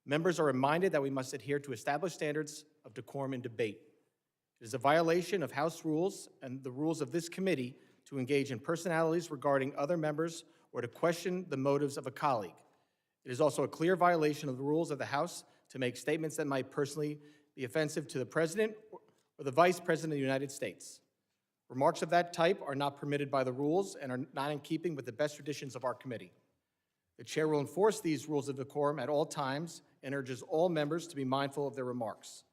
Members are reminded that we must adhere to established standards of decorum in debate. It is a violation of House rules and the rules of this committee to engage in personalities regarding other members or to question the motives of a colleague. It is also a clear violation of the rules of the House to make statements that might personally be offensive to the President or the Vice President of the United States. Remarks of that type are not permitted by the rules and are not in keeping with the best traditions of our committee. The Chair will enforce these rules of decorum at all times and urges all members to be mindful of their remarks.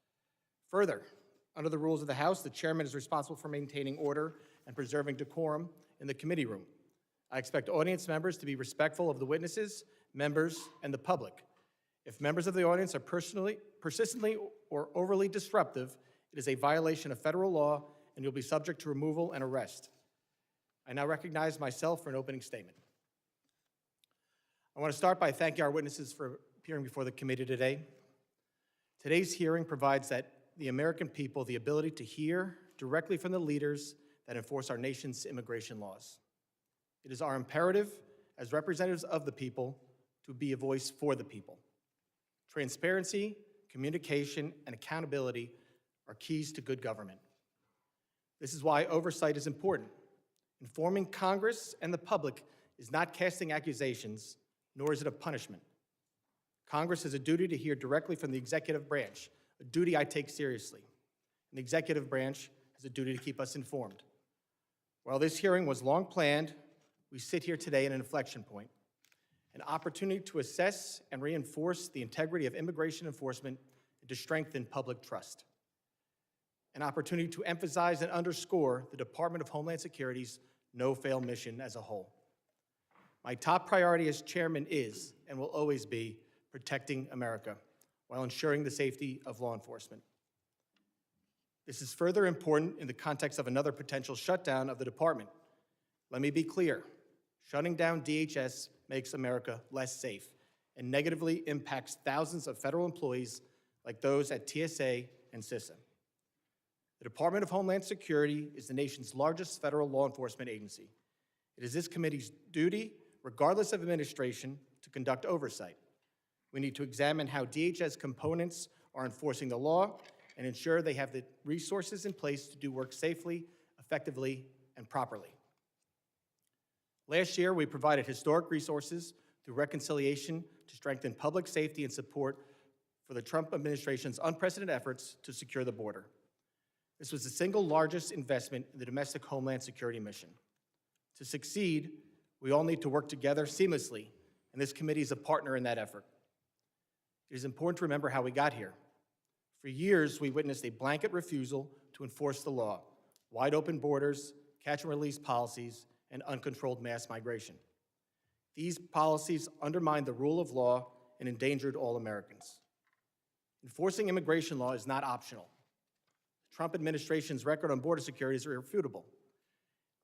Further, under the rules of the House, the Chairman is responsible for maintaining order and preserving decorum in the committee room. I expect audience members to be respectful of the witnesses, members, and the public. If members of the audience are persistently or overly disruptive, it is a violation of federal law and you'll be subject to removal and arrest. I now recognize myself for an opening statement. I want to start by thanking our witnesses for appearing before the committee today. Today's hearing provides the American people the ability to hear directly from the leaders that enforce our nation's immigration laws. It is our imperative as representatives of the people to be a voice for the people. Transparency, communication, and accountability are keys to good government. This is why oversight is important. Informing Congress and the public is not casting accusations, nor is it a punishment. Congress has a duty to hear directly from the executive branch, a duty I take seriously. And the executive branch has a duty to keep us informed. While this hearing was long planned, we sit here today at an inflection point, an opportunity to assess and reinforce the integrity of immigration enforcement and to strengthen public trust. An opportunity to emphasize and underscore the Department of Homeland Security's no-fail mission as a whole. My top priority as chairman is, and will always be, protecting America while ensuring the safety of law enforcement. This is further important in the context of another potential shutdown of the department. Let me be clear, shutting down DHS makes America less safe and negatively impacts thousands of federal employees like those at TSA and CISA. The Department of Homeland Security is the nation's largest federal law enforcement agency. It is this committee's duty, regardless of administration, to conduct oversight. We need to examine how DHS components are enforcing the law and ensure they have the resources in place to do work safely, effectively, and properly. Last year, we provided historic resources through reconciliation to strengthen public safety and support for the Trump administration's unprecedented efforts to secure the border. This was the single largest investment in the domestic Homeland Security mission. To succeed, we all need to work together seamlessly, and this committee is a partner in that effort. It is important to remember how we got here. For years, we witnessed a blanket refusal to enforce the law, wide open borders, catch and release policies, and uncontrolled mass migration. These policies undermined the rule of law and endangered all Americans. Enforcing immigration law is not optional. The Trump administration's record on border security is irrefutable.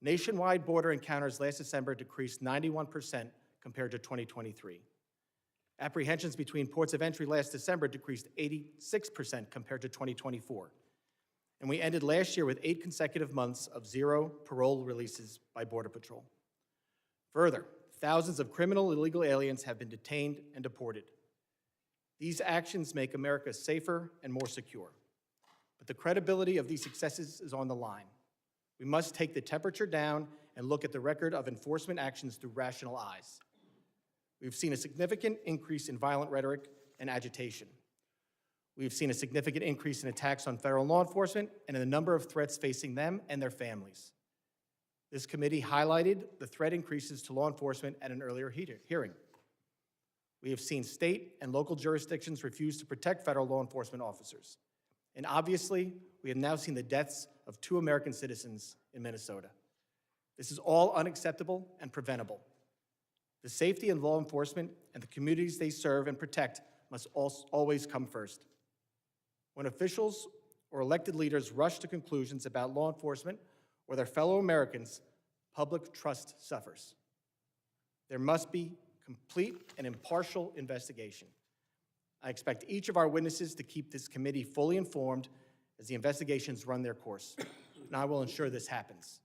Nationwide border encounters last December decreased 91% compared to 2023. Apprehensions between ports of entry last December decreased 86% compared to 2024. And we ended last year with 8 consecutive months of 0 parole releases by Border Patrol. Further, thousands of criminal illegal aliens have been detained and deported. These actions make America safer and more secure. But the credibility of these successes is on the line. We must take the temperature down and look at the record of enforcement actions through rational eyes. We've seen a significant increase in violent rhetoric and agitation. We've seen a significant increase in attacks on federal law enforcement and in the number of threats facing them and their families. This committee highlighted the threat increases to law enforcement at an earlier hearing. We have seen state and local jurisdictions refuse to protect federal law enforcement officers. And obviously, we have now seen the deaths of 2 American citizens in Minnesota. This is all unacceptable and preventable. The safety of law enforcement and the communities they serve and protect must always come first. When officials or elected leaders rush to conclusions about law enforcement or their fellow Americans, public trust suffers. There must be complete and impartial investigation. I expect each of our witnesses to keep this committee fully informed as the investigations run their course, and I will ensure this happens.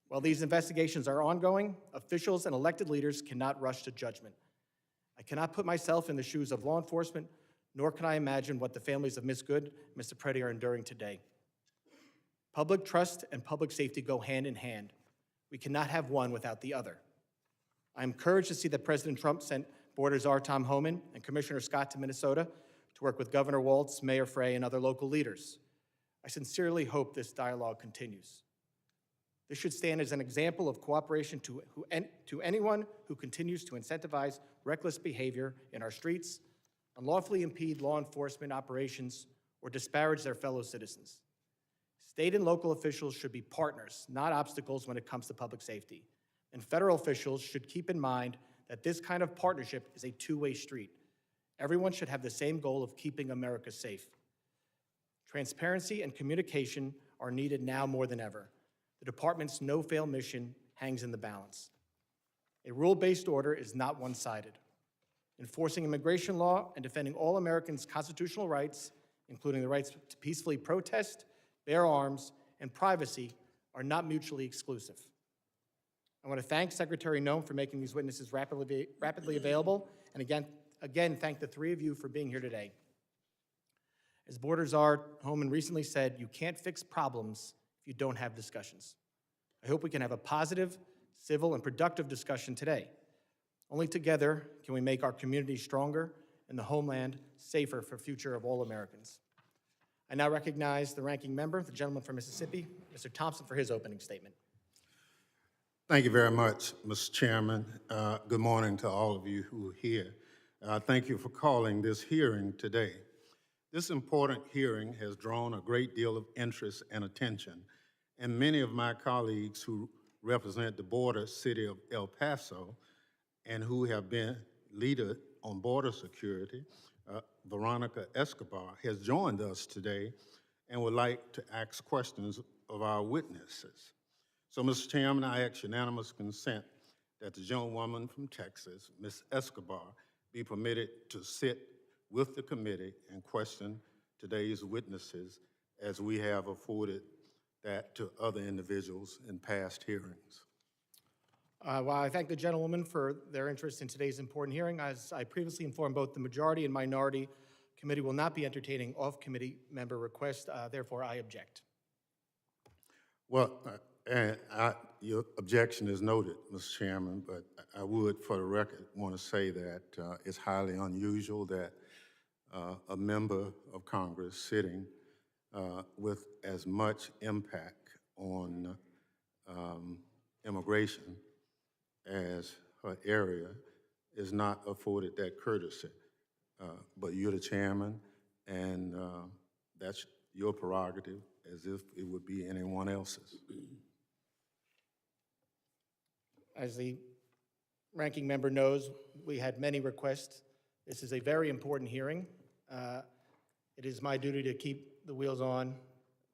While these investigations are ongoing, officials and elected leaders cannot rush to judgment. I cannot put myself in the shoes of law enforcement, nor can I imagine what the families of Ms. Good and Mr. Preddy are enduring today. Public trust and public safety go hand in hand. We cannot have one without the other. I'm encouraged to see that President Trump sent Board Czar Tom Homan and Commissioner Scott to Minnesota to work with Governor Walz, Mayor Frey, and other local leaders. I sincerely hope this dialogue continues. This should stand as an example of cooperation to anyone who continues to incentivize reckless behavior in our streets, unlawfully impede law enforcement operations, or disparage their fellow citizens. State and local officials should be partners, not obstacles when it comes to public safety. And federal officials should keep in mind that this kind of partnership is a two-way street. Everyone should have the same goal of keeping America safe. Transparency and communication are needed now more than ever. The department's no-fail mission hangs in the balance. A rule-based order is not one-sided. Enforcing immigration law and defending all Americans' constitutional rights, including the rights to peacefully protest, bear arms, and privacy, are not mutually exclusive. I want to thank Secretary Noem for making these witnesses rapidly available, and again, thank the three of you for being here today. As Board Czar Homan recently said, you can't fix problems if you don't have discussions. I hope we can have a positive, civil, and productive discussion today. Only together can we make our community stronger and the homeland safer for the future of all Americans. I now recognize the ranking member, the gentleman from Mississippi, Mr. Thompson, for his opening statement. Thank you very much, Mr. Chairman. Good morning to all of you who are here. Thank you for calling this hearing today. This important hearing has drawn a great deal of interest and attention, and many of my colleagues who represent the border city of El Paso and who have been leader on border security, Veronica Escobar, has joined us today and would like to ask questions of our witnesses. So, Mr. Chairman, I ask unanimous consent that the gentlewoman from Texas, Ms. Escobar, be permitted to sit with the committee and question today's witnesses as we have afforded that to other individuals in past hearings. While I thank the gentlewoman for their interest in today's important hearing, as I previously informed both the majority and minority, committee will not be entertaining off-committee member requests, therefore I object. Well, your objection is noted, Mr. Chairman, but I would, for the record, want to say that it's highly unusual that a member of Congress sitting with as much impact on immigration as her area is not afforded that courtesy. But you're the chairman, and that's your prerogative, as if it would be anyone else's. As the ranking member knows, we had many requests. This is a very important hearing. It is my duty to keep the wheels on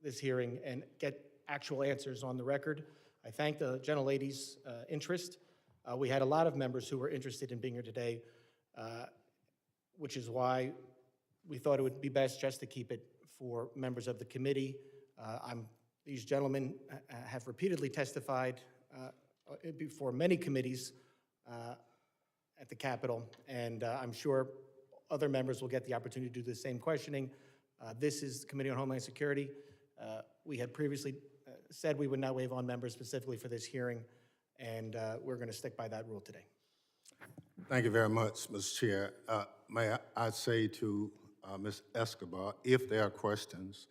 this hearing and get actual answers on the record. I thank the gentlelady's interest. We had a lot of members who were interested in being here today, which is why we thought it would be best just to keep it for members of the committee. These gentlemen have repeatedly testified before many committees at the Capitol, and I'm sure other members will get the opportunity to do the same questioning. This is the Committee on Homeland Security. We had previously said we would not waive on members specifically for this hearing, and we're going to stick by that rule today. Thank you very much, Mr. Chair. May I say to Ms. Escobar, if there are questions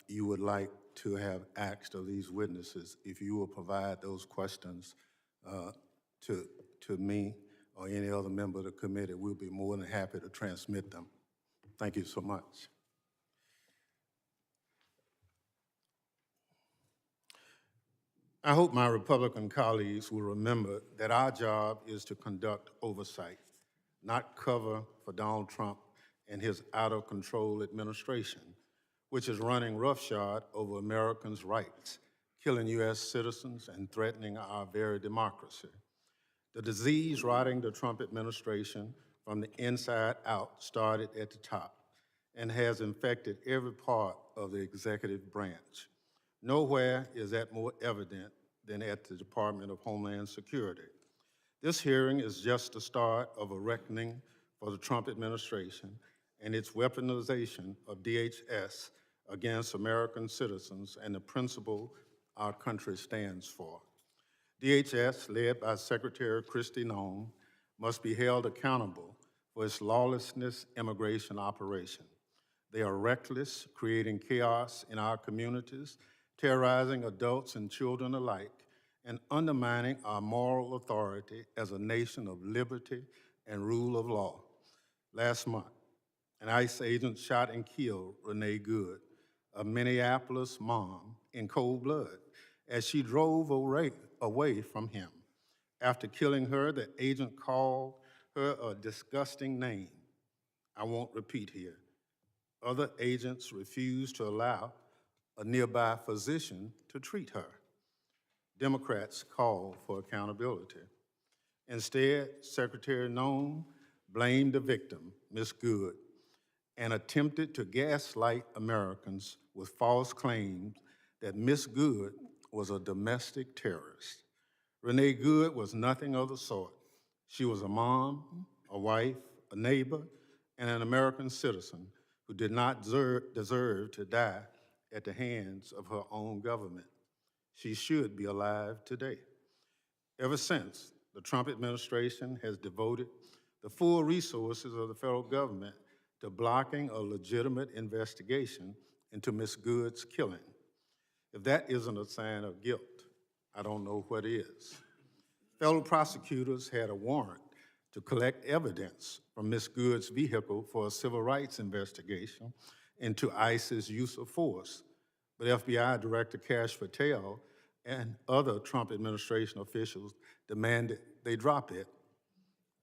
you would like to have asked of these witnesses, if you will provide those questions to me or any other member of the committee, we'll be more than happy to transmit them. Thank you so much. I hope my Republican colleagues will remember that our job is to conduct oversight, not cover for Donald Trump and his out-of-control administration, which is running roughshod over Americans' rights, killing U.S. citizens and threatening our very democracy. The disease rotting the Trump administration from the inside out started at the top and has infected every part of the executive branch. Nowhere is that more evident than at the Department of Homeland Security. This hearing is just the start of a reckoning for the Trump administration and its weaponization of DHS against American citizens and the principle our country stands for. DHS, led by Secretary Kristi Noem, must be held accountable for its lawlessness immigration operation. They are reckless, creating chaos in our communities, terrorizing adults and children alike, and undermining our moral authority as a nation of liberty and rule of law. Last month, an ICE agent shot and killed Renee Good, a Minneapolis mom, in cold blood as she drove away from him. After killing her, the agent called her a disgusting name I won't repeat here. Other agents refused to allow a nearby physician to treat her. Democrats called for accountability. Instead, Secretary Noem blamed the victim, Ms. Good, and attempted to gaslight Americans with false claims that Ms. Good was a domestic terrorist. Renee Good was nothing of the sort. She was a mom, a wife, a neighbor, and an American citizen who did not deserve to die at the hands of her own government. She should be alive today. Ever since, the Trump administration has devoted the full resources of the federal government to blocking a legitimate investigation into Ms. Good's killing. If that isn't a sign of guilt, I don't know what is. Federal prosecutors had a warrant to collect evidence from Ms. Good's vehicle for a civil rights investigation into ICE's use of force, but FBI Director Kash Patel and other Trump administration officials demanded they drop it.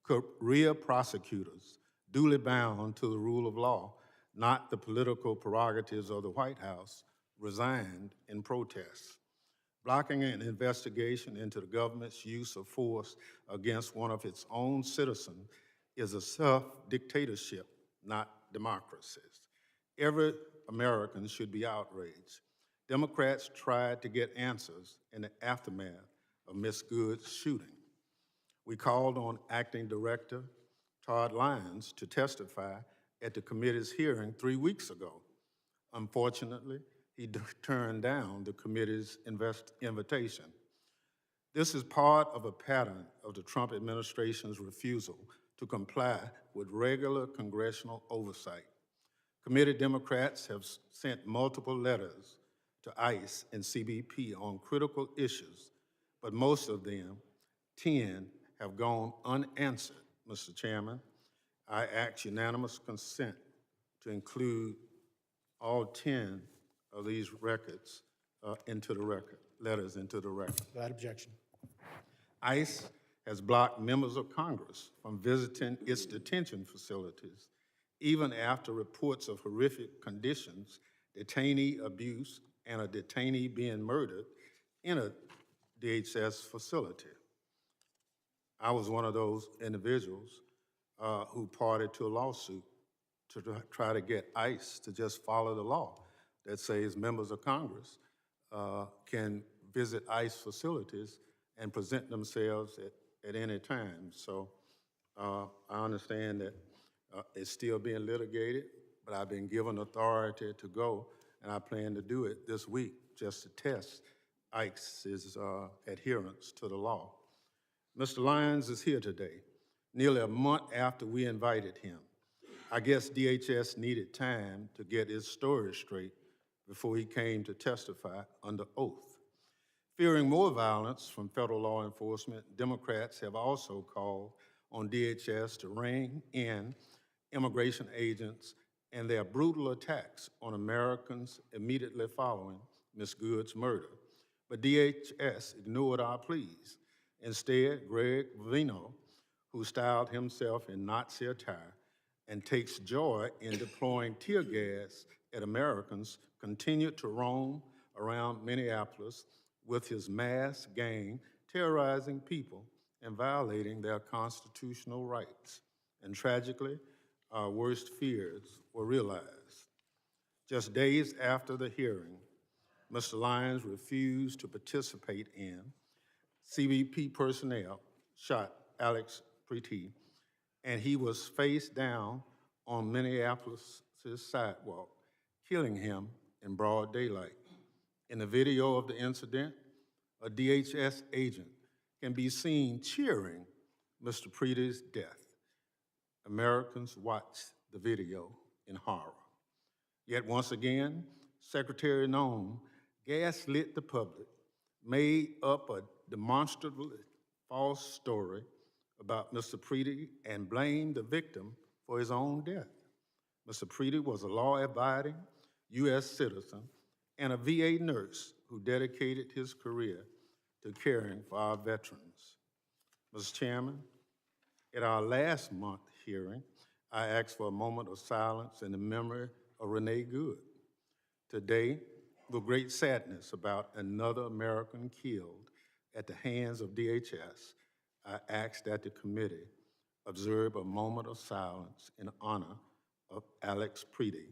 Career prosecutors, duly bound to the rule of law, not the political prerogatives of the White House, resigned in protest. Blocking an investigation into the government's use of force against one of its own citizens is a self-dictatorship, not democracies. Every American should be outraged. Democrats tried to get answers in the aftermath of Ms. Good's shooting. We called on Acting Director Todd Lyons to testify at the committee's hearing 3 weeks ago. Unfortunately, he turned down the committee's invitation. This is part of a pattern of the Trump administration's refusal to comply with regular congressional oversight. Committee Democrats have sent multiple letters to ICE and CBP on critical issues, but most of them, 10, have gone unanswered. Mr. Chairman, I ask unanimous consent to include all 10 of these records letters into the record. Without objection. ICE has blocked members of Congress from visiting its detention facilities, even after reports of horrific conditions, detainee abuse, and a detainee being murdered in a DHS facility. I was one of those individuals who parted to a lawsuit to try to get ICE to just follow the law that says members of Congress can visit ICE facilities and present themselves at any time. So I understand that it's still being litigated, but I've been given authority to go, and I plan to do it this week just to test ICE's adherence to the law. Mr. Lyons is here today, nearly a month after we invited him. I guess DHS needed time to get his story straight before he came to testify under oath. Fearing more violence from federal law enforcement, Democrats have also called on DHS to rein in immigration agents and their brutal attacks on Americans immediately following Ms. Good's murder. But DHS ignored our pleas. Instead, Greg Vino, who styled himself in Nazi attire and takes joy in deploying tear gas at Americans, continued to roam around Minneapolis with his masked gang, terrorizing people and violating their constitutional rights. And tragically, our worst fears were realized. Just days after the hearing, Mr. Lyons refused to participate in CBP personnel shot Alex Preety, and he was face down on Minneapolis' sidewalk, killing him in broad daylight. In the video of the incident, a DHS agent can be seen cheering Mr. Preety's death. Americans watched the video in horror. Yet once again, Secretary Nome gaslit the public, made up a demonstrably false story about Mr. Preety and blamed the victim for his own death. Mr. Preety was a law-abiding U.S. citizen and a VA nurse who dedicated his career to caring for our veterans. Mr. Chairman, at our last month hearing, I asked for a moment of silence in the memory of Renee Good. Today, with great sadness about another American killed at the hands of DHS, I ask that the committee observe a moment of silence in honor of Alex Preety.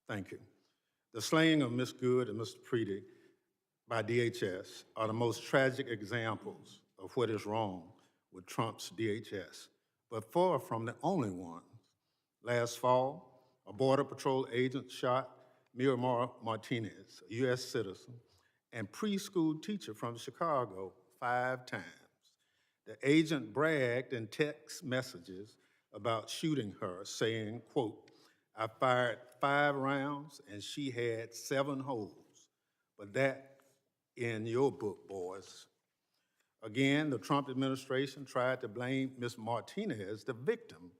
Thank you. The slaying of Ms. Good and Mr. Preety by DHS are the most tragic examples of what is wrong with Trump's DHS, but far from the only ones. Last fall, a Border Patrol agent shot Miramar Martinez, a U.S. citizen and preschool teacher from Chicago, 5 times. The agent bragged in text messages about shooting her, saying, quote, "I fired 5 rounds and she had 7 holes, but that in your book, boys." Again, the Trump administration tried to blame Ms. Martinez, the victim,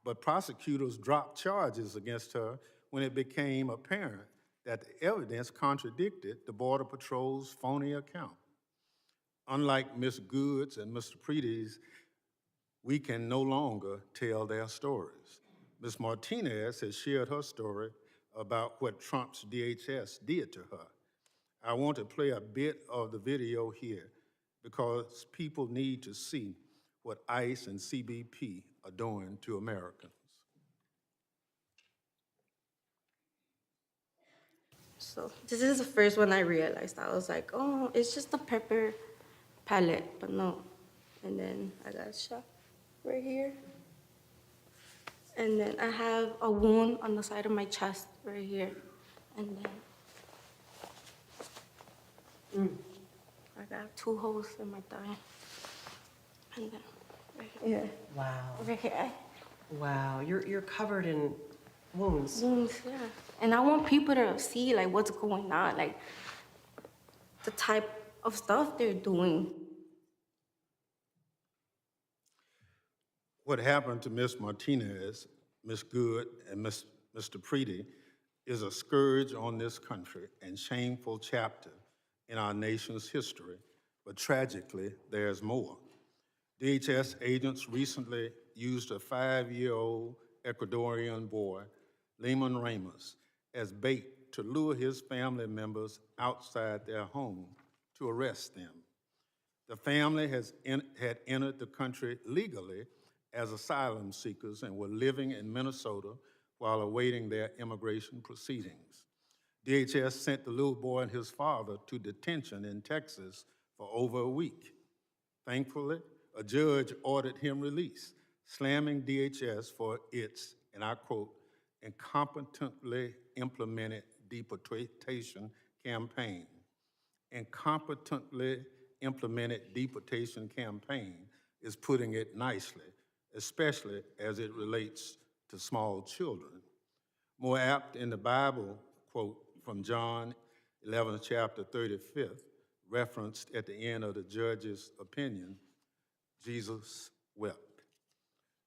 but prosecutors dropped charges against her when it became apparent that the evidence contradicted the Border Patrol's phony account. Unlike Ms. Good's and Mr. Preety's, we can no longer tell their stories. Ms. Martinez has shared her story about what Trump's DHS did to her. I want to play a bit of the video here because people need to see what ICE and CBP are doing to Americans. So this is the first one I realized. I was like, oh, it's just a pepper pellet, but no. And then I got shot right here. And then I have a wound on the side of my chest right here. And then I got 2 holes in my thigh. And then right here. Wow. Right here. Wow. You're covered in wounds. Wounds, yeah. And I want people to see like what's going on, like the type of stuff they're doing. What happened to Ms. Martinez, Ms. Good, and Mr. Preety is a scourge on this country and shameful chapter in our nation's history, but tragically, there's more. DHS agents recently used a 5-year-old Ecuadorian boy, Lehman Ramos, as bait to lure his family members outside their home to arrest them. The family had entered the country legally as asylum seekers and were living in Minnesota while awaiting their immigration proceedings. DHS sent the little boy and his father to detention in Texas for over a week. Thankfully, a judge ordered him released, slamming DHS for its, and I quote, "incompetently implemented deportation campaign." Incompetently implemented deportation campaign is putting it nicely, especially as it relates to small children. More apt in the Bible, quote from John 11, chapter 35th, referenced at the end of the judge's opinion, Jesus wept.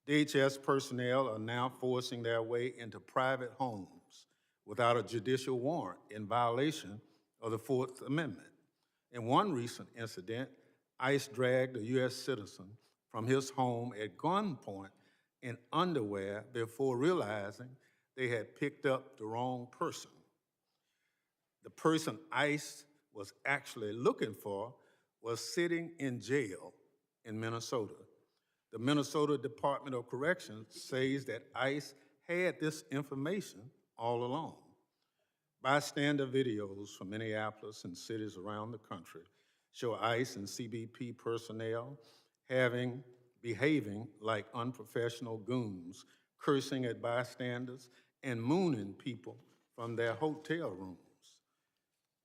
DHS personnel are now forcing their way into private homes without a judicial warrant in violation of the 4th Amendment. In one recent incident, ICE dragged a U.S. citizen from his home at gunpoint in underwear before realizing they had picked up the wrong person. The person ICE was actually looking for was sitting in jail in Minnesota. The Minnesota Department of Corrections says that ICE had this information all along. Bystander videos from Minneapolis and cities around the country show ICE and CBP personnel behaving like unprofessional goons, cursing at bystanders and mooning people from their hotel rooms.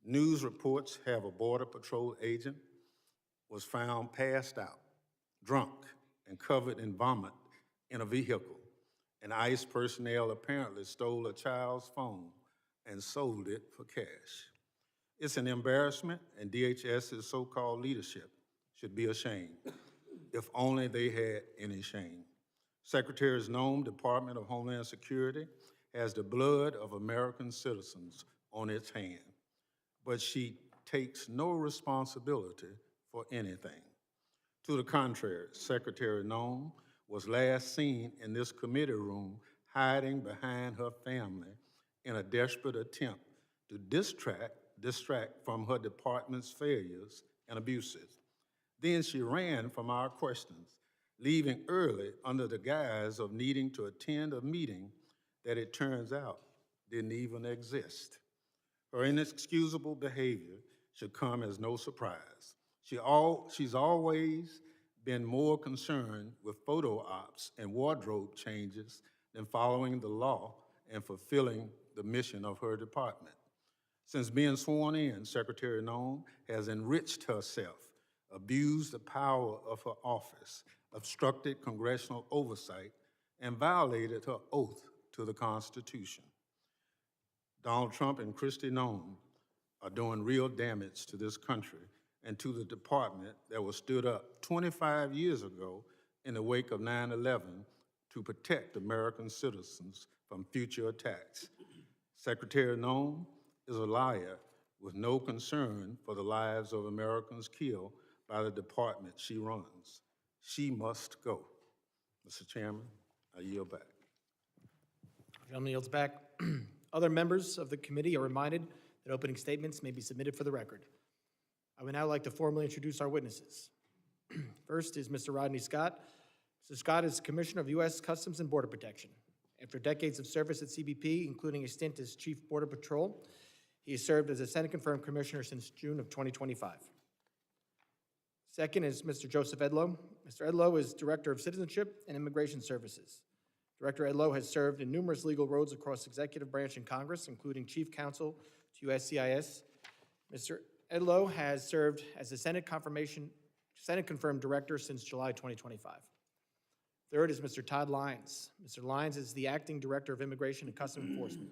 News reports have a Border Patrol agent was found passed out, drunk, and covered in vomit in a vehicle. And ICE personnel apparently stole a child's phone and sold it for cash. It's an embarrassment, and DHS's so-called leadership should be ashamed, if only they had any shame. Secretary Noem, Department of Homeland Security, has the blood of American citizens on its hand, but she takes no responsibility for anything. To the contrary, Secretary Noem was last seen in this committee room hiding behind her family in a desperate attempt to distract from her department's failures and abuses. Then she ran from our questions, leaving early under the guise of needing to attend a meeting that it turns out didn't even exist. Her inexcusable behavior should come as no surprise. She's always been more concerned with photo ops and wardrobe changes than following the law and fulfilling the mission of her department. Since being sworn in, Secretary Noem has enriched herself, abused the power of her office, obstructed congressional oversight, and violated her oath to the Constitution. Donald Trump and Kristi Noem are doing real damage to this country and to the department that was stood up 25 years ago in the wake of 9/11 to protect American citizens from future attacks. Secretary Noem is a liar with no concern for the lives of Americans killed by the department she runs. She must go. Mr. Chairman, I yield back. Gentleman yields back. Other members of the committee are reminded that opening statements may be submitted for the record. I would now like to formally introduce our witnesses. First is Mr. Rodney Scott. Mr. Scott is Commissioner of U.S. Customs and Border Protection. After decades of service at CBP, including a stint as Chief Border Patrol, he has served as a Senate-confirmed commissioner since June of 2025. Second is Mr. Joseph Edlow. Mr. Edlow is Director of Citizenship and Immigration Services. Director Edlow has served in numerous legal roles across executive branch and Congress, including Chief Counsel to USCIS. Mr. Edlow has served as a Senate-confirmed director since July 2025. Third is Mr. Todd Lyons. Mr. Lyons is the Acting Director of Immigration and Customs Enforcement.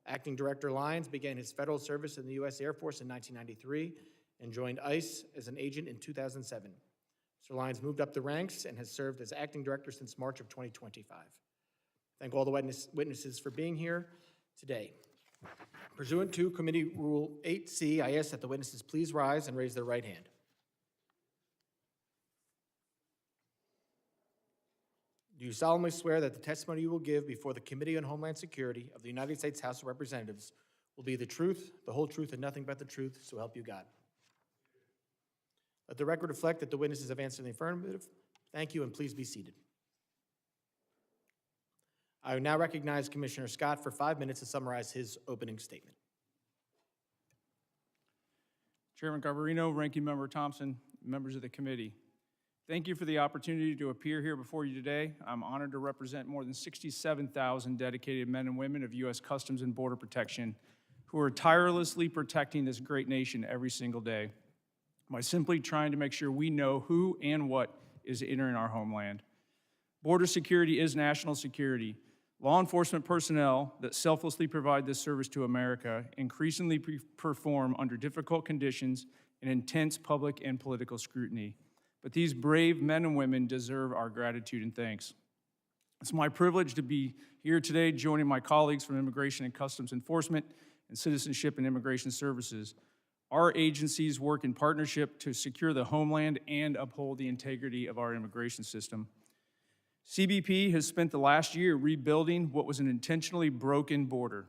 Acting Director Lyons began his federal service in the U.S. Air Force in 1993 and joined ICE as an agent in 2007. Mr. Lyons moved up the ranks and has served as Acting Director since March of 2025. Thank all the witnesses for being here today. Pursuant to Committee Rule 8C, I ask that the witnesses please rise and raise their right hand. Do you solemnly swear that the testimony you will give before the Committee on Homeland Security of the United States House of Representatives will be the truth, the whole truth, and nothing but the truth, so help you God? Let the record reflect that the witnesses have answered in the affirmative. Thank you, and please be seated. I will now recognize Commissioner Scott for 5 minutes to summarize his opening statement. Chairman Garbarino, Ranking Member Thompson, members of the committee. Thank you for the opportunity to appear here before you today. I'm honored to represent more than 67,000 dedicated men and women of U.S. Customs and Border Protection who are tirelessly protecting this great nation every single day by simply trying to make sure we know who and what is entering our homeland. Border security is national security. Law enforcement personnel that selflessly provide this service to America increasingly perform under difficult conditions and intense public and political scrutiny. But these brave men and women deserve our gratitude and thanks. It's my privilege to be here today joining my colleagues from Immigration and Customs Enforcement and Citizenship and Immigration Services. Our agencies work in partnership to secure the homeland and uphold the integrity of our immigration system. CBP has spent the last year rebuilding what was an intentionally broken border.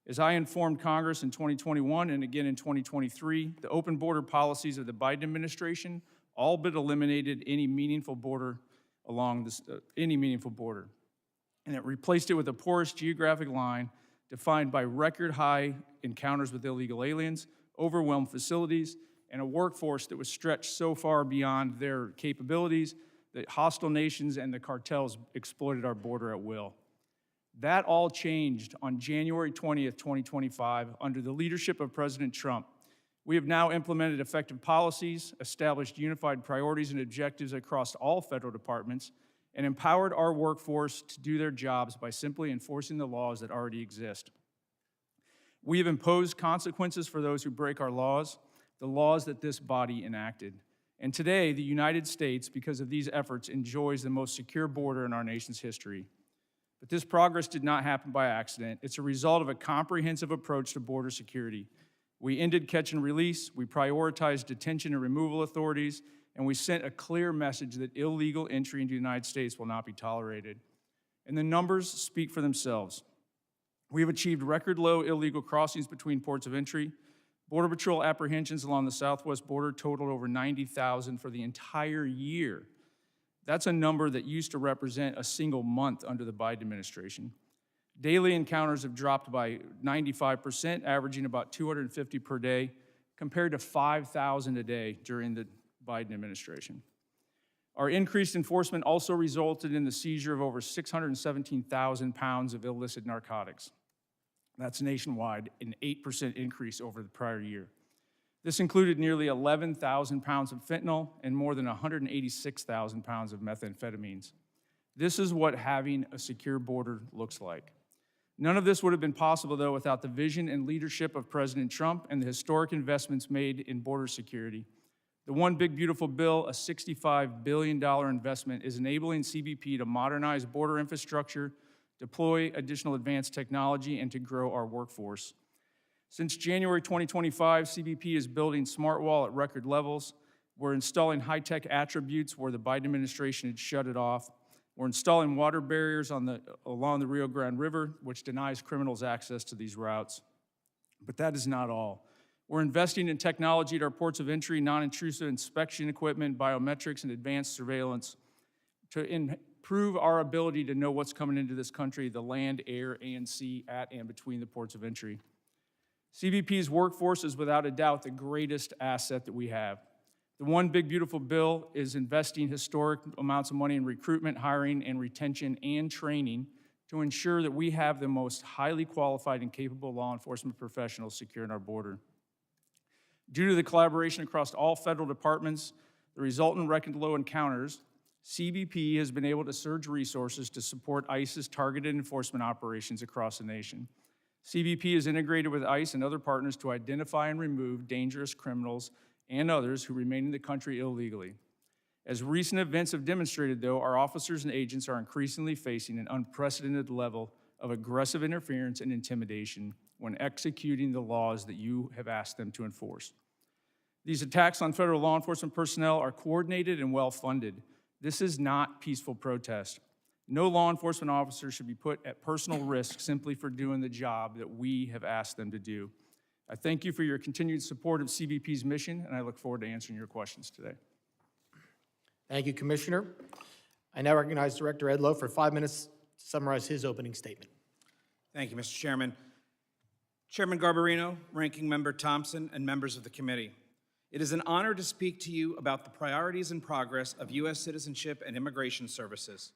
As I informed Congress in 2021 and again in 2023, the open border policies of the Biden administration all but eliminated any meaningful border along this, And it replaced it with a porous geographic line defined by record-high encounters with illegal aliens, overwhelmed facilities, and a workforce that was stretched so far beyond their capabilities that hostile nations and the cartels exploited our border at will. That all changed on January 20th, 2025, under the leadership of President Trump. We have now implemented effective policies, established unified priorities and objectives across all federal departments, and empowered our workforce to do their jobs by simply enforcing the laws that already exist. We have imposed consequences for those who break our laws, the laws that this body enacted. And today, the United States, because of these efforts, enjoys the most secure border in our nation's history. But this progress did not happen by accident. It's a result of a comprehensive approach to border security. We ended catch and release, we prioritized detention and removal authorities, and we sent a clear message that illegal entry into the United States will not be tolerated. And the numbers speak for themselves. We have achieved record low illegal crossings between ports of entry. Border Patrol apprehensions along the southwest border totaled over 90,000 for the entire year. That's a number that used to represent a single month under the Biden administration. Daily encounters have dropped by 95%, averaging about 250 per day, compared to 5,000 a day during the Biden administration. Our increased enforcement also resulted in the seizure of over 617,000 pounds of illicit narcotics. That's nationwide, an 8% increase over the prior year. This included nearly 11,000 pounds of fentanyl and more than 186,000 pounds of methamphetamines. This is what having a secure border looks like. None of this would have been possible, though, without the vision and leadership of President Trump and the historic investments made in border security. The One Big Beautiful Bill, a $65 billion investment, is enabling CBP to modernize border infrastructure, deploy additional advanced technology, and to grow our workforce. Since January 2025, CBP is building smart wall at record levels. We're installing high-tech attributes where the Biden administration had shut it off. We're installing water barriers along the Rio Grande River, which denies criminals access to these routes. But that is not all. We're investing in technology at our ports of entry, non-intrusive inspection equipment, biometrics, and advanced surveillance to improve our ability to know what's coming into this country, the land, air, and sea, at and between the ports of entry. CBP's workforce is without a doubt the greatest asset that we have. The One Big Beautiful Bill is investing historic amounts of money in recruitment, hiring, and retention, and training to ensure that we have the most highly qualified and capable law enforcement professionals securing our border. Due to the collaboration across all federal departments, the resultant record low encounters, CBP has been able to surge resources to support ICE's targeted enforcement operations across the nation. CBP is integrated with ICE and other partners to identify and remove dangerous criminals and others who remain in the country illegally. As recent events have demonstrated, though, our officers and agents are increasingly facing an unprecedented level of aggressive interference and intimidation when executing the laws that you have asked them to enforce. These attacks on federal law enforcement personnel are coordinated and well-funded. This is not peaceful protest. No law enforcement officer should be put at personal risk simply for doing the job that we have asked them to do. I thank you for your continued support of CBP's mission, and I look forward to answering your questions today. Thank you, Commissioner. I now recognize Director Edlow for 5 minutes to summarize his opening statement. Thank you, Mr. Chairman. Chairman Garbarino, Ranking Member Thompson, and members of the committee. It is an honor to speak to you about the priorities and progress of U.S. Citizenship and Immigration Services.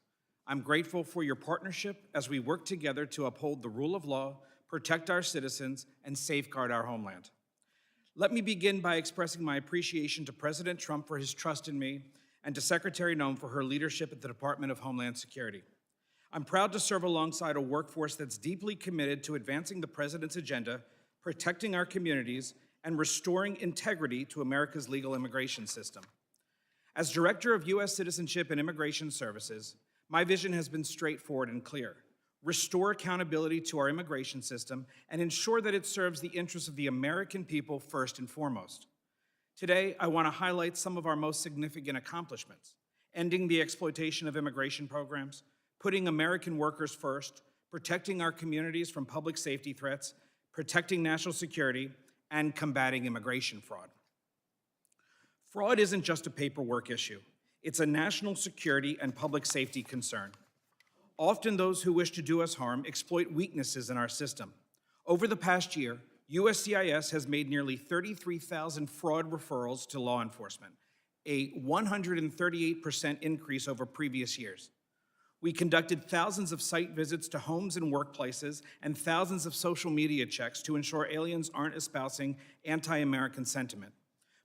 I'm grateful for your partnership as we work together to uphold the rule of law, protect our citizens, and safeguard our homeland. Let me begin by expressing my appreciation to President Trump for his trust in me and to Secretary Noem for her leadership at the Department of Homeland Security. I'm proud to serve alongside a workforce that's deeply committed to advancing the President's agenda, protecting our communities, and restoring integrity to America's legal immigration system. As Director of U.S. Citizenship and Immigration Services, my vision has been straightforward and clear. Restore accountability to our immigration system and ensure that it serves the interests of the American people first and foremost. Today, I want to highlight some of our most significant accomplishments: ending the exploitation of immigration programs, putting American workers first, protecting our communities from public safety threats, protecting national security, and combating immigration fraud. Fraud isn't just a paperwork issue. It's a national security and public safety concern. Often those who wish to do us harm exploit weaknesses in our system. Over the past year, USCIS has made nearly 33,000 fraud referrals to law enforcement, a 138% increase over previous years. We conducted thousands of site visits to homes and workplaces and thousands of social media checks to ensure aliens aren't espousing anti-American sentiment.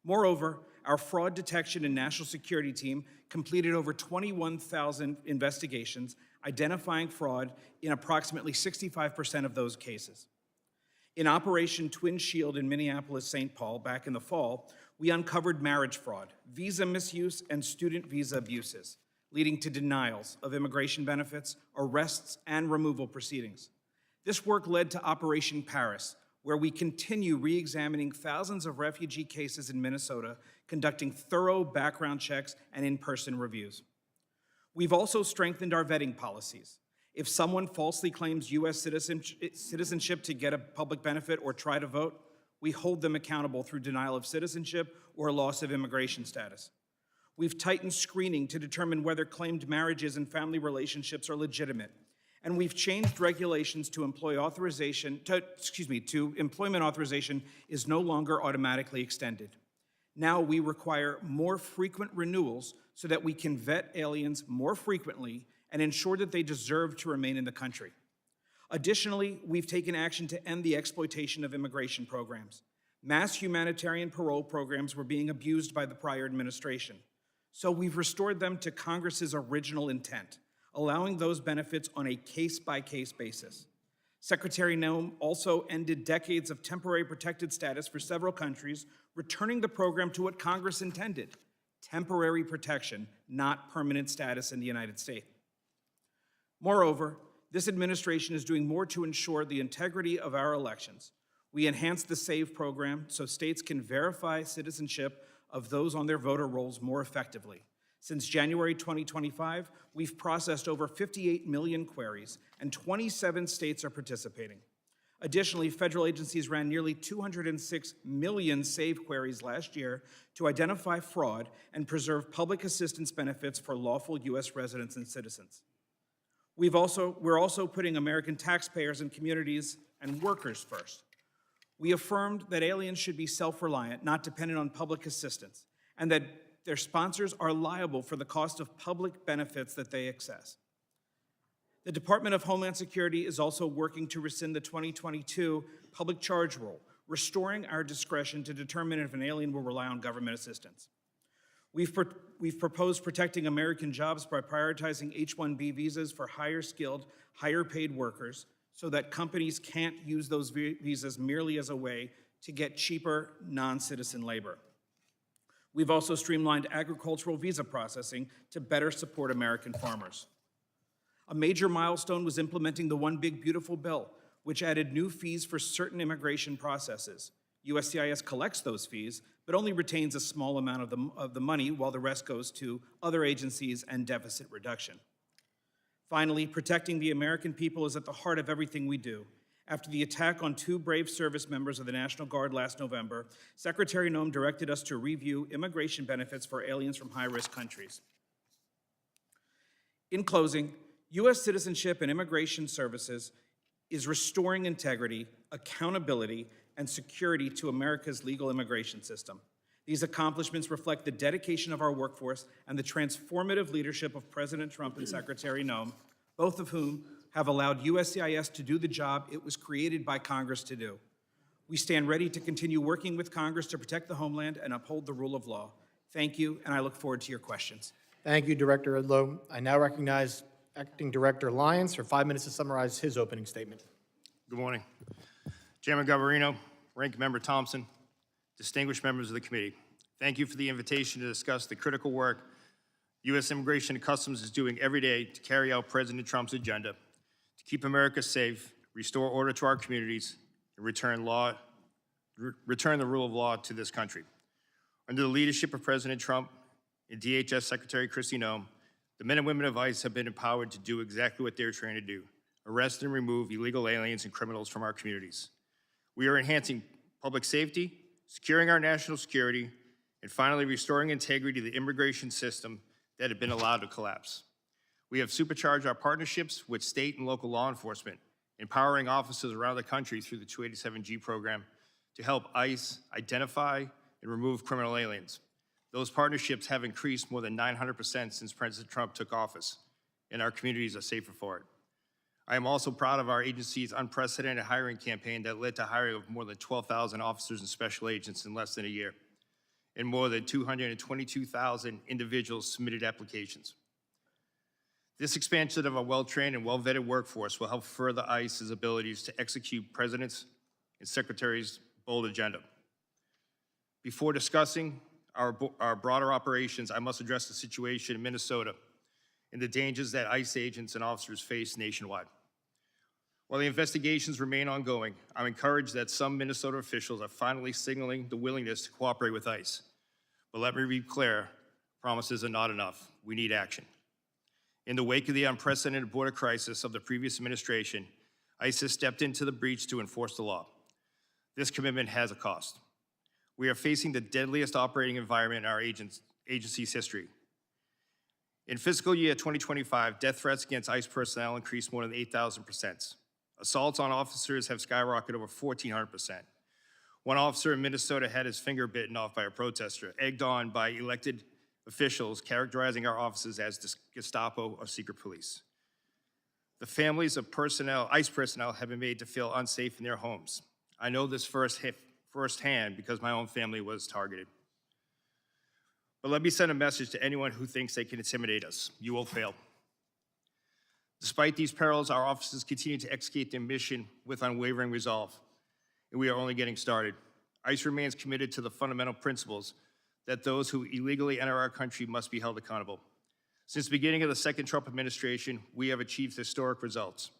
Moreover, our fraud detection and national security team completed over 21,000 investigations, identifying fraud in approximately 65% of those cases. In Operation Twin Shield in Minneapolis-St. Paul back in the fall, we uncovered marriage fraud, visa misuse, and student visa abuses, leading to denials of immigration benefits, arrests, and removal proceedings. This work led to Operation Paris, where we continue re-examining thousands of refugee cases in Minnesota, conducting thorough background checks and in-person reviews. We've also strengthened our vetting policies. If someone falsely claims U.S. citizenship to get a public benefit or try to vote, we hold them accountable through denial of citizenship or loss of immigration status. We've tightened screening to determine whether claimed marriages and family relationships are legitimate. And we've changed regulations to employment authorization is no longer automatically extended. Now we require more frequent renewals so that we can vet aliens more frequently and ensure that they deserve to remain in the country. Additionally, we've taken action to end the exploitation of immigration programs. Mass humanitarian parole programs were being abused by the prior administration. So we've restored them to Congress's original intent, allowing those benefits on a case-by-case basis. Secretary Noem also ended decades of temporary protected status for several countries, returning the program to what Congress intended: temporary protection, not permanent status in the United States. Moreover, this administration is doing more to ensure the integrity of our elections. We enhanced the SAVE program so states can verify citizenship of those on their voter rolls more effectively. Since January 2025, we've processed over 58 million queries, and 27 states are participating. Additionally, federal agencies ran nearly 206 million SAVE queries last year to identify fraud and preserve public assistance benefits for lawful U.S. residents and citizens. We're also putting American taxpayers and communities and workers first. We affirmed that aliens should be self-reliant, not dependent on public assistance, and that their sponsors are liable for the cost of public benefits that they access. The Department of Homeland Security is also working to rescind the 2022 public charge rule, restoring our discretion to determine if an alien will rely on government assistance. We've proposed protecting American jobs by prioritizing H-1B visas for higher skilled, higher paid workers so that companies can't use those visas merely as a way to get cheaper non-citizen labor. We've also streamlined agricultural visa processing to better support American farmers. A major milestone was implementing the One Big Beautiful Bill, which added new fees for certain immigration processes. USCIS collects those fees, but only retains a small amount of the money, while the rest goes to other agencies and deficit reduction. Finally, protecting the American people is at the heart of everything we do. After the attack on 2 brave service members of the National Guard last November, Secretary Noem directed us to review immigration benefits for aliens from high-risk countries. In closing, U.S. Citizenship and Immigration Services is restoring integrity, accountability, and security to America's legal immigration system. These accomplishments reflect the dedication of our workforce and the transformative leadership of President Trump and Secretary Noem, both of whom have allowed USCIS to do the job it was created by Congress to do. We stand ready to continue working with Congress to protect the homeland and uphold the rule of law. Thank you, and I look forward to your questions. Thank you, Director Udlow. I now recognize Acting Director Lyons for 5 minutes to summarize his opening statement. Good morning. Chairman Garbarino, Ranking Member Thompson, distinguished members of the committee, thank you for the invitation to discuss the critical work U.S. Immigration and Customs is doing every day to carry out President Trump's agenda to keep America safe, restore order to our communities, and return the rule of law to this country. Under the leadership of President Trump and DHS Secretary Kristi Noem, the men and women of ICE have been empowered to do exactly what they're trained to do: arrest and remove illegal aliens and criminals from our communities. We are enhancing public safety, securing our national security, and finally restoring integrity to the immigration system that had been allowed to collapse. We have supercharged our partnerships with state and local law enforcement, empowering officers around the country through the 287G program to help ICE identify and remove criminal aliens. Those partnerships have increased more than 900% since President Trump took office, and our communities are safer for it. I am also proud of our agency's unprecedented hiring campaign that led to hiring of more than 12,000 officers and special agents in less than a year, and more than 222,000 individuals submitted applications. This expansion of a well-trained and well-vetted workforce will help further ICE's abilities to execute President's and Secretary's bold agenda. Before discussing our broader operations, I must address the situation in Minnesota and the dangers that ICE agents and officers face nationwide. While the investigations remain ongoing, I'm encouraged that some Minnesota officials are finally signaling the willingness to cooperate with ICE. But let me be clear, promises are not enough. We need action. In the wake of the unprecedented border crisis of the previous administration, ICE has stepped into the breach to enforce the law. This commitment has a cost. We are facing the deadliest operating environment in our agency's history. In fiscal year 2025, death threats against ICE personnel increased more than 8,000%. Assaults on officers have skyrocketed over 1,400%. One officer in Minnesota had his finger bitten off by a protester, egged on by elected officials characterizing our officers as Gestapo or secret police. The families of ICE personnel have been made to feel unsafe in their homes. I know this firsthand because my own family was targeted. But let me send a message to anyone who thinks they can intimidate us. You will fail. Despite these perils, our officers continue to execute their mission with unwavering resolve, and we are only getting started. ICE remains committed to the fundamental principles that those who illegally enter our country must be held accountable. Since the beginning of the second Trump administration, we have achieved historic results.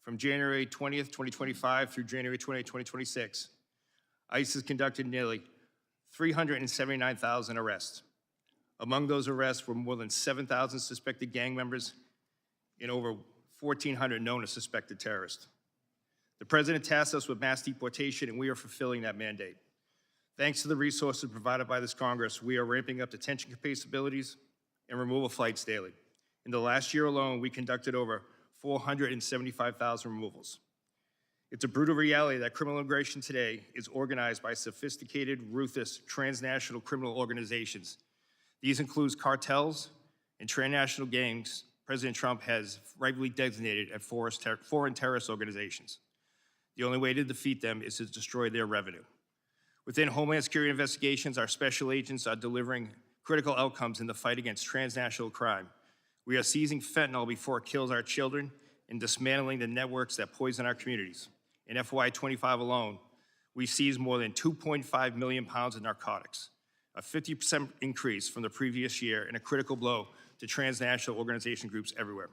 From January 20th, 2025 through January 20th, 2026, ICE has conducted nearly 379,000 arrests. Among those arrests were more than 7,000 suspected gang members and over 1,400 known or suspected terrorists. The President tasked us with mass deportation, and we are fulfilling that mandate. Thanks to the resources provided by this Congress, we are ramping up detention capabilities and removal flights daily. In the last year alone, we conducted over 475,000 removals. It's a brutal reality that criminal immigration today is organized by sophisticated, ruthless, transnational criminal organizations. These include cartels and transnational gangs President Trump has rightly designated as foreign terrorist organizations. The only way to defeat them is to destroy their revenue. Within Homeland Security investigations, our special agents are delivering critical outcomes in the fight against transnational crime. We are seizing fentanyl before it kills our children and dismantling the networks that poison our communities. In FY25 alone, we seized more than 2.5 million pounds of narcotics, a 50% increase from the previous year and a critical blow to transnational organization groups everywhere.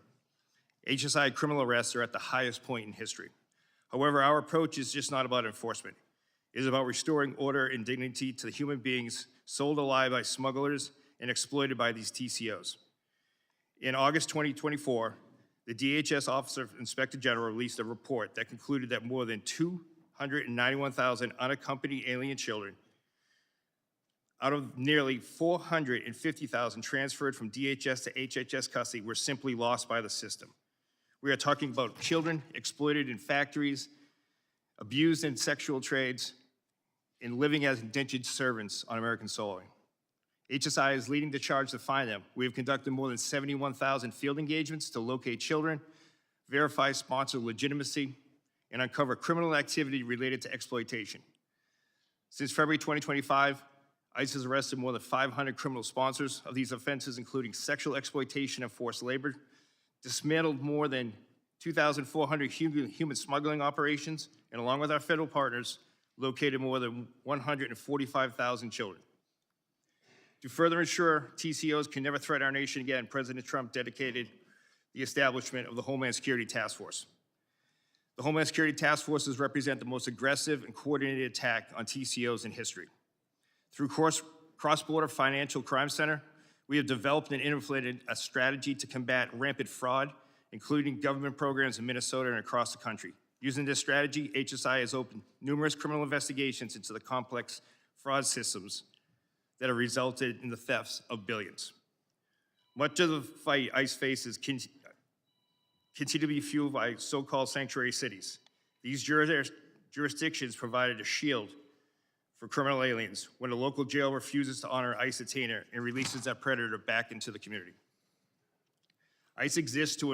HSI criminal arrests are at the highest point in history. However, our approach is just not about enforcement. It is about restoring order and dignity to the human beings sold alive by smugglers and exploited by these TCOs. In August 2024, the DHS Office of Inspector General released a report that concluded that more than 291,000 unaccompanied alien children out of nearly 450,000 transferred from DHS to HHS custody were simply lost by the system. We are talking about children exploited in factories, abused in sexual trades, and living as indentured servants on American soil. HSI is leading the charge to find them. We have conducted more than 71,000 field engagements to locate children, verify sponsor legitimacy, and uncover criminal activity related to exploitation. Since February 2025, ICE has arrested more than 500 criminal sponsors of these offenses, including sexual exploitation and forced labor, dismantled more than 2,400 human smuggling operations, and along with our federal partners, located more than 145,000 children. To further ensure TCOs can never threaten our nation again, President Trump dedicated the establishment of the Homeland Security Task Force. The Homeland Security Task Forces represent the most aggressive and coordinated attack on TCOs in history. Through Cross-Border Financial Crime Center, we have developed and implemented a strategy to combat rampant fraud, including government programs in Minnesota and across the country. Using this strategy, HSI has opened numerous criminal investigations into the complex fraud systems that have resulted in the thefts of billions. Much of the fight ICE faces continue to be fueled by so-called sanctuary cities. These jurisdictions provided a shield for criminal aliens when a local jail refuses to honor ICE detainer and releases that predator back into the community. ICE exists to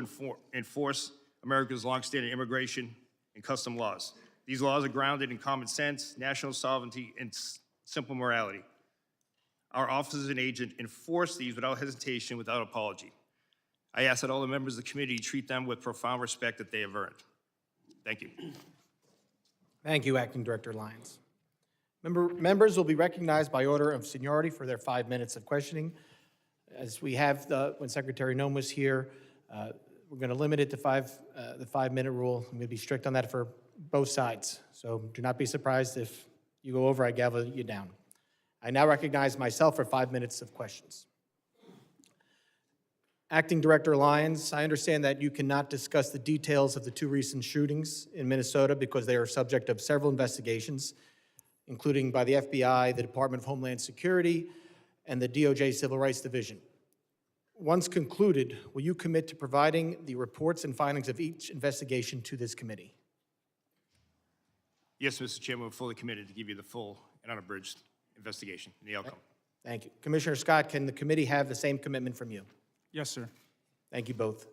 enforce America's longstanding immigration and custom laws. These laws are grounded in common sense, national sovereignty, and simple morality. Our officers and agents enforce these without hesitation, without apology. I ask that all the members of the committee treat them with profound respect that they have earned. Thank you. Thank you, Acting Director Lyons. Members will be recognized by order of seniority for their 5 minutes of questioning. As we have when Secretary Noem was here, we're going to limit it to the 5-minute rule. I'm going to be strict on that for both sides. So do not be surprised if you go over, I gavel you down. I now recognize myself for 5 minutes of questions. Acting Director Lyons, I understand that you cannot discuss the details of the 2 recent shootings in Minnesota because they are subject of several investigations, including by the FBI, the Department of Homeland Security, and the DOJ Civil Rights Division. Once concluded, will you commit to providing the reports and findings of each investigation to this committee? Yes, Mr. Chairman, we're fully committed to give you the full and unabridged investigation and the outcome. Thank you. Commissioner Scott, can the committee have the same commitment from you? Yes, sir. Thank you both.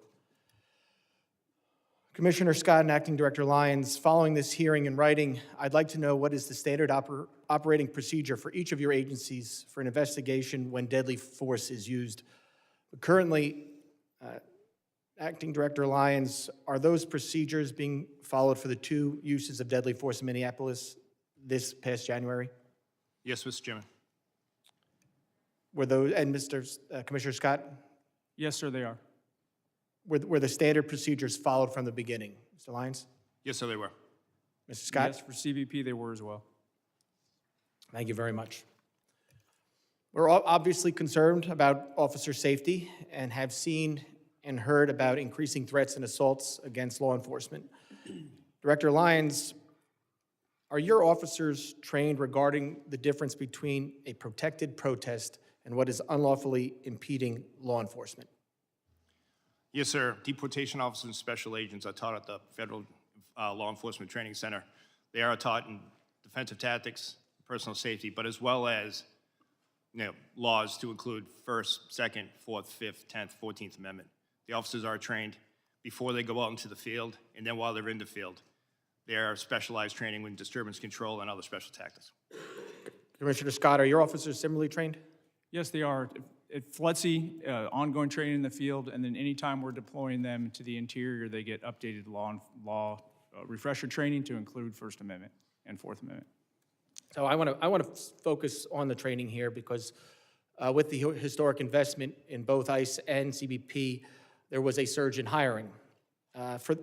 Commissioner Scott and Acting Director Lyons, following this hearing in writing, I'd like to know what is the standard operating procedure for each of your agencies for an investigation when deadly force is used. Currently, Acting Director Lyons, are those procedures being followed for the 2 uses of deadly force in Minneapolis this past January? Yes, Mr. Chairman. Were those, and Commissioner Scott, Yes, sir, they are. were the standard procedures followed from the beginning? Mr. Lyons? Yes, sir, they were. Mr. Scott? Yes, for CBP, they were as well. Thank you very much. We're obviously concerned about officer safety and have seen and heard about increasing threats and assaults against law enforcement. Director Lyons, are your officers trained regarding the difference between a protected protest and what is unlawfully impeding law enforcement? Yes, sir. Deportation officers and special agents are taught at the Federal Law Enforcement Training Center. They are taught in defensive tactics, personal safety, but as well as laws to include First, Second, Fourth, Fifth, 10th, 14th Amendment. The officers are trained before they go out into the field, and then while they're in the field. They are specialized training with disturbance control and other special tactics. Commissioner Scott, are your officers similarly trained? Yes, they are. At FLETC, ongoing training in the field, and then anytime we're deploying them to the interior, they get updated law refresher training to include First Amendment and Fourth Amendment. So I want to focus on the training here because with the historic investment in both ICE and CBP, there was a surge in hiring.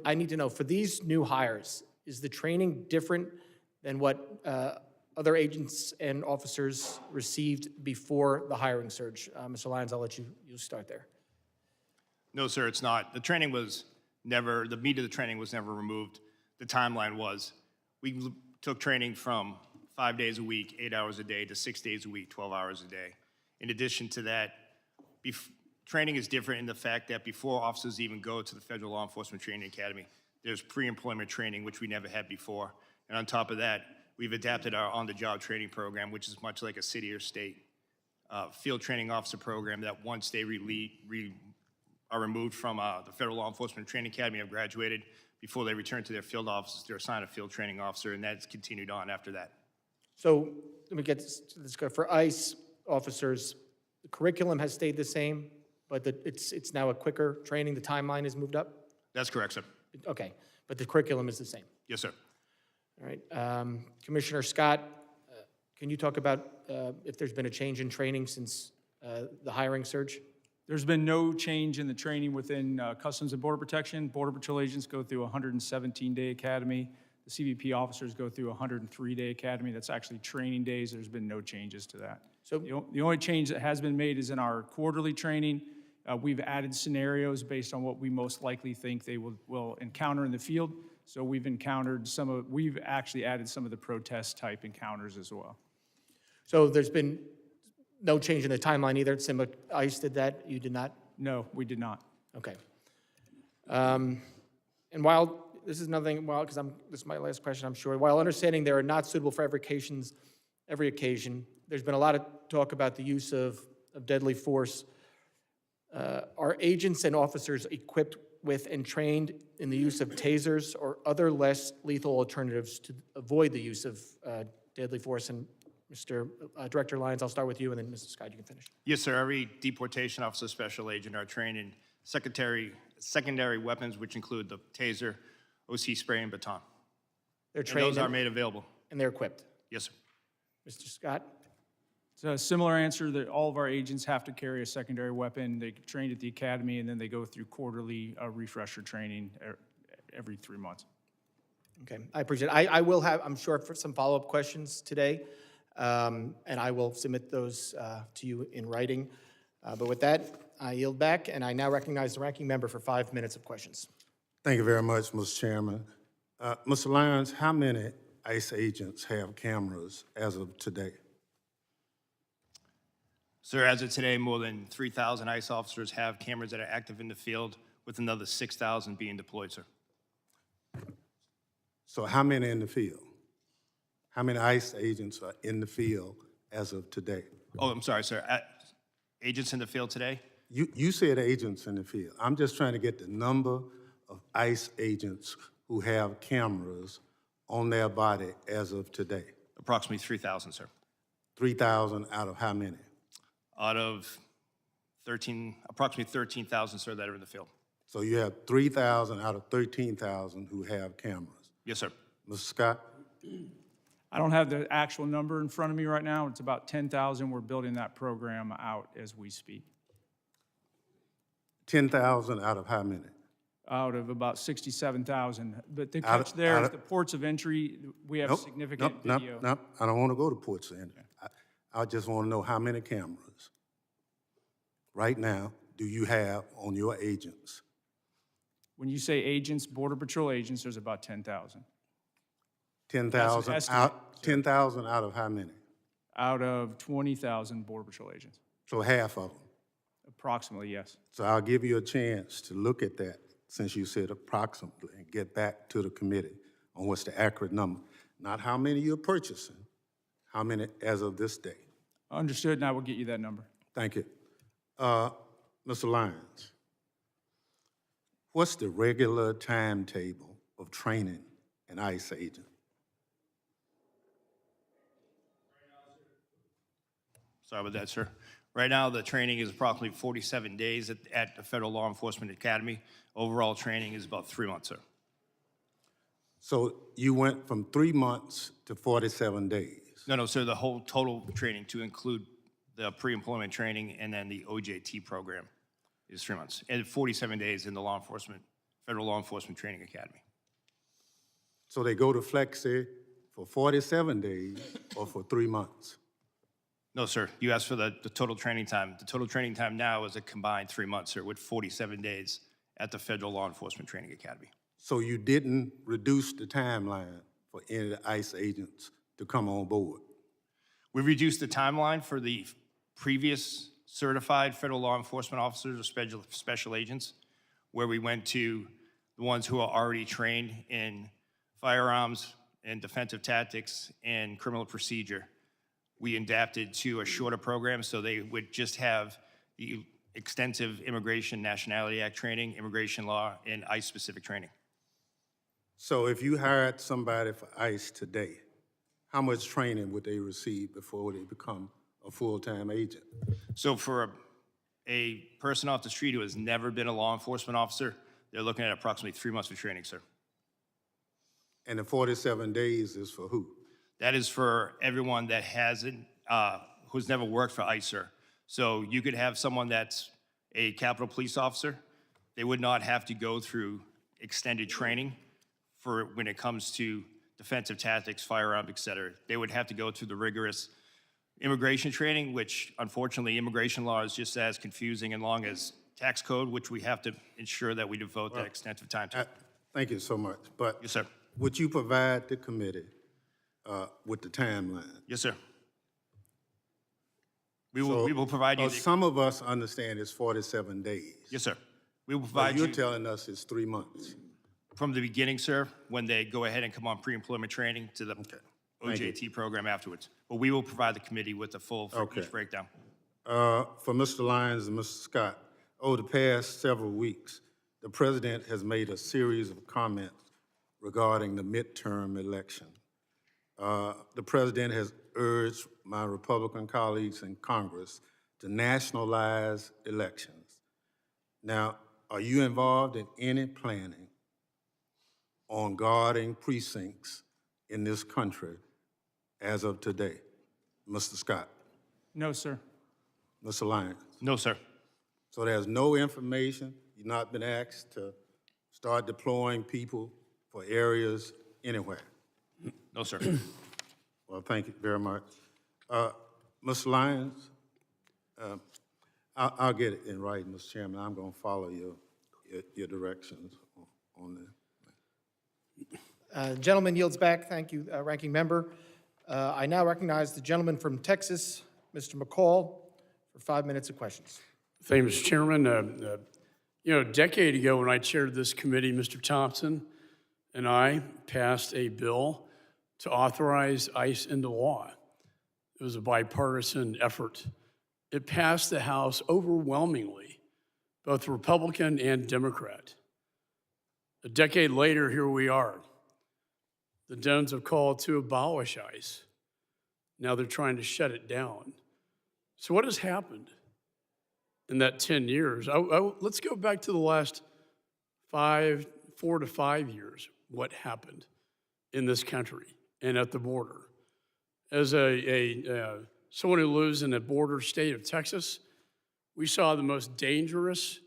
I need to know, for these new hires, is the training different than what other agents and officers received before the hiring surge? Mr. Lyons, I'll let you start there. No, sir, it's not. The training was never, the meat of the training was never removed. The timeline was. We took training from 5 days a week, 8 hours a day, to 6 days a week, 12 hours a day. In addition to that, training is different in the fact that before officers even go to the Federal Law Enforcement Training Academy, there's pre-employment training, which we never had before. And on top of that, we've adapted our on-the-job training program, which is much like a city or state field training officer program that once they are removed from the Federal Law Enforcement Training Academy, have graduated, before they return to their field offices, they're assigned a field training officer, and that's continued on after that. So let me get this. For ICE officers, the curriculum has stayed the same, but it's now a quicker training. The timeline has moved up? That's correct, sir. Okay, but the curriculum is the same. Yes, sir. All right. Commissioner Scott, can you talk about if there's been a change in training since the hiring surge? There's been no change in the training within Customs and Border Protection. Border Patrol agents go through a 117-day academy. The CBP officers go through a 103-day academy. That's actually training days. There's been no changes to that. So the only change that has been made is in our quarterly training. We've added scenarios based on what we most likely think they will encounter in the field. So we've actually added some of the protest type encounters as well. So there's been no change in the timeline either. Similar, ICE did that. You did not. No, we did not. Okay. And while, this is nothing, well, because this is my last question, I'm sure, while understanding they are not suitable for every occasion, there's been a lot of talk about the use of deadly force. Are agents and officers equipped with and trained in the use of tasers or other less lethal alternatives to avoid the use of deadly force? And Mr. Director Lyons, I'll start with you, and then Mr. Scott, you can finish. Yes, sir. Every deportation officer special agent are trained in secondary weapons, which include the taser, OC spray, and baton. They're And trained those are made available. and they're equipped. Yes, sir. Mr. Scott? So a similar answer, that all of our agents have to carry a secondary weapon. They get trained at the academy, and then they go through quarterly refresher training every 3 months. Okay, I appreciate it. I will have, I'm sure, for some follow-up questions today, and I will submit those to you in writing. But with that, I yield back, and I now recognize the ranking member for 5 minutes of questions. Thank you very much, Mr. Chairman. Mr. Lyons, how many ICE agents have cameras as of today? Sir, as of today, more than 3,000 ICE officers have cameras that are active in the field, with another 6,000 being deployed, sir. So how many in the field? How many ICE agents are in the field as of today? Oh, I'm sorry, sir. Agents in the field today? You said agents in the field. I'm just trying to get the number of ICE agents who have cameras on their body as of today. Approximately 3,000, sir. 3,000 out of how many? Out of approximately 13,000, sir, that are in the field. So you have 3,000 out of 13,000 who have cameras. Yes, sir. Mr. Scott? I don't have the actual number in front of me right now. It's about 10,000. We're building that program out as we speak. 10,000 out of how many? Out of about 67,000. But the Out of- catch there out is of- the ports of entry, we have significant video. Nope. I don't want to go to ports in. I just want to know how many cameras right now do you have on your agents? When you say agents, Border Patrol agents, there's about 10,000. 10,000 estimate, out, 10,000 out of how many? Out of 20,000 Border Patrol agents. So half of them. Approximately, yes. So I'll give you a chance to look at that, since you said approximately, and get back to the committee on what's the accurate number. Not how many you're purchasing, how many as of this day. Understood, and I will get you that number. Thank you. Mr. Lyons, what's the regular timetable of training an ICE agent? Sorry about that, sir. Right now, the training is approximately 47 days at the Federal Law Enforcement Academy. Overall training is about 3 months, sir. So you went from 3 months to 47 days. No, sir, the whole total training, to include the pre-employment training and then the OJT program, is 3 months. And 47 days in the Federal Law Enforcement Training Academy. So they go to Flexi for 47 days or for 3 months? No, sir, you asked for the total training time. The total training time now is a combined 3 months, sir, with 47 days at the Federal Law Enforcement Training Academy. So you didn't reduce the timeline for any of the ICE agents to come on board? We reduced the timeline for the previous certified federal law enforcement officers or special agents, where we went to the ones who are already trained in firearms and defensive tactics and criminal procedure. We adapted to a shorter program, so they would just have the extensive Immigration Nationality Act training, immigration law, and ICE-specific training. So if you hired somebody for ICE today, how much training would they receive before they become a full-time agent? So for a person off the street who has never been a law enforcement officer, they're looking at approximately 3 months of training, sir. And the 47 days is for who? That is for everyone that hasn't, who's never worked for ICE, sir. So you could have someone that's a Capitol Police officer. They would not have to go through extended training for when it comes to defensive tactics, firearms, et cetera. They would have to go through the rigorous immigration training, which unfortunately immigration law is just as confusing and long as tax code, which we have to ensure that we devote that extensive time to. Thank you so much. But Yes, sir. would you provide the committee with the timeline? Yes, sir. We will provide you. Some of us understand it's 47 days. Yes, sir. We will But provide you're you telling us it's 3 months. from the beginning, sir, when they go ahead and come on pre-employment training to the Thank you. OJT program afterwards. But we will provide the committee with the full for Okay. each breakdown. For Mr. Lyons and Mr. Scott, over the past several weeks, the president has made a series of comments regarding the midterm election. The president has urged my Republican colleagues in Congress to nationalize elections. Now, are you involved in any planning on guarding precincts in this country as of today? Mr. Scott, No, sir. Mr. Lyons. No, sir. So there's no information, you've not been asked to start deploying people for areas anywhere? No, sir. Well, thank you very much. Mr. Lyons, I'll get it in writing, Mr. Chairman. I'm going to follow your directions on this. Gentleman yields back. Thank you, Ranking Member. I now recognize the gentleman from Texas, Mr. McCall, for 5 minutes of questions. Thank you, Mr. Chairman. A decade ago when I chaired this committee, Mr. Thompson and I passed a bill to authorize ICE into law. It was a bipartisan effort. It passed the House overwhelmingly, both Republican and Democrat. A decade later, here we are. The Dems have called to abolish ICE. Now they're trying to shut it down. So what has happened in that 10 years? Let's go back to the last 4 to 5 years. What happened in this country and at the border? As someone who lives in the border state of Texas, we saw the most dangerous,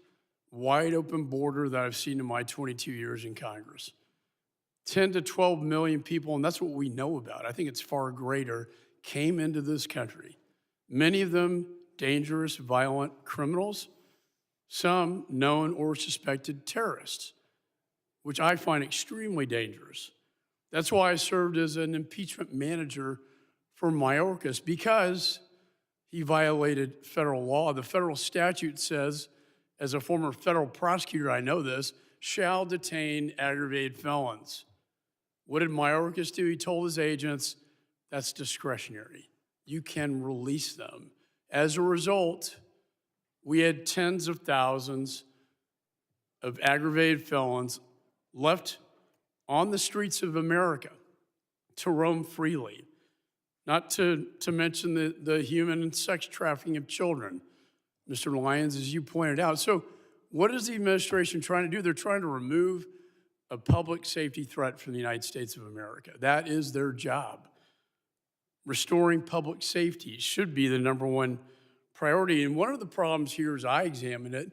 wide open border that I've seen in my 22 years in Congress. 10 to 12 million people, and that's what we know about. I think it's far greater, came into this country. Many of them dangerous, violent criminals, some known or suspected terrorists, which I find extremely dangerous. That's why I served as an impeachment manager for Mayorkas, because he violated federal law. The federal statute says, as a former federal prosecutor, I know this, shall detain aggravated felons. What did Mayorkas do? He told his agents, that's discretionary. You can release them. As a result, we had tens of thousands of aggravated felons left on the streets of America to roam freely, not to mention the human and sex trafficking of children, Mr. Lyons, as you pointed out. So what is the administration trying to do? They're trying to remove a public safety threat from the United States of America. That is their job. Restoring public safety should be the #1 priority. And one of the problems here, as I examine it,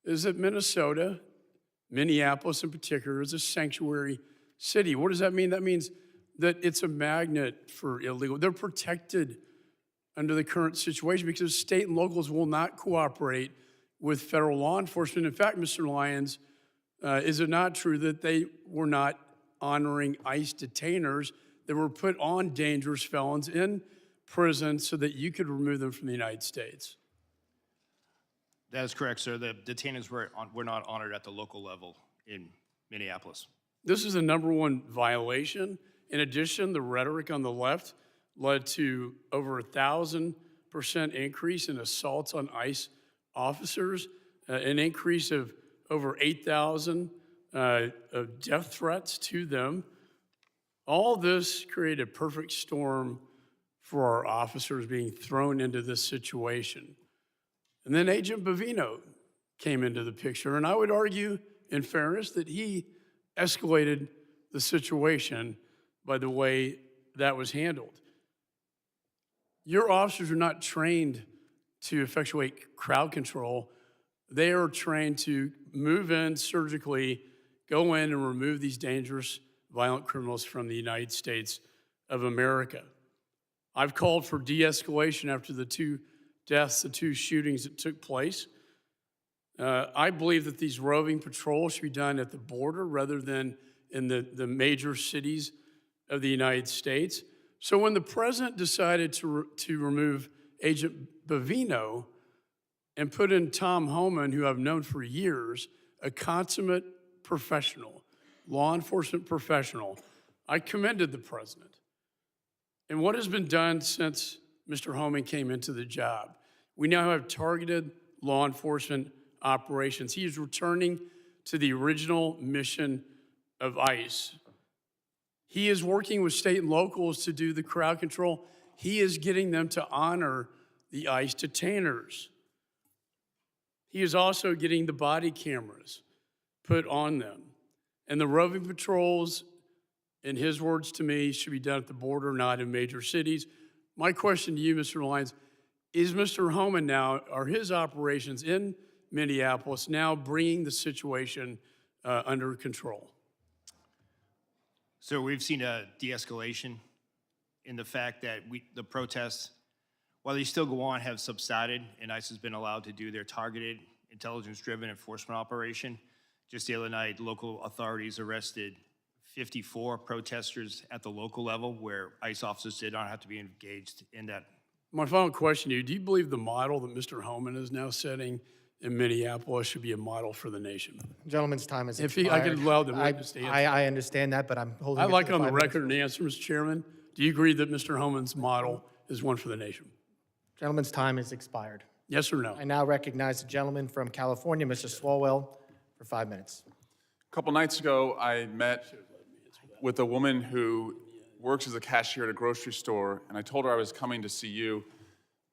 is that Minnesota, Minneapolis in particular, is a sanctuary city. What does that mean? That means that it's a magnet for illegal. They're protected under the current situation because state and locals will not cooperate with federal law enforcement. In fact, Mr. Lyons, is it not true that they were not honoring ICE detainers that were put on dangerous felons in prison so that you could remove them from the United States? That is correct, sir. The detainees were not honored at the local level in Minneapolis. This is the #1 violation. In addition, the rhetoric on the left led to over 1,000% increase in assaults on ICE officers, an increase of over 8,000 of death threats to them. All this created a perfect storm for our officers being thrown into this situation. And then Agent Bovino came into the picture, and I would argue, in fairness, that he escalated the situation by the way that was handled. Your officers are not trained to effectuate crowd control. They are trained to move in surgically, go in and remove these dangerous, violent criminals from the United States of America. I've called for de-escalation after the 2 deaths, the 2 shootings that took place. I believe that these roving patrols should be done at the border rather than in the major cities of the United States. So when the president decided to remove Agent Bovino, and put in Tom Homan, who I've known for years, a consummate professional, law enforcement professional. I commended the president. And what has been done since Mr. Homan came into the job? We now have targeted law enforcement operations. He is returning to the original mission of ICE. He is working with state and locals to do the crowd control. He is getting them to honor the ICE detainers. He is also getting the body cameras put on them. And the roving patrols, in his words to me, should be done at the border, not in major cities. My question to you, Mr. Lyons, is Mr. Homan now, are his operations in Minneapolis now bringing the situation under control? So we've seen a de-escalation in the fact that the protests, while they still go on, have subsided, and ICE has been allowed to do their targeted, intelligence-driven enforcement operation. Just the other night, local authorities arrested 54 protesters at the local level where ICE officers did not have to be engaged in that. My final question to you, do you believe the model that Mr. Homan is now setting in Minneapolis should be a model for the nation? Gentleman's time has If expired. I could allow the witness to answer. I understand that, but I'm holding I'd it like to on the 5 minutes. record an answer, Mr. Chairman. Do you agree that Mr. Homan's model is one for the nation? Gentleman's time has expired. Yes or no? I now recognize the gentleman from California, Mr. Swalwell, for 5 minutes. A couple nights ago, I met with a woman who works as a cashier at a grocery store, and I told her I was coming to see you,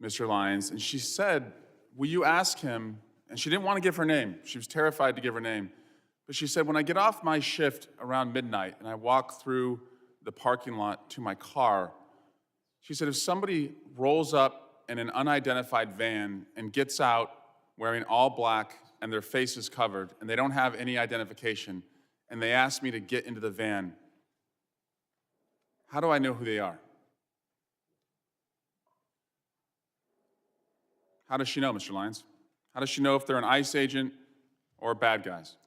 Mr. Lyons, and she said, will you ask him, and she didn't want to give her name. She was terrified to give her name. But she said, when I get off my shift around midnight and I walk through the parking lot to my car, she said, if somebody rolls up in an unidentified van and gets out wearing all black and their face is covered and they don't have any identification and they ask me to get into the van, how do I know who they are? How does she know, Mr. Lyons? How does she know if they're an ICE agent or bad guys?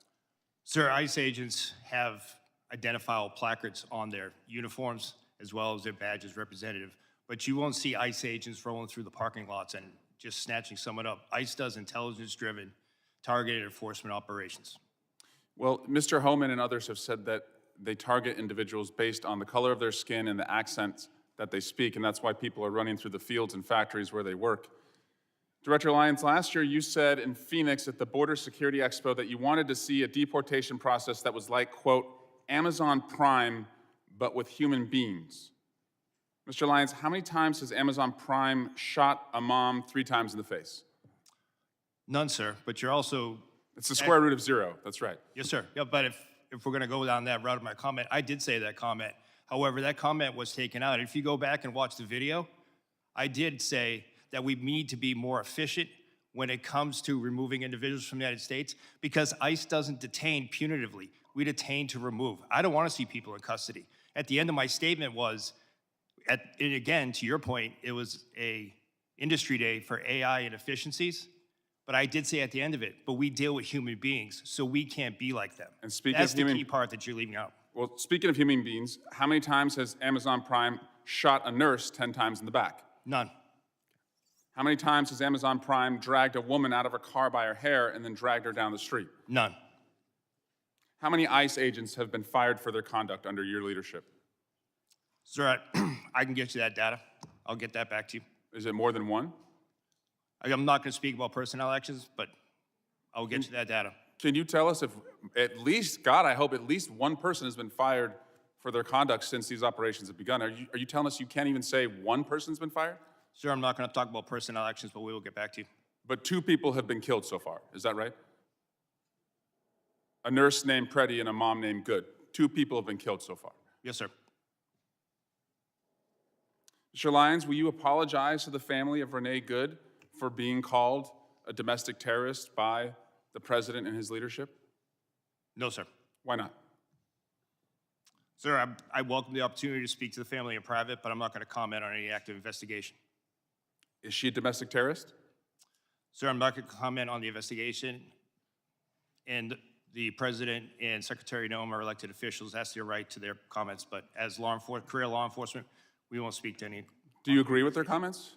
Sir, ICE agents have identifiable placards on their uniforms as well as their badges representative, but you won't see ICE agents rolling through the parking lots and just snatching someone up. ICE does intelligence-driven, targeted enforcement operations. Well, Mr. Homan and others have said that they target individuals based on the color of their skin and the accents that they speak, and that's why people are running through the fields and factories where they work. Director Lyons, last year you said in Phoenix at the Border Security Expo that you wanted to see a deportation process that was like, quote, Amazon Prime, but with human beings. Mr. Lyons, how many times has Amazon Prime shot a mom 3 times in the face? None, sir, but you're also... It's the square root of 0, that's right. Yes, sir. Yeah, but if we're gonna go down that route of my comment, I did say that comment. However, that comment was taken out. If you go back and watch the video, I did say that we need to be more efficient when it comes to removing individuals from the United States because ICE doesn't detain punitively. We detain to remove. I don't want to see people in custody. At the end of my statement was, and again, to your point, it was a industry day for AI and efficiencies, but I did say at the end of it, but we deal with human beings, so we can't be like them. And speaking That's of the human- key part that you're leaving out. Well, speaking of human beings, how many times has Amazon Prime shot a nurse 10 times in the back? None. How many times has Amazon Prime dragged a woman out of her car by her hair and then dragged her down the street? None. How many ICE agents have been fired for their conduct under your leadership? Sir, I can get you that data. I'll get that back to you. Is it more than 1? I'm not going to speak about personnel actions, but I'll get you that data. Can you tell us if at least, God, I hope at least 1 person has been fired for their conduct since these operations have begun? Are you telling us you can't even say 1 person's been fired? Sir, I'm not going to talk about personnel actions, but we will get back to you. But 2 people have been killed so far, is that right? A nurse named Preddy and a mom named Good. 2 people have been killed so far. Yes, sir. Mr. Lyons, will you apologize to the family of Renee Good for being called a domestic terrorist by the president and his leadership? No, sir. Why not? Sir, I welcome the opportunity to speak to the family in private, but I'm not going to comment on any active investigation. Is she a domestic terrorist? Sir, I'm not going to comment on the investigation, and the president and Secretary Noem are elected officials. That's their right to their comments, but as career law enforcement, we won't speak to any. Do you agree with their comments?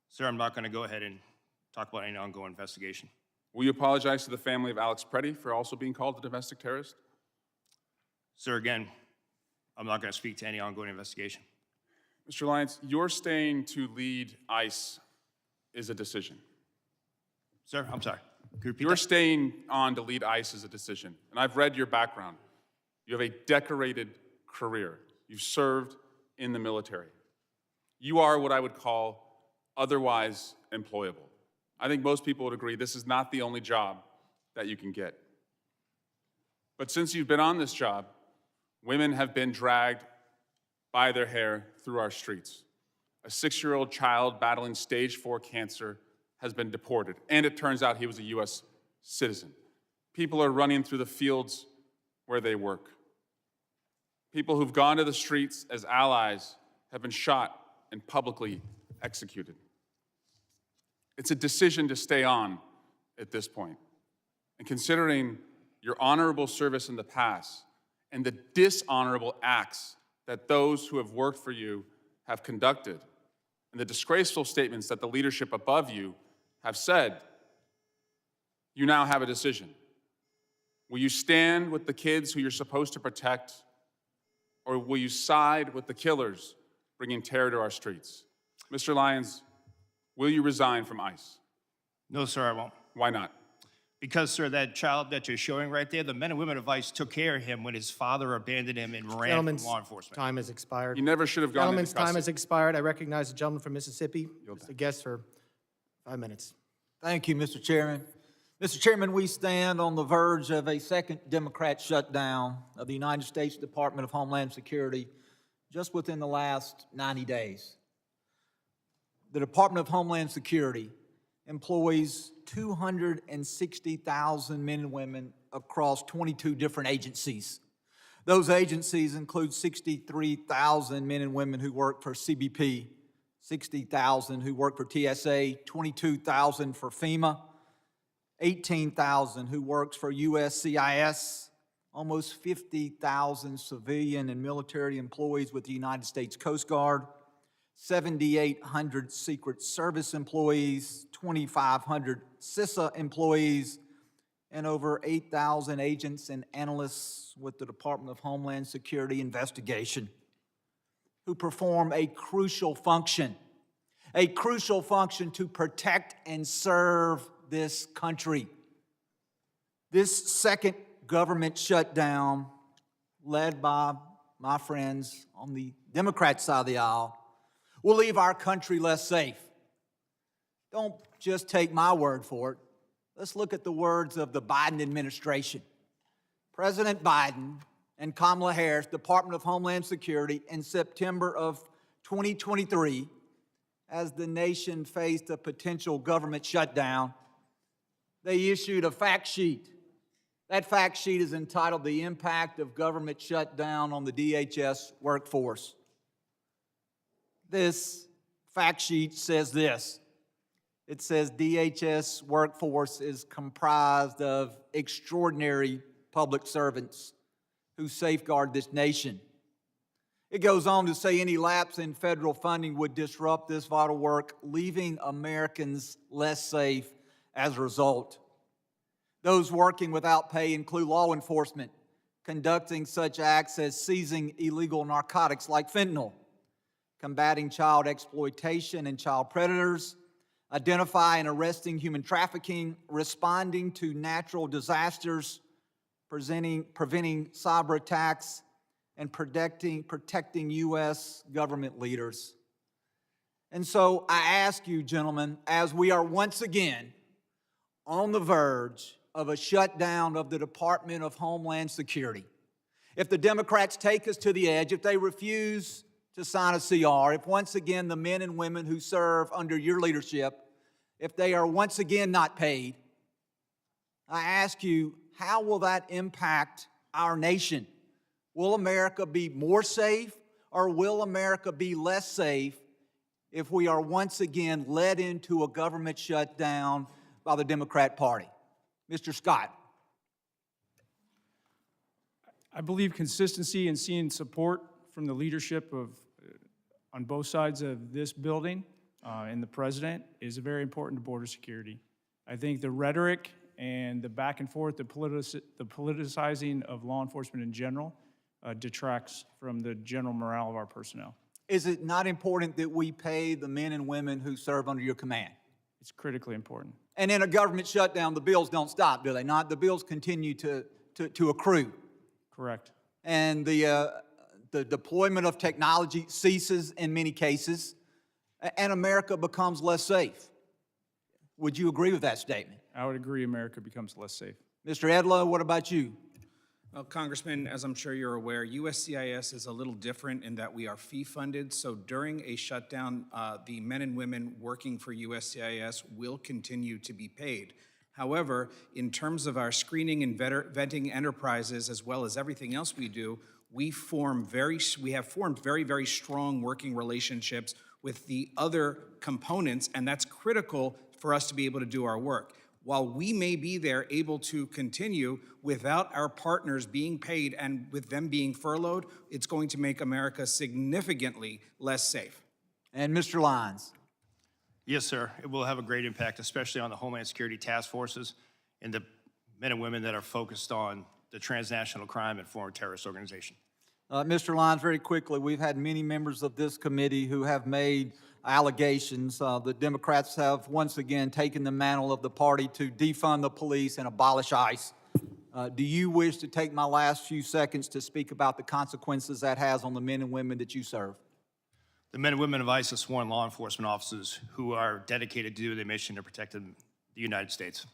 Sir, I'm not going to go ahead and talk about any ongoing investigation. Will you apologize to the family of Alex Preddy for also being called a domestic terrorist? Sir, again, I'm not going to speak to any ongoing investigation. Mr. Lyons, your staying to lead ICE is a decision. Sir, I'm sorry. Could you repeat Your that? staying on to lead ICE is a decision. And I've read your background. You have a decorated career. You've served in the military. You are what I would call otherwise employable. I think most people would agree this is not the only job that you can get. But since you've been on this job, women have been dragged by their hair through our streets. A 6-year-old child battling stage 4 cancer has been deported, and it turns out he was a U.S. citizen. People are running through the fields where they work. People who've gone to the streets as allies have been shot and publicly executed. It's a decision to stay on at this point. And considering your honorable service in the past and the dishonorable acts that those who have worked for you have conducted, and the disgraceful statements that the leadership above you have said, you now have a decision. Will you stand with the kids who you're supposed to protect, or will you side with the killers bringing terror to our streets? Mr. Lyons, will you resign from ICE? No, sir, I won't. Why not? Because, sir, that child that you're showing right there, the men and women of ICE took care of him when his father abandoned him and ran from Gentleman's law enforcement. time has expired. You never should have gone into Gentleman's time custody. has expired. I recognize the gentleman from Mississippi. Mr. Guest for 5 minutes. Thank you, Mr. Chairman. Mr. Chairman, we stand on the verge of a second Democrat shutdown of the United States Department of Homeland Security just within the last 90 days. The Department of Homeland Security employs 260,000 men and women across 22 different agencies. Those agencies include 63,000 men and women who work for CBP, 60,000 who work for TSA, 22,000 for FEMA, 18,000 who works for USCIS, almost 50,000 civilian and military employees with the United States Coast Guard, 7,800 Secret Service employees, 2,500 CISA employees, and over 8,000 agents and analysts with the Department of Homeland Security investigation who perform a crucial function to protect and serve this country. This second government shutdown, led by my friends on the Democrat side of the aisle, will leave our country less safe. Don't just take my word for it. Let's look at the words of the Biden administration. President Biden and Kamala Harris, Department of Homeland Security, in September of 2023, as the nation faced a potential government shutdown, they issued a fact sheet. That fact sheet is entitled "The Impact of Government Shutdown on the DHS Workforce." This fact sheet says this. It says DHS workforce is comprised of extraordinary public servants who safeguard this nation. It goes on to say any lapse in federal funding would disrupt this vital work, leaving Americans less safe as a result. Those working without pay include law enforcement, conducting such acts as seizing illegal narcotics like fentanyl, combating child exploitation and child predators, identifying and arresting human trafficking, responding to natural disasters, preventing cyber attacks, and protecting U.S. government leaders. And so I ask you, gentlemen, as we are once again on the verge of a shutdown of the Department of Homeland Security, if the Democrats take us to the edge, if they refuse to sign a CR, if once again the men and women who serve under your leadership, if they are once again not paid, I ask you, how will that impact our nation? Will America be more safe, or will America be less safe if we are once again led into a government shutdown by the Democrat Party? Mr. Scott. I believe consistency and seeing support from the leadership of, on both sides of this building and the president is very important to border security. I think the rhetoric and the back and forth, the politicizing of law enforcement in general detracts from the general morale of our personnel. Is it not important that we pay the men and women who serve under your command? It's critically important. And in a government shutdown, the bills don't stop, do they not? The bills continue to accrue. Correct. And the deployment of technology ceases in many cases, and America becomes less safe. Would you agree with that statement? I would agree America becomes less safe. Mr. Edlow, what about you? Well, Congressman, as I'm sure you're aware, USCIS is a little different in that we are fee-funded. So during a shutdown, the men and women working for USCIS will continue to be paid. However, in terms of our screening and vetting enterprises, as well as everything else we do, we have formed very, very strong working relationships with the other components, and that's critical for us to be able to do our work. While we may be there able to continue without our partners being paid and with them being furloughed, it's going to make America significantly less safe. And Mr. Lyons. Yes, sir. It will have a great impact, especially on the Homeland Security task forces and the men and women that are focused on the transnational crime and foreign terrorist organization. Mr. Lyons, very quickly, we've had many members of this committee who have made allegations. The Democrats have once again taken the mantle of the party to defund the police and abolish ICE. Do you wish to take my last few seconds to speak about the consequences that has on the men and women that you serve? The men and women of ICE are sworn law enforcement officers who are dedicated to their mission to protect the United States.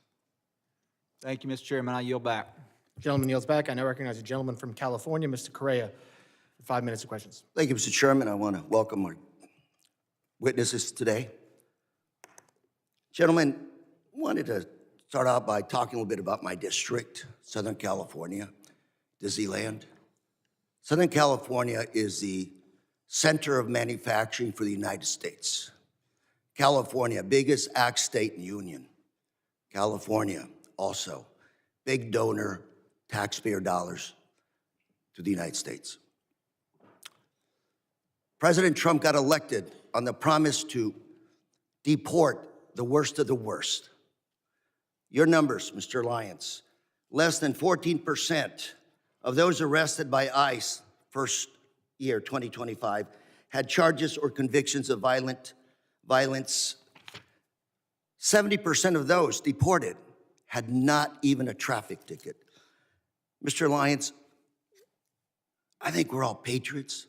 Thank you, Mr. Chairman. I yield back. Gentleman yields back. I now recognize a gentleman from California, Mr. Correa, for 5 minutes of questions. Thank you, Mr. Chairman. I want to welcome our witnesses today. Gentlemen, I wanted to start out by talking a little bit about my district, Southern California, Disneyland. Southern California is the center of manufacturing for the United States. California, biggest ag state in the Union. California, also, big donor, taxpayer dollars to the United States. President Trump got elected on the promise to deport the worst of the worst. Your numbers, Mr. Lyons, less than 14% of those arrested by ICE first year, 2025, had charges or convictions of violence. 70% of those deported had not even a traffic ticket. Mr. Lyons, I think we're all patriots,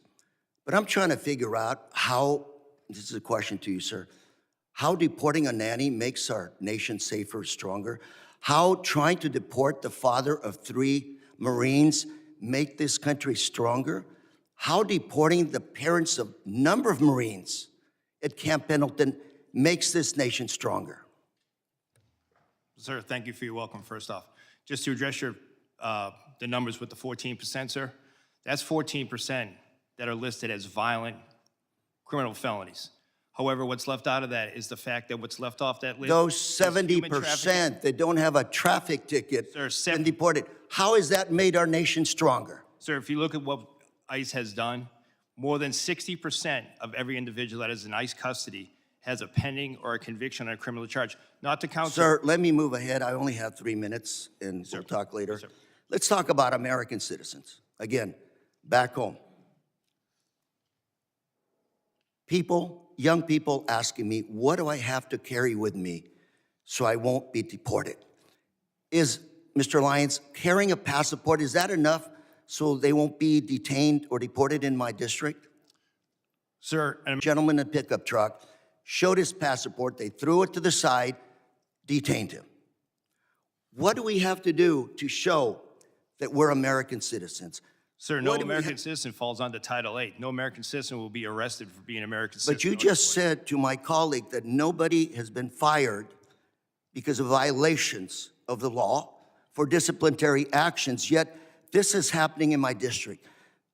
but I'm trying to figure out how, this is a question to you, sir, how deporting a nanny makes our nation safer, stronger, how trying to deport the father of 3 Marines make this country stronger, how deporting the parents of a number of Marines at Camp Pendleton makes this nation stronger. Sir, thank you for your welcome, first off. Just to address your, the numbers with the 14%, sir, that's 14% that are listed as violent criminal felonies. However, what's left out of that is the fact that what's left off that list. Those is human trafficking. 70% that don't have a traffic ticket Sir, and deported, how has that made our nation stronger? Sir, if you look at what ICE has done, more than 60% of every individual that is in ICE custody has a pending or a conviction on a criminal charge. Not to count. Sir, let me move ahead. I only have 3 minutes, and we'll talk later. Yes, sir. Let's talk about American citizens. Again, back home. People, young people asking me, what do I have to carry with me so I won't be deported? Is, Mr. Lyons, carrying a passport, is that enough so they won't be detained or deported in my district? Sir, A gentleman in a pickup truck showed his passport, they threw it to the side, detained him. What do we have to do to show that we're American citizens? sir, no What do we American have- citizen falls under Title VIII. No American citizen will be arrested for being an American citizen. But you or just deported. said to my colleague that nobody has been fired because of violations of the law for disciplinary actions, yet this is happening in my district.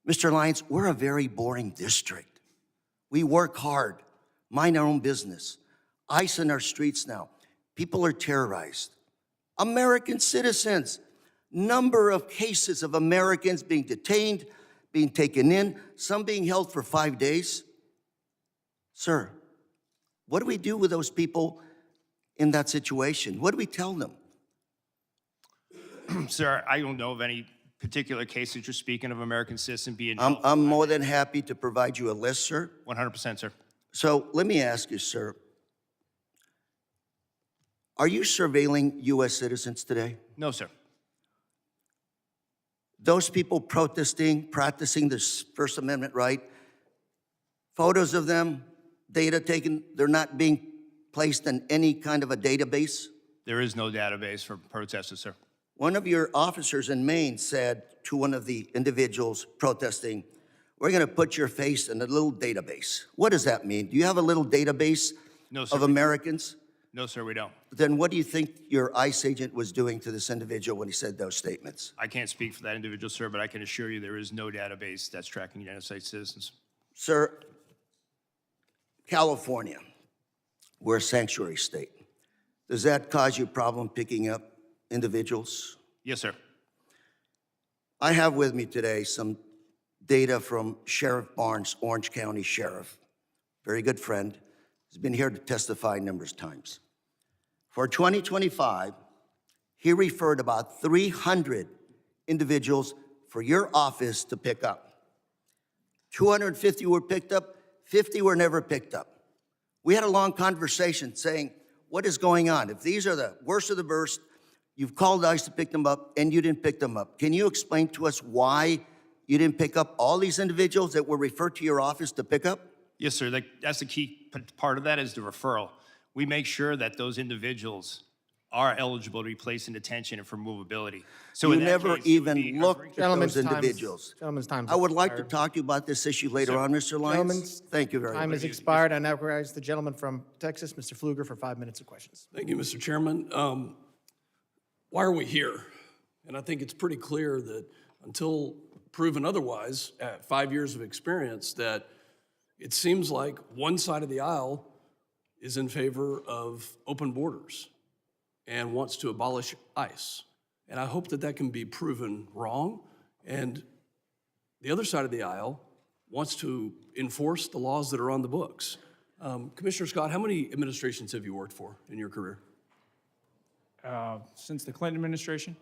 Mr. Lyons, we're a very boring district. We work hard, mind our own business. ICE in our streets now. People are terrorized. American citizens. Number of cases of Americans being detained, being taken in, some being held for 5 days. Sir, What do we do with those people in that situation? What do we tell them? Sir, I don't know of any particular case that you're speaking of American citizen being I'm, held. I'm more than happy to provide you a list, sir. 100%, sir. So let me ask you, sir, are you surveilling U.S. citizens today? No, sir. Those people protesting, practicing this First Amendment right, photos of them, data taken, they're not being placed in any kind of a database? There is no database for protesters, sir. One of your officers in Maine said to one of the individuals protesting, we're going to put your face in a little database. What does that mean? Do you have a little database No, sir. of Americans? No, sir, we don't. Then what do you think your ICE agent was doing to this individual when he said those statements? I can't speak for that individual, sir, but I can assure you there is no database that's tracking United States citizens. Sir, California, we're a sanctuary state. Does that cause you a problem picking up individuals? Yes, sir. I have with me today some data from Sheriff Barnes, Orange County Sheriff. Very good friend. He's been here to testify numerous times. For 2025, he referred about 300 individuals for your office to pick up. 250 were picked up, 50 were never picked up. We had a long conversation saying, what is going on? If these are the worst of the worst, you've called ICE to pick them up and you didn't pick them up. Can you explain to us why you didn't pick up all these individuals that were referred to your office to pick up? Yes, sir. That's the key part of that is the referral. We make sure that those individuals are eligible to be placed in detention and for movability. So You in that never case, it would be even a looked breach- at Gentlemen's those time is- individuals. Gentlemen's time. I would like to talk to you about this issue later on, Mr. Lyons. Gentlemen's Thank you very time much. has expired. I now recognize the gentleman from Texas, Mr. Pfluger, for 5 minutes of questions. Thank you, Mr. Chairman. Why are we here? And I think it's pretty clear that until proven otherwise, at 5 years of experience, that it seems like one side of the aisle is in favor of open borders and wants to abolish ICE. And I hope that that can be proven wrong. And the other side of the aisle wants to enforce the laws that are on the books. Commissioner Scott, how many administrations have you worked for in your career? Since the Clinton administration?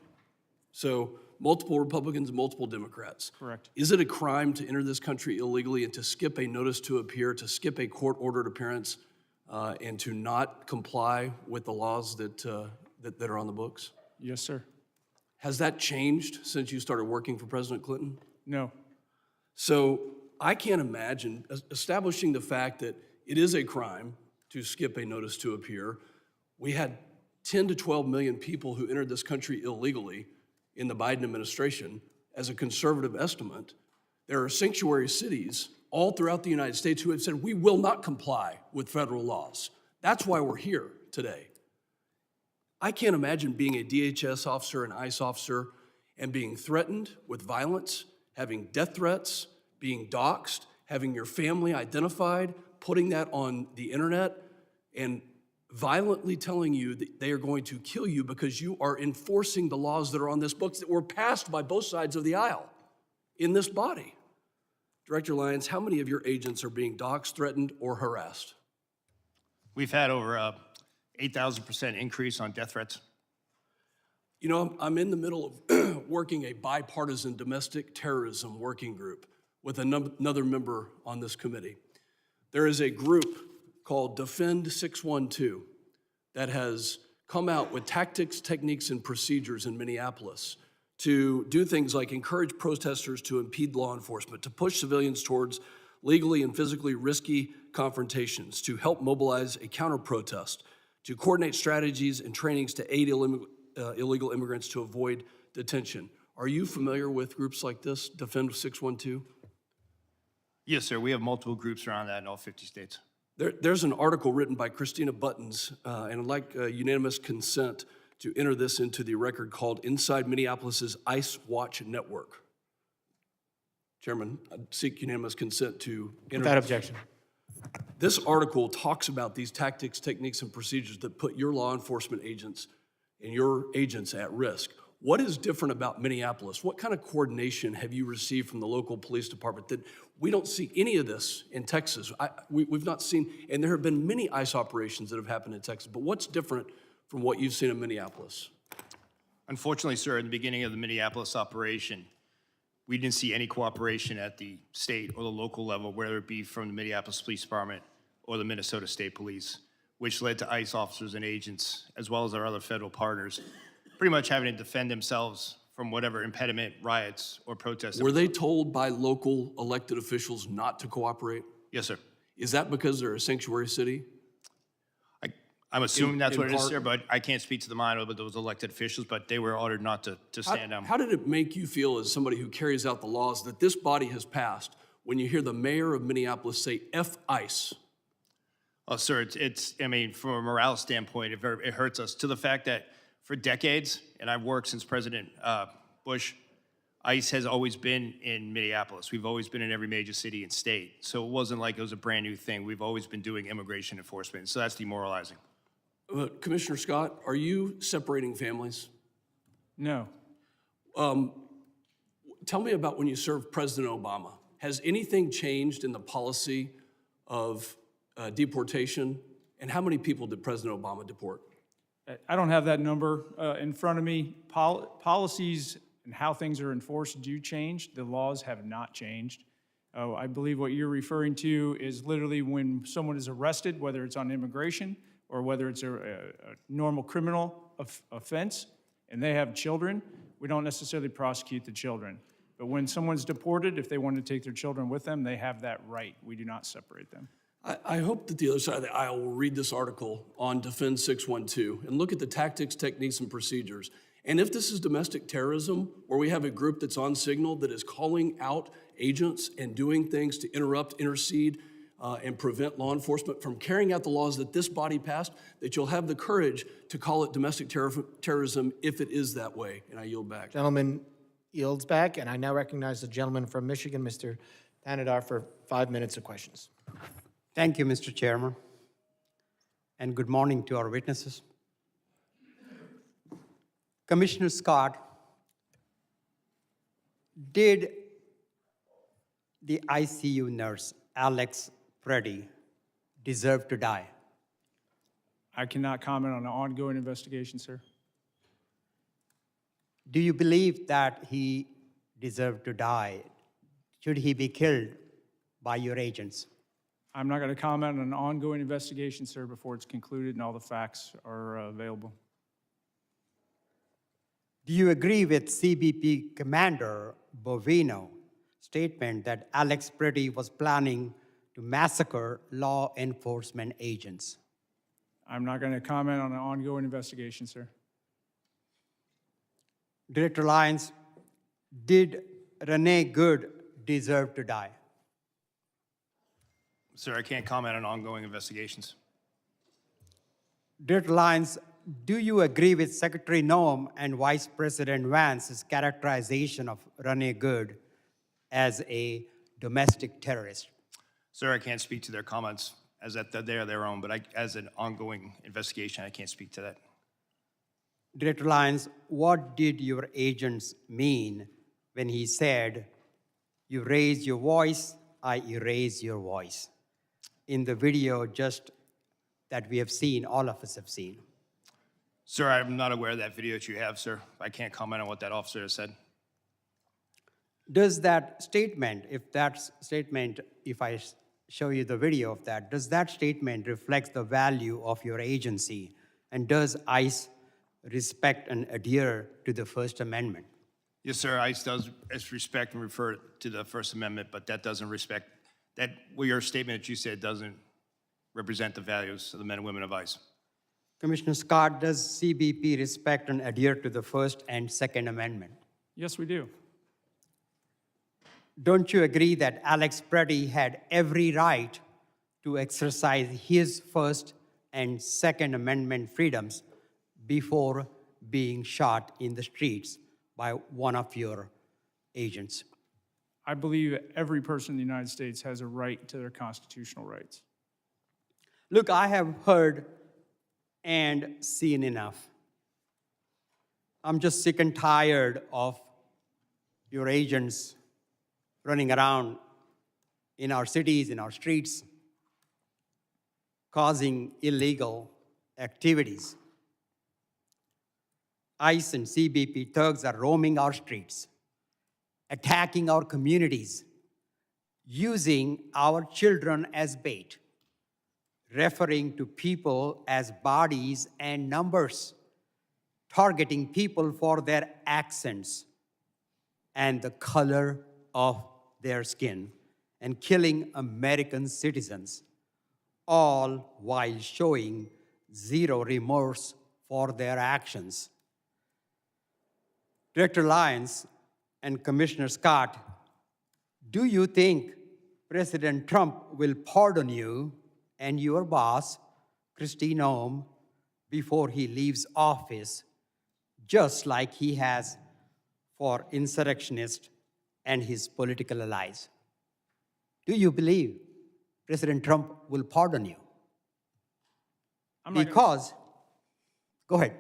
So multiple Republicans, multiple Democrats. Correct. Is it a crime to enter this country illegally and to skip a notice to appear, to skip a court-ordered appearance, and to not comply with the laws that are on the books? Yes, sir. Has that changed since you started working for President Clinton? No. So I can't imagine establishing the fact that it is a crime to skip a notice to appear. We had 10 to 12 million people who entered this country illegally in the Biden administration. As a conservative estimate, there are sanctuary cities all throughout the United States who have said, we will not comply with federal laws. That's why we're here today. I can't imagine being a DHS officer, an ICE officer, and being threatened with violence, having death threats, being doxxed, having your family identified, putting that on the internet, and violently telling you that they are going to kill you because you are enforcing the laws that are on this book that were passed by both sides of the aisle in this body. Director Lyons, how many of your agents are being doxxed, threatened, or harassed? We've had over 8,000% increase on death threats. You know, I'm in the middle of working a bipartisan domestic terrorism working group with another member on this committee. There is a group called Defend 612 that has come out with tactics, techniques, and procedures in Minneapolis to do things like encourage protesters to impede law enforcement, to push civilians towards legally and physically risky confrontations, to help mobilize a counter-protest, to coordinate strategies and trainings to aid illegal immigrants to avoid detention. Are you familiar with groups like this, Defend 612? Yes, sir. We have multiple groups around that in all 50 states. There's an article written by Christina Buttons, and I'd like unanimous consent to enter this into the record called Inside Minneapolis's ICE Watch Network. Chairman, I seek unanimous consent to enter. Without objection. This article talks about these tactics, techniques, and procedures that put your law enforcement agents and your agents at risk. What is different about Minneapolis? What kind of coordination have you received from the local police department that we don't see any of this in Texas? We've not seen, and there have been many ICE operations that have happened in Texas, but what's different from what you've seen in Minneapolis? Unfortunately, sir, in the beginning of the Minneapolis operation, we didn't see any cooperation at the state or the local level, whether it be from the Minneapolis Police Department or the Minnesota State Police, which led to ICE officers and agents, as well as our other federal partners, pretty much having to defend themselves from whatever impediment, riots, or protests. Were they told by local elected officials not to cooperate? Yes, sir. Is that because they're a sanctuary city? I'm assuming that's in what it is, part- sir, but I can't speak to the mind of those elected officials, but they were ordered not to stand down. How did it make you feel as somebody who carries out the laws that this body has passed when you hear the mayor of Minneapolis say F ICE? Oh, sir, I mean, from a morale standpoint, it hurts us to the fact that for decades, and I've worked since President Bush, ICE has always been in Minneapolis. We've always been in every major city and state. So it wasn't like it was a brand new thing. We've always been doing immigration enforcement. So that's demoralizing. Commissioner Scott, are you separating families? No. Tell me about when you served President Obama. Has anything changed in the policy of deportation? And how many people did President Obama deport? I don't have that number in front of me. Policies and how things are enforced do change. The laws have not changed. I believe what you're referring to is literally when someone is arrested, whether it's on immigration or whether it's a normal criminal offense, and they have children, we don't necessarily prosecute the children. But when someone's deported, if they want to take their children with them, they have that right. We do not separate them. I hope that the other side of the aisle will read this article on Defend 612 and look at the tactics, techniques, and procedures. And if this is domestic terrorism, where we have a group that's on signal that is calling out agents and doing things to interrupt, intercede, and prevent law enforcement from carrying out the laws that this body passed, that you'll have the courage to call it domestic terrorism if it is that way. And I yield back. Gentleman yields back, and I now recognize the gentleman from Michigan, Mr. Danadar, for 5 minutes of questions. Thank you, Mr. Chairman, and good morning to our witnesses. Commissioner Scott, did the ICU nurse, Alex Preddy, deserve to die? I cannot comment on an ongoing investigation, sir. Do you believe that he deserved to die? Should he be killed by your agents? I'm not going to comment on an ongoing investigation, sir, before it's concluded and all the facts are available. Do you agree with CBP Commander Bovino's statement that Alex Preddy was planning to massacre law enforcement agents? I'm not going to comment on an ongoing investigation, sir. Director Lyons, did Renee Good deserve to die? Sir, I can't comment on ongoing investigations. Director Lyons, do you agree with Secretary Noem and Vice President Vance's characterization of Renee Good as a domestic terrorist? Sir, I can't speak to their comments as that they're their own, but as an ongoing investigation, I can't speak to that. Director Lyons, what did your agents mean when he said, "You raise your voice, I erase your voice"? In the video just that we have seen, all of us have seen. Sir, I'm not aware of that video that you have, sir. I can't comment on what that officer has said. Does that statement, if I show you the video of that, does that statement reflect the value of your agency? And does ICE respect and adhere to the First Amendment? Yes, sir, ICE does respect and refer to the First Amendment, but that doesn't respect, your statement that you said doesn't represent the values of the men and women of ICE. Commissioner Scott, does CBP respect and adhere to the First and Second Amendment? Yes, we do. Don't you agree that Alex Preddy had every right to exercise his First and Second Amendment freedoms before being shot in the streets by one of your agents? I believe every person in the United States has a right to their constitutional rights. Look, I have heard and seen enough. I'm just sick and tired of your agents running around in our cities, in our streets, causing illegal activities. ICE and CBP thugs are roaming our streets, attacking our communities, using our children as bait, referring to people as bodies and numbers, targeting people for their accents and the color of their skin, and killing American citizens, all while showing zero remorse for their actions. Director Lyons and Commissioner Scott, do you think President Trump will pardon you and your boss, Kristi Noem, before he leaves office, just like he has for insurrectionists and his political allies? Do you believe President Trump will pardon you? Because, go ahead.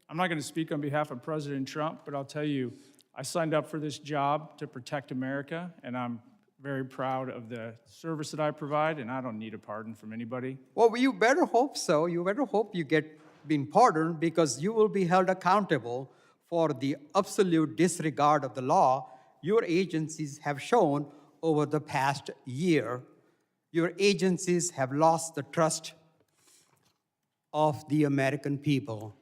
I'm not going to speak on behalf of President Trump, but I'll tell you, I signed up for this job to protect America, and I'm very proud of the service that I provide, and I don't need a pardon from anybody. Well, you better hope so. You better hope you get been pardoned, because you will be held accountable for the absolute disregard of the law your agencies have shown over the past year. Your agencies have lost the trust of the American people,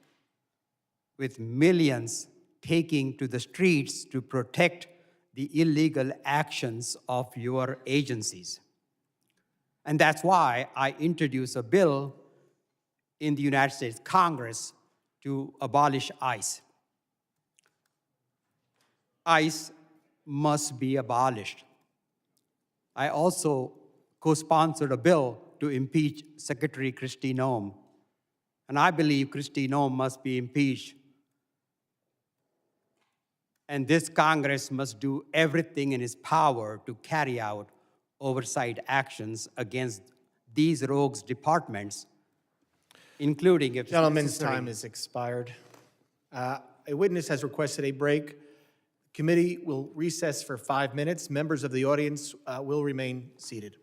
with millions taking to the streets to protect the illegal actions of your agencies. And that's why I introduced a bill in the United States Congress to abolish ICE. ICE must be abolished. I also co-sponsored a bill to impeach Secretary Kristi Noem. And I believe Kristi Noem must be impeached. And this Congress must do everything in its power to carry out oversight actions against these rogues departments, including if Gentleman's necessary. time has expired. A witness has requested a break. Committee will recess for 5 minutes. Members of the audience will remain seated.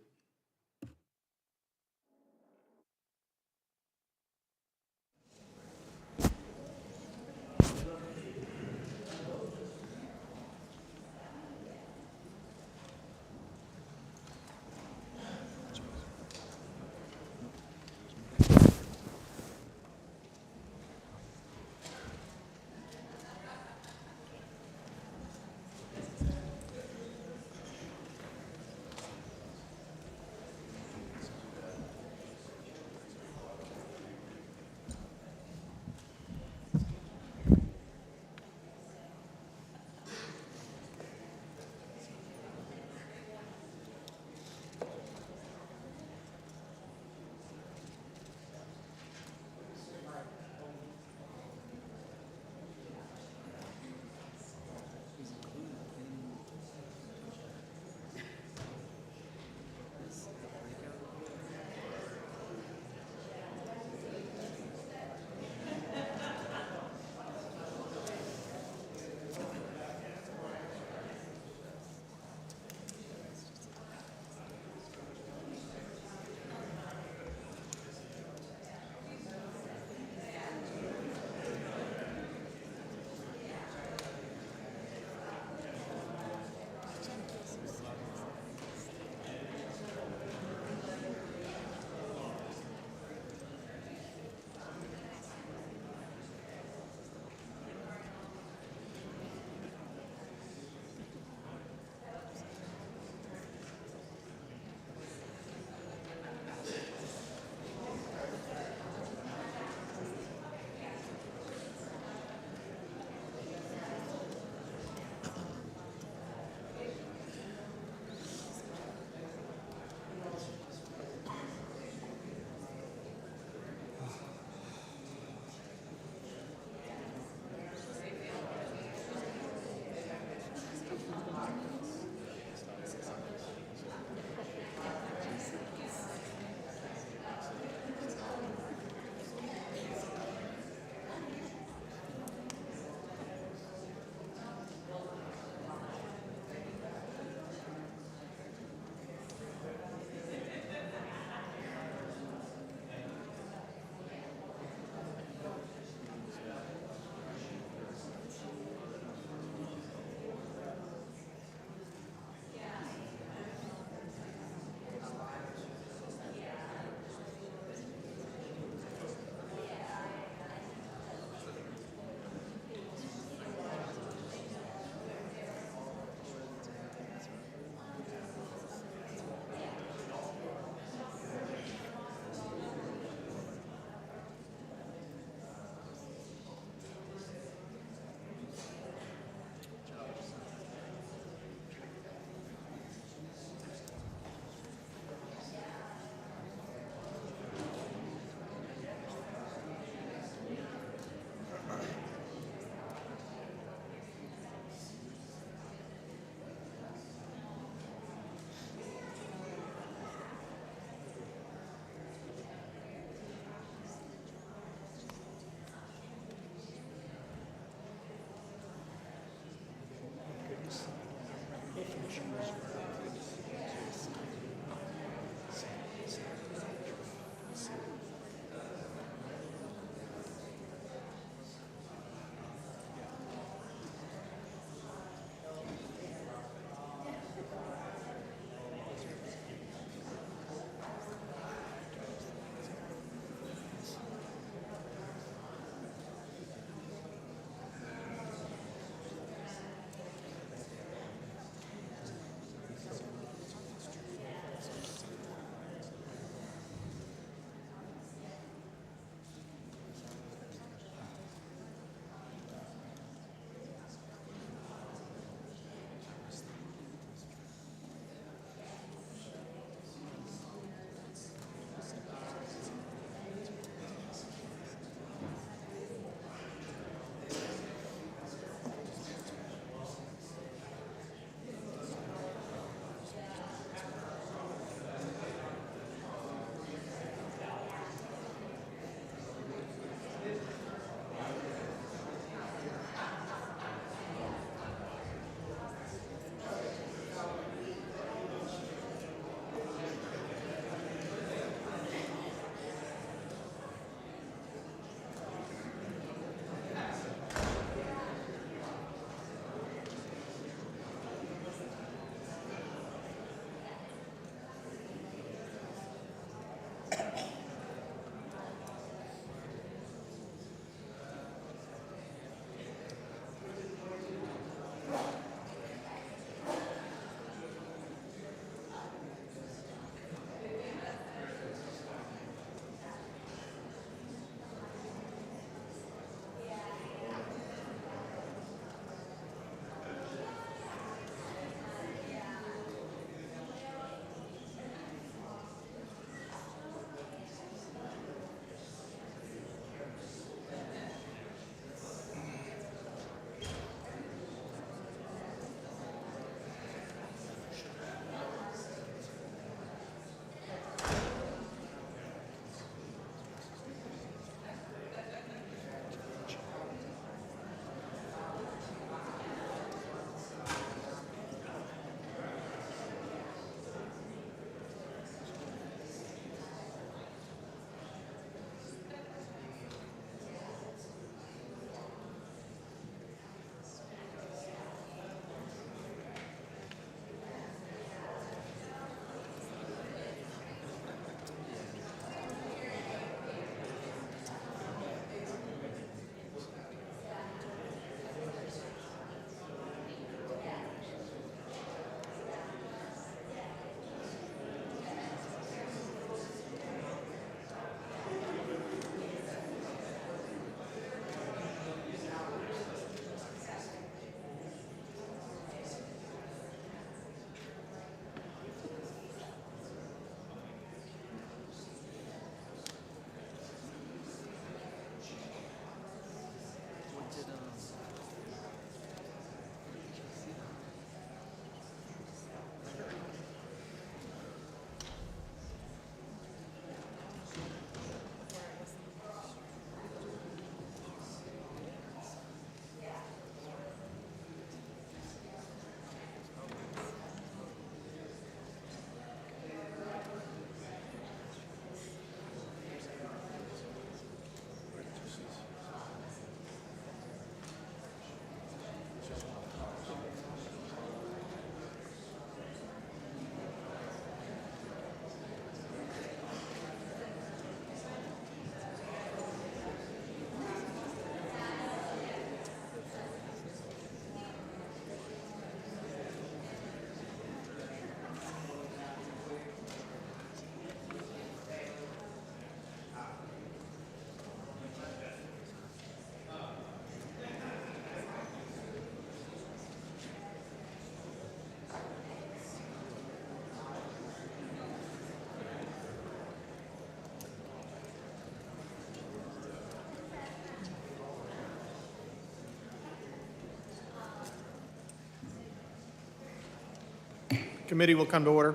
Committee will come to order.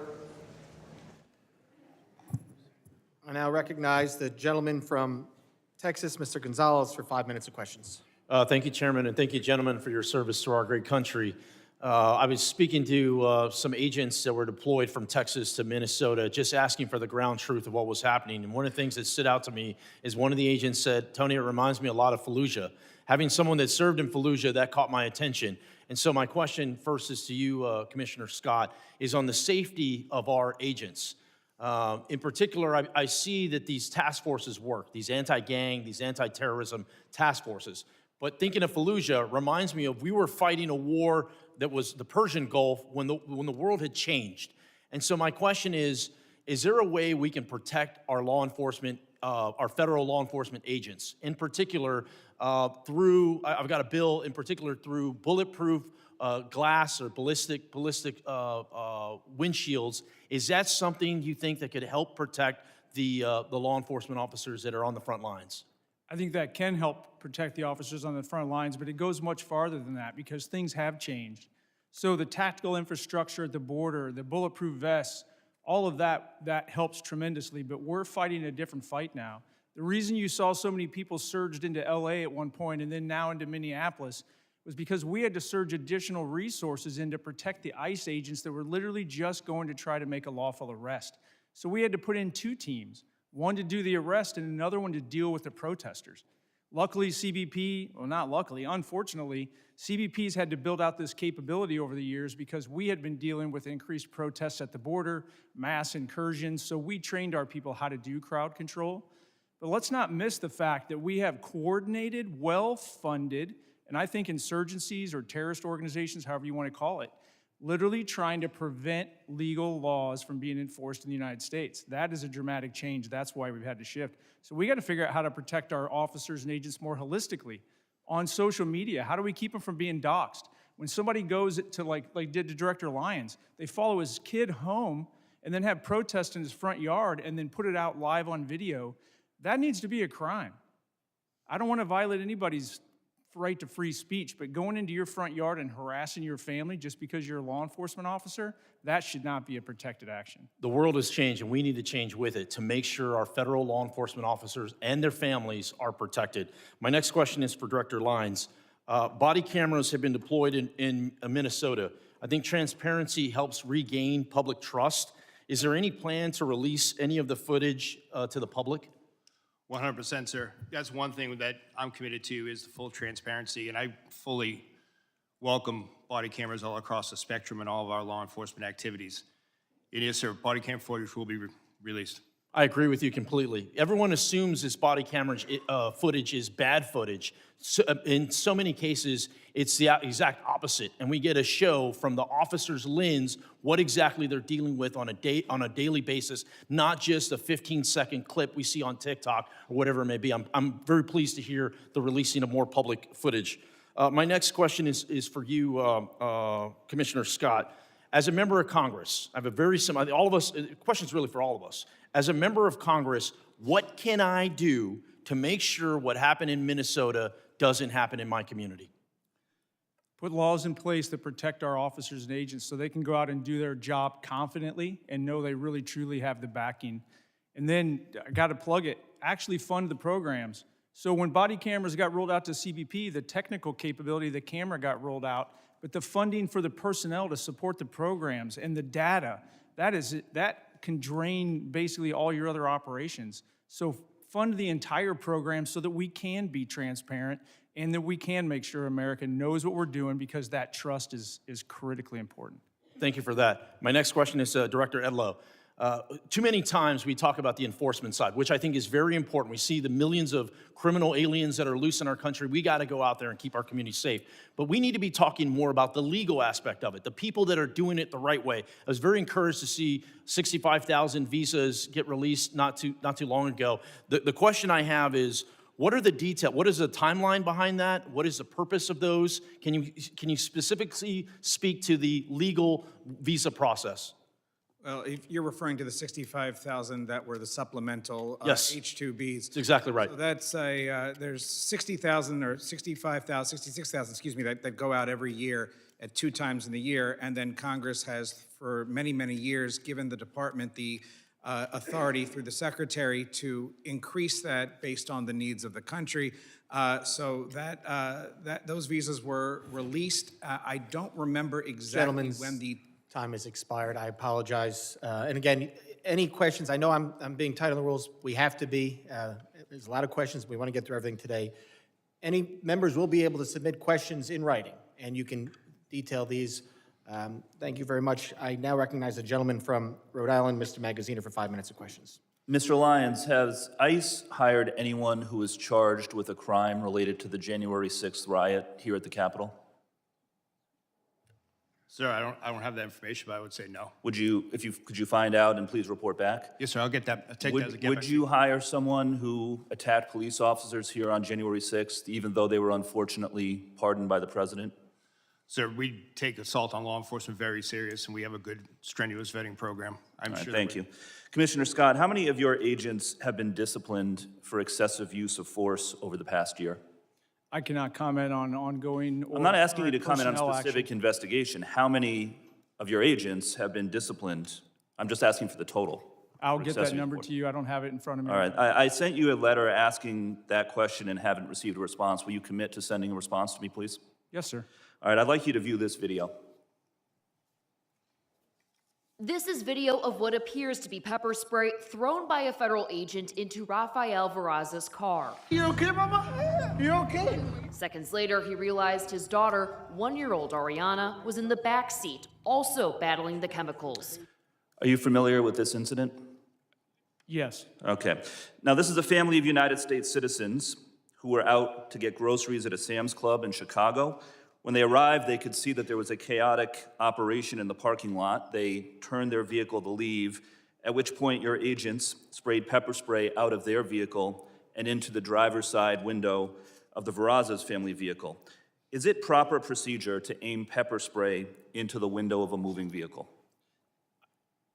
I now recognize the gentleman from Texas, Mr. Gonzalez, for 5 minutes of questions. Thank you, Chairman, and thank you, gentlemen, for your service to our great country. I was speaking to some agents that were deployed from Texas to Minnesota, just asking for the ground truth of what was happening. And one of the things that stood out to me is one of the agents said, "Tony, it reminds me a lot of Fallujah." Having someone that served in Fallujah, that caught my attention. And so my question first is to you, Commissioner Scott, is on the safety of our agents. In particular, I see that these task forces work, these anti-gang, these anti-terrorism task forces. But thinking of Fallujah reminds me of we were fighting a war that was the Persian Gulf when the world had changed. And so my question is there a way we can protect our law enforcement, our federal law enforcement agents, in particular through, I've got a bill in particular through bulletproof glass or ballistic windshields. Is that something you think that could help protect the law enforcement officers that are on the front lines? I think that can help protect the officers on the front lines, but it goes much farther than that because things have changed. So the tactical infrastructure at the border, the bulletproof vests, all of that helps tremendously, but we're fighting a different fight now. The reason you saw so many people surged into LA at one point and then now into Minneapolis was because we had to surge additional resources in to protect the ICE agents that were literally just going to try to make a lawful arrest. So we had to put in two teams, one to do the arrest and another one to deal with the protesters. Luckily, CBP, well, not luckily, unfortunately, CBP's had to build out this capability over the years because we had been dealing with increased protests at the border, mass incursions, so we trained our people how to do crowd control. But let's not miss the fact that we have coordinated, well-funded, and I think insurgencies or terrorist organizations, however you want to call it, literally trying to prevent legal laws from being enforced in the United States. That is a dramatic change. That's why we've had to shift. So we got to figure out how to protect our officers and agents more holistically. On social media, how do we keep them from being doxxed? When somebody goes to, like did to Director Lyons, they follow his kid home and then have protests in his front yard and then put it out live on video. That needs to be a crime. I don't want to violate anybody's right to free speech, but going into your front yard and harassing your family just because you're a law enforcement officer, that should not be a protected action. The world has changed, and we need to change with it to make sure our federal law enforcement officers and their families are protected. My next question is for Director Lyons. Body cameras have been deployed in Minnesota. I think transparency helps regain public trust. Is there any plan to release any of the footage to the public? 100%, sir. That's one thing that I'm committed to is the full transparency, and I fully welcome body cameras all across the spectrum in all of our law enforcement activities. And yes, sir, body cam footage will be released. I agree with you completely. Everyone assumes this body camera footage is bad footage. So, in so many cases, it's the exact opposite. And we get a show from the officer's lens what exactly they're dealing with on a daily basis, not just a 15-second clip we see on TikTok or whatever it may be. I'm very pleased to hear the releasing of more public footage. My next question is for you, Commissioner Scott. As a member of Congress, I have a very similar, all of us, the question's really for all of us. As a member of Congress, what can I do to make sure what happened in Minnesota doesn't happen in my community? Put laws in place that protect our officers and agents so they can go out and do their job confidently and know they really truly have the backing. And then, I gotta plug it, actually fund the programs. So when body cameras got rolled out to CBP, the technical capability of the camera got rolled out, but the funding for the personnel to support the programs and the data, that can drain basically all your other operations. So fund the entire program so that we can be transparent and that we can make sure America knows what we're doing because that trust is critically important. Thank you for that. My next question is Director Edlow. Too many times we talk about the enforcement side, which I think is very important. We see the millions of criminal aliens that are loose in our country. We got to go out there and keep our community safe. But we need to be talking more about the legal aspect of it, the people that are doing it the right way. I was very encouraged to see 65,000 visas get released not too long ago. The question I have is, what are the details? What is the timeline behind that? What is the purpose of those? Can you specifically speak to the legal visa process? Well, if you're referring to the 65,000 that were the supplemental Yes. H-2Bs. That's exactly right. So that's there's 60,000 or 65,000, 66,000, excuse me, that go out every year at 2 times in the year. And then Congress has, for many, many years, given the department the authority through the secretary to increase that based on the needs of the country. So those visas were released. I don't remember exactly Gentlemen's when the time has expired. I apologize. And again, any questions? I know I'm being tight on the rules. We have to be. There's a lot of questions. We want to get through everything today. Any members will be able to submit questions in writing, and you can detail these. Thank you very much. I now recognize the gentleman from Rhode Island, Mr. Magaziner, for 5 minutes of questions. Mr. Lyons, has ICE hired anyone who is charged with a crime related to the January 6th riot here at the Capitol? Sir, I don't have that information, but I would say no. Would you, could you find out and please report back? Yes, sir, I'll get that, I'll take that as a get Would back. you hire someone who attacked police officers here on January 6th, even though they were unfortunately pardoned by the president? Sir, we take assault on law enforcement very serious, and we have a good, strenuous vetting program. I'm All right, sure. thank you. Commissioner Scott, how many of your agents have been disciplined for excessive use of force over the past year? I cannot comment on ongoing or I'm not asking you to current comment on personnel specific action. investigation. How many of your agents have been disciplined? I'm just asking for the total. I'll for get that excessive number force. to you. I don't have it in front of me. All right, I sent you a letter asking that question and haven't received a response. Will you commit to sending a response to me, please? Yes, sir. All right, I'd like you to view this video. This is video of what appears to be pepper spray thrown by a federal agent into Rafael Verraz's car. You okay, Mama? You okay? Seconds later, he realized his daughter, 1-year-old Ariana, was in the back seat, also battling the chemicals. Are you familiar with this incident? Yes. Okay. Now, this is a family of United States citizens who were out to get groceries at a Sam's Club in Chicago. When they arrived, they could see that there was a chaotic operation in the parking lot. They turned their vehicle to leave, at which point your agents sprayed pepper spray out of their vehicle and into the driver's side window of the Verraz's family vehicle. Is it proper procedure to aim pepper spray into the window of a moving vehicle?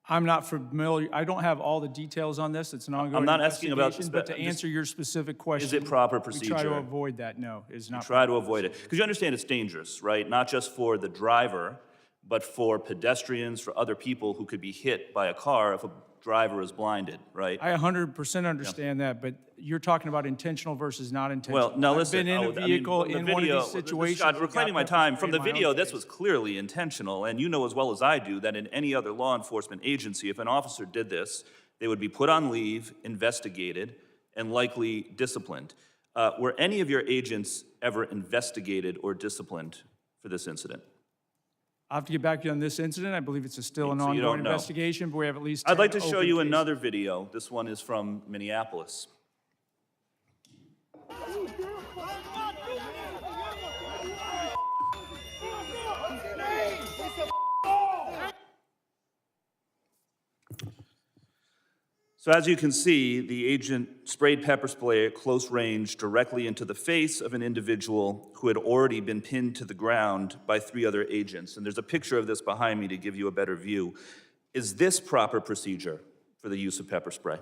I'm not familiar. I don't have all the details on this. It's an ongoing I'm not asking about investigation, but to I'm just- answer your specific question, Is it proper we try to procedure? avoid that. No, it's not. Try to avoid it. Because you understand it's dangerous, right? Not just for the driver, but for pedestrians, for other people who could be hit by a car if a driver is blinded, right? I 100% understand that, but you're talking about intentional versus not intentional. Well, now listen. I've been in a I mean, vehicle from the in one of video- these situations. Scott, that reclaiming got my pepper time. spray From the in my video, own this face. was clearly intentional, and you know as well as I do that in any other law enforcement agency, if an officer did this, they would be put on leave, investigated, and likely disciplined. Were any of your agents ever investigated or disciplined for this incident? I'll have to get back to you on this incident. I believe it's still an So you don't ongoing know. investigation, but we have at least I'd like 10 to show open you cases. another video. This one is from Minneapolis. So as you can see, the agent sprayed pepper spray at close range directly into the face of an individual who had already been pinned to the ground by 3 other agents. And there's a picture of this behind me to give you a better view. Is this proper procedure for the use of pepper spray?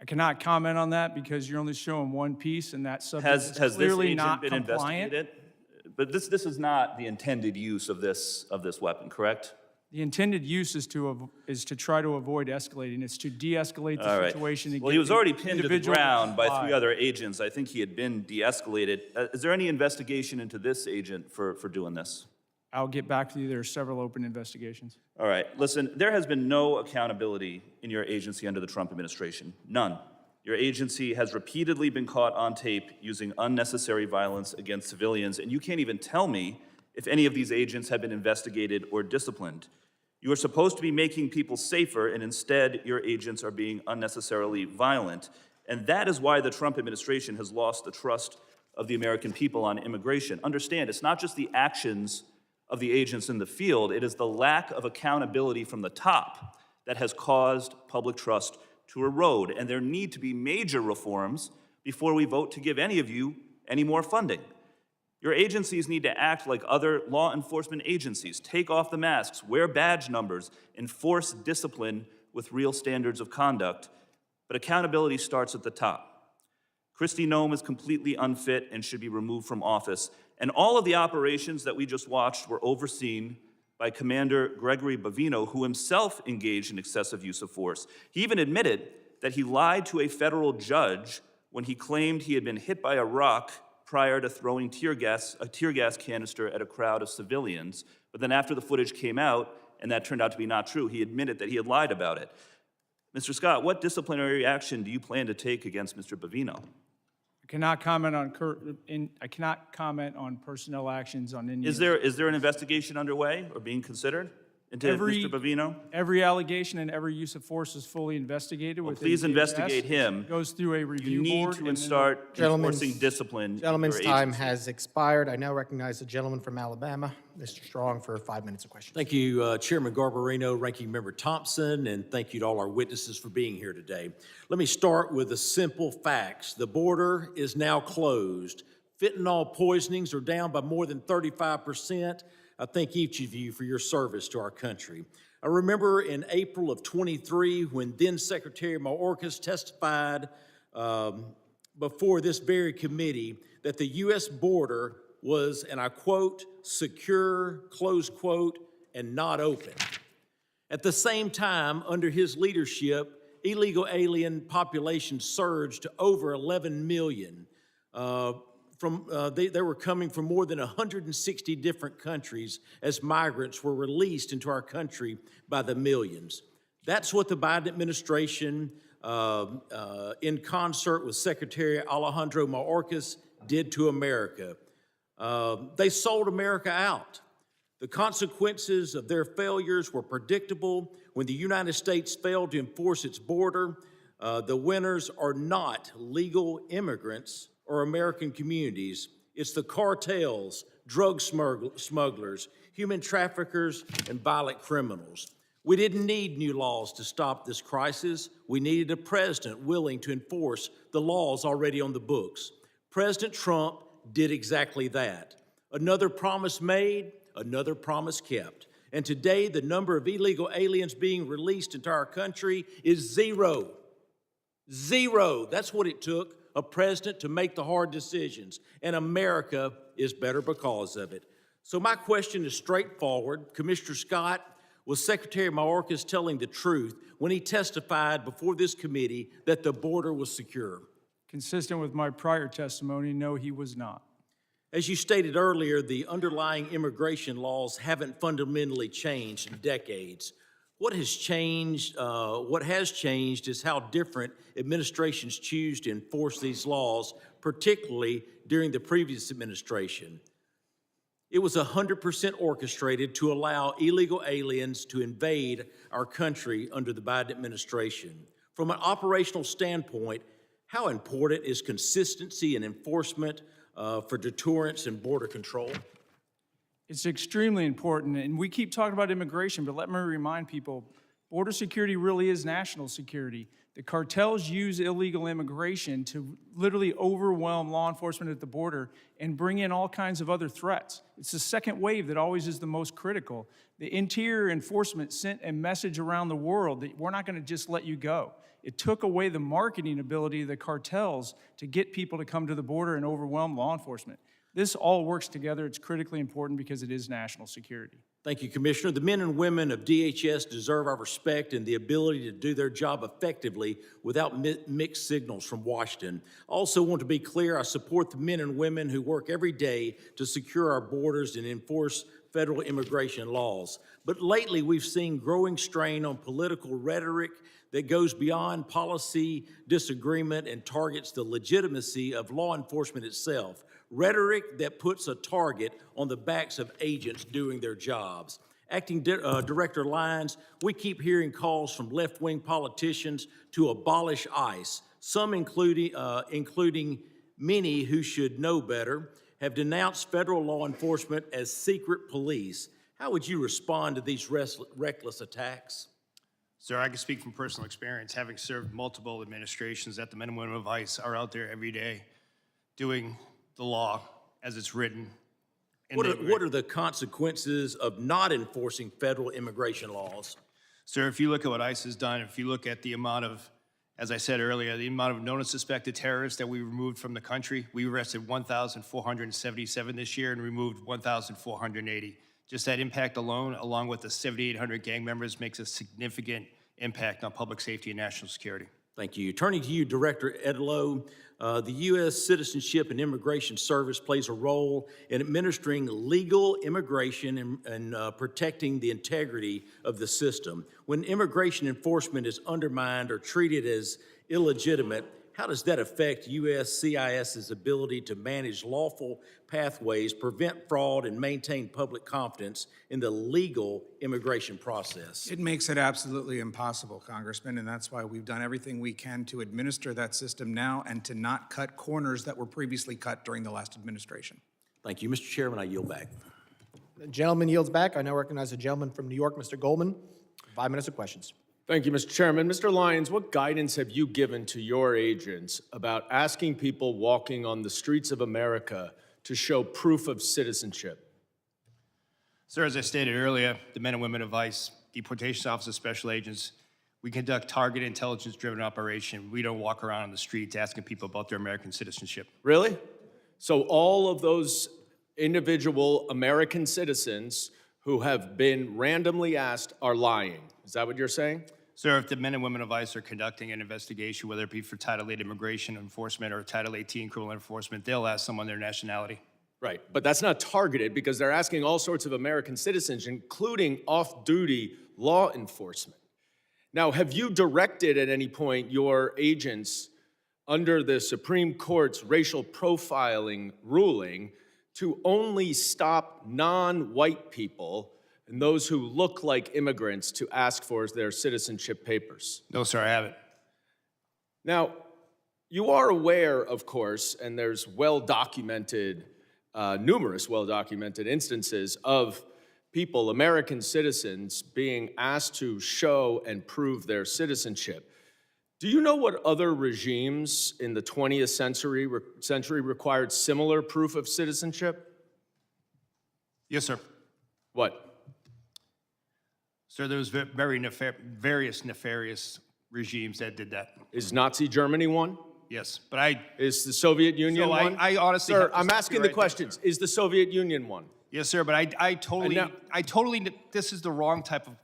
I cannot comment on that because you're only showing one piece, and that subject Has is this clearly agent not been compliant. investigated? But this is not the intended use of this weapon, correct? The intended use is to try to avoid escalating. It's to de-escalate the All right. situation. and Well, get he was the already pinned to the individual ground by comply. 3 other agents. I think he had been de-escalated. Is there any investigation into this agent for doing this? I'll get back to you. There are several open investigations. All right, listen, there has been no accountability in your agency under the Trump administration. None. Your agency has repeatedly been caught on tape using unnecessary violence against civilians, and you can't even tell me if any of these agents have been investigated or disciplined. You are supposed to be making people safer, and instead, your agents are being unnecessarily violent. And that is why the Trump administration has lost the trust of the American people on immigration. Understand, it's not just the actions of the agents in the field, it is the lack of accountability from the top that has caused public trust to erode. And there need to be major reforms before we vote to give any of you any more funding. Your agencies need to act like other law enforcement agencies. Take off the masks, wear badge numbers, enforce discipline with real standards of conduct. But accountability starts at the top. Kristi Noem is completely unfit and should be removed from office. And all of the operations that we just watched were overseen by Commander Gregory Bavino, who himself engaged in excessive use of force. He even admitted that he lied to a federal judge when he claimed he had been hit by a rock prior to throwing a tear gas canister at a crowd of civilians. But then after the footage came out, and that turned out to be not true, he admitted that he had lied about it. Mr. Scott, what disciplinary action do you plan to take against Mr. Bavino? I cannot comment on personnel actions on any. Is there an investigation underway or being considered into Mr. Bavino? Every allegation and every use of force is fully investigated. Well, within please DHS. investigate him. Goes through a review You need board. to and then start Gentleman's- enforcing discipline. in Gentleman's your time agency. has expired. I now recognize the gentleman from Alabama, Mr. Strong, for 5 minutes of questions. Thank you, Chairman Garbarino, Ranking Member Thompson, and thank you to all our witnesses for being here today. Let me start with the simple facts. The border is now closed. Fentanyl poisonings are down by more than 35%. I thank each of you for your service to our country. I remember in April of 23 when then Secretary Mayorkas testified before this very committee that the U.S. border was, and I quote, secure, close quote, and not open. At the same time, under his leadership, illegal alien population surged to over 11 million. They were coming from more than 160 different countries as migrants were released into our country by the millions. That's what the Biden administration, in concert with Secretary Alejandro Mayorkas, did to America. They sold America out. The consequences of their failures were predictable. When the United States failed to enforce its border, the winners are not legal immigrants or American communities. It's the cartels, drug smugglers, human traffickers, and violent criminals. We didn't need new laws to stop this crisis. We needed a president willing to enforce the laws already on the books. President Trump did exactly that. Another promise made, another promise kept. And today, the number of illegal aliens being released into our country is zero. Zero. That's what it took a president to make the hard decisions. And America is better because of it. So my question is straightforward. Commissioner Scott, was Secretary Mayorkas telling the truth when he testified before this committee that the border was secure? Consistent with my prior testimony, no, he was not. As you stated earlier, the underlying immigration laws haven't fundamentally changed in decades. What has changed is how different administrations choose to enforce these laws, particularly during the previous administration. It was 100% orchestrated to allow illegal aliens to invade our country under the Biden administration. From an operational standpoint, how important is consistency and enforcement for deterrence and border control? It's extremely important, and we keep talking about immigration, but let me remind people, border security really is national security. The cartels use illegal immigration to literally overwhelm law enforcement at the border and bring in all kinds of other threats. It's the second wave that always is the most critical. The Interior Enforcement sent a message around the world that we're not going to just let you go. It took away the marketing ability of the cartels to get people to come to the border and overwhelm law enforcement. This all works together. It's critically important because it is national security. Thank you, Commissioner. The men and women of DHS deserve our respect and the ability to do their job effectively without mixed signals from Washington. I also want to be clear, I support the men and women who work every day to secure our borders and enforce federal immigration laws. But lately, we've seen growing strain on political rhetoric that goes beyond policy disagreement and targets the legitimacy of law enforcement itself. Rhetoric that puts a target on the backs of agents doing their jobs. Acting Director Lyons, we keep hearing calls from left-wing politicians to abolish ICE. Some, including many who should know better, have denounced federal law enforcement as secret police. How would you respond to these reckless attacks? Sir, I can speak from personal experience, having served multiple administrations that the men and women of ICE are out there every day doing the law as it's written. What are the consequences of not enforcing federal immigration laws? Sir, if you look at what ICE has done, if you look at the amount of, as I said earlier, the amount of known and suspected terrorists that we removed from the country, we arrested 1,477 this year and removed 1,480. Just that impact alone, along with the 7,800 gang members, makes a significant impact on public safety and national security. Thank you. Turning to you, Director Edlow, the U.S. Citizenship and Immigration Service plays a role in administering legal immigration and protecting the integrity of the system. When immigration enforcement is undermined or treated as illegitimate, how does that affect USCIS's ability to manage lawful pathways, prevent fraud, and maintain public confidence in the legal immigration process? It makes it absolutely impossible, Congressman, and that's why we've done everything we can to administer that system now and to not cut corners that were previously cut during the last administration. Thank you. Mr. Chairman, I yield back. The gentleman yields back. I now recognize the gentleman from New York, Mr. Goldman. 5 minutes of questions. Thank you, Mr. Chairman. Mr. Lyons, what guidance have you given to your agents about asking people walking on the streets of America to show proof of citizenship? Sir, as I stated earlier, the men and women of ICE, deportation officers, special agents, we conduct targeted intelligence-driven operation. We don't walk around on the streets asking people about their American citizenship. Really? So all of those individual American citizens who have been randomly asked are lying. Is that what you're saying? Sir, if the men and women of ICE are conducting an investigation, whether it be for Title 8 immigration enforcement or Title 18 criminal enforcement, they'll ask someone their nationality. Right, but that's not targeted because they're asking all sorts of American citizens, including off-duty law enforcement. Now, have you directed at any point your agents under the Supreme Court's racial profiling ruling to only stop non-white people and those who look like immigrants to ask for their citizenship papers? No, sir, I haven't. Now, you are aware, of course, and there's well-documented, numerous well-documented instances of people, American citizens, being asked to show and prove their citizenship. Do you know what other regimes in the 20th century required similar proof of citizenship? Yes, sir. What? Sir, there was various nefarious regimes that did that. Is Nazi Germany one? Yes, but Is the Soviet Union one? I honestly, Sir, I'm asking the questions. Is the Soviet Union one? Yes, sir, but I totally, this is the wrong type of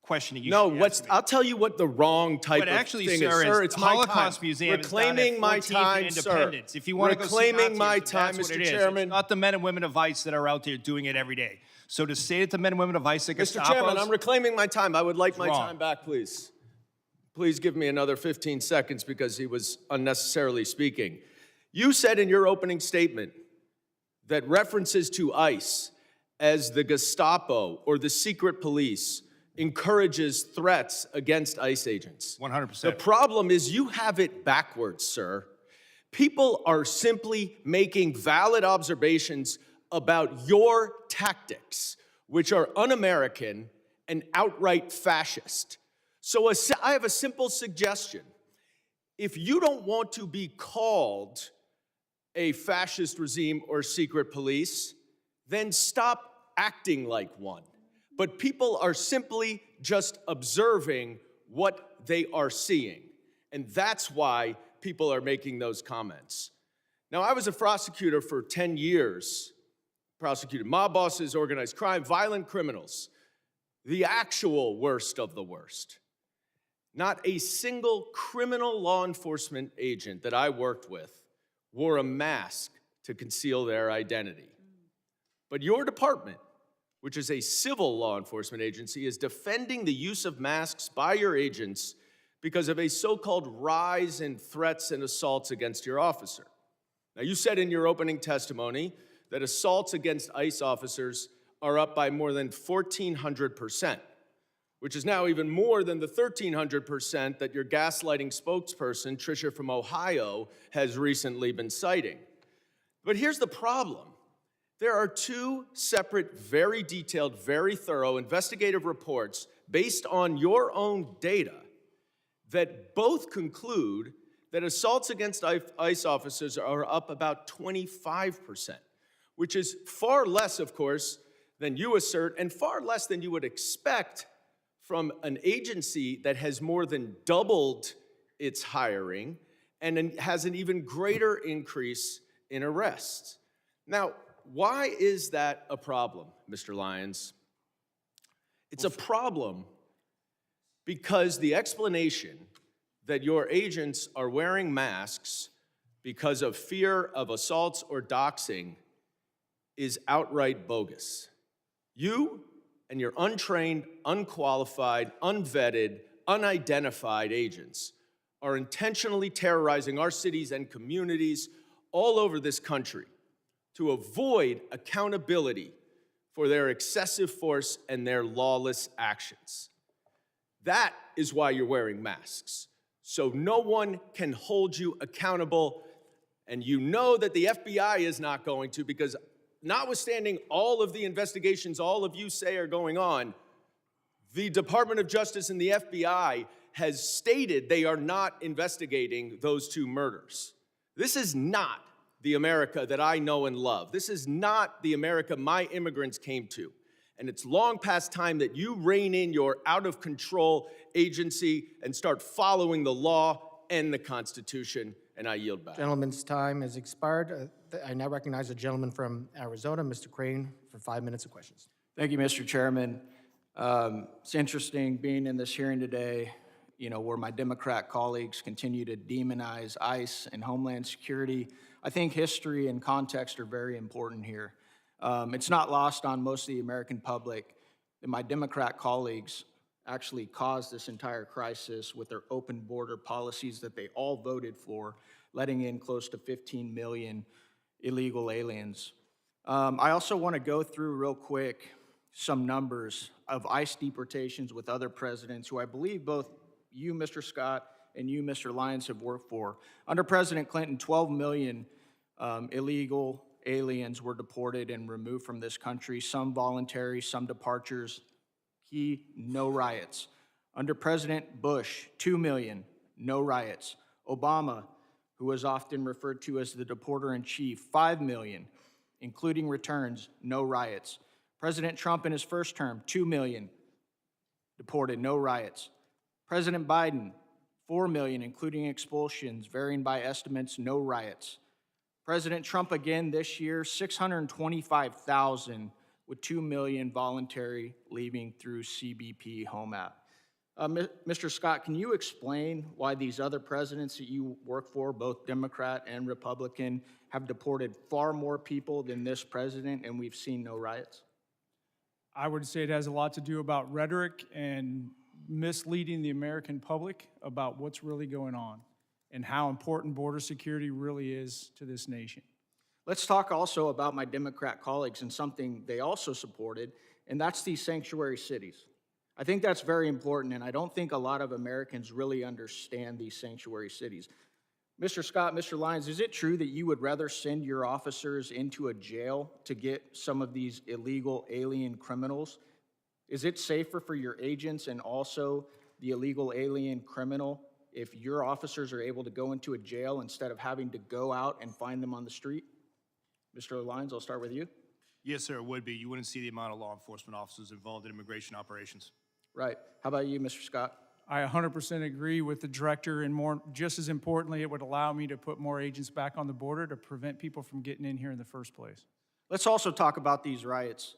questioning you No, should be asking me. I'll tell you what the wrong type But of actually, thing sir, is. Sir, is it's the my Holocaust time. Museum Reclaiming is my down at 14th time, and sir. Independence. If you want to go see Reclaiming my Nazism, time, that's what Mr. it is. Chairman. It's not the men and women of ICE that are out there doing it every day. So to say that the men and women of ICE are Mr. Chairman, I'm reclaiming my time. I would like my wrong. time back, please. Please give me another 15 seconds because he was unnecessarily speaking. You said in your opening statement that references to ICE as the Gestapo or the secret police encourages threats against ICE agents. 100%. The problem is you have it backwards, sir. People are simply making valid observations about your tactics, which are un-American and outright fascist. So I have a simple suggestion. If you don't want to be called a fascist regime or secret police, then stop acting like one. But people are simply just observing what they are seeing. And that's why people are making those comments. Now, I was a prosecutor for 10 years, prosecuted mob bosses, organized crime, violent criminals, the actual worst of the worst. Not a single criminal law enforcement agent that I worked with wore a mask to conceal their identity. But your department, which is a civil law enforcement agency, is defending the use of masks by your agents because of a so-called rise in threats and assaults against your officer. Now, you said in your opening testimony that assaults against ICE officers are up by more than 1,400%, which is now even more than the 1,300% that your gaslighting spokesperson, Tricia from Ohio, has recently been citing. But here's the problem. There are two separate, very detailed, very thorough investigative reports based on your own data that both conclude that assaults against ICE officers are up about 25%, which is far less, of course, than you assert, and far less than you would expect from an agency that has more than doubled its hiring and has an even greater increase in arrests. Now, why is that a problem, Mr. Lyons? It's a problem because the explanation that your agents are wearing masks because of fear of assaults or doxing is outright bogus. You and your untrained, unqualified, unvetted, unidentified agents are intentionally terrorizing our cities and communities all over this country to avoid accountability for their excessive force and their lawless actions. That is why you're wearing masks, so no one can hold you accountable, and you know that the FBI is not going to, because notwithstanding all of the investigations all of you say are going on, the Department of Justice and the FBI has stated they are not investigating those two murders. This is not the America that I know and love. This is not the America my immigrants came to. And it's long past time that you rein in your out-of-control agency and start following the law and the Constitution, and I yield back. Gentleman's time has expired. I now recognize the gentleman from Arizona, Mr. Crane, for 5 minutes of questions. Thank you, Mr. Chairman. It's interesting being in this hearing today, where my Democrat colleagues continue to demonize ICE and Homeland Security. I think history and context are very important here. It's not lost on most of the American public that my Democrat colleagues actually caused this entire crisis with their open border policies that they all voted for, letting in close to 15 million illegal aliens. I also want to go through real quick some numbers of ICE deportations with other presidents who I believe both you, Mr. Scott, and you, Mr. Lyons, have worked for. Under President Clinton, 12 million illegal aliens were deported and removed from this country, some voluntary, some departures. Key, no riots. Under President Bush, 2 million, no riots. Obama, who was often referred to as the deporter-in-chief, 5 million, including returns, no riots. President Trump in his first term, 2 million deported, no riots. President Biden, 4 million, including expulsions, varying by estimates, no riots. President Trump again this year, 625,000 with 2 million voluntary leaving through CBP Home App. Mr. Scott, can you explain why these other presidents that you work for, both Democrat and Republican, have deported far more people than this president and we've seen no riots? I would say it has a lot to do about rhetoric and misleading the American public about what's really going on and how important border security really is to this nation. Let's talk also about my Democrat colleagues and something they also supported, and that's these sanctuary cities. I think that's very important, and I don't think a lot of Americans really understand these sanctuary cities. Mr. Scott, Mr. Lyons, is it true that you would rather send your officers into a jail to get some of these illegal alien criminals? Is it safer for your agents and also the illegal alien criminal if your officers are able to go into a jail instead of having to go out and find them on the street? Mr. Lyons, I'll start with you. Yes, sir, it would be. You wouldn't see the amount of law enforcement officers involved in immigration operations. Right. How about you, Mr. Scott? I 100% agree with the director, and just as importantly, it would allow me to put more agents back on the border to prevent people from getting in here in the first place. Let's also talk about these riots.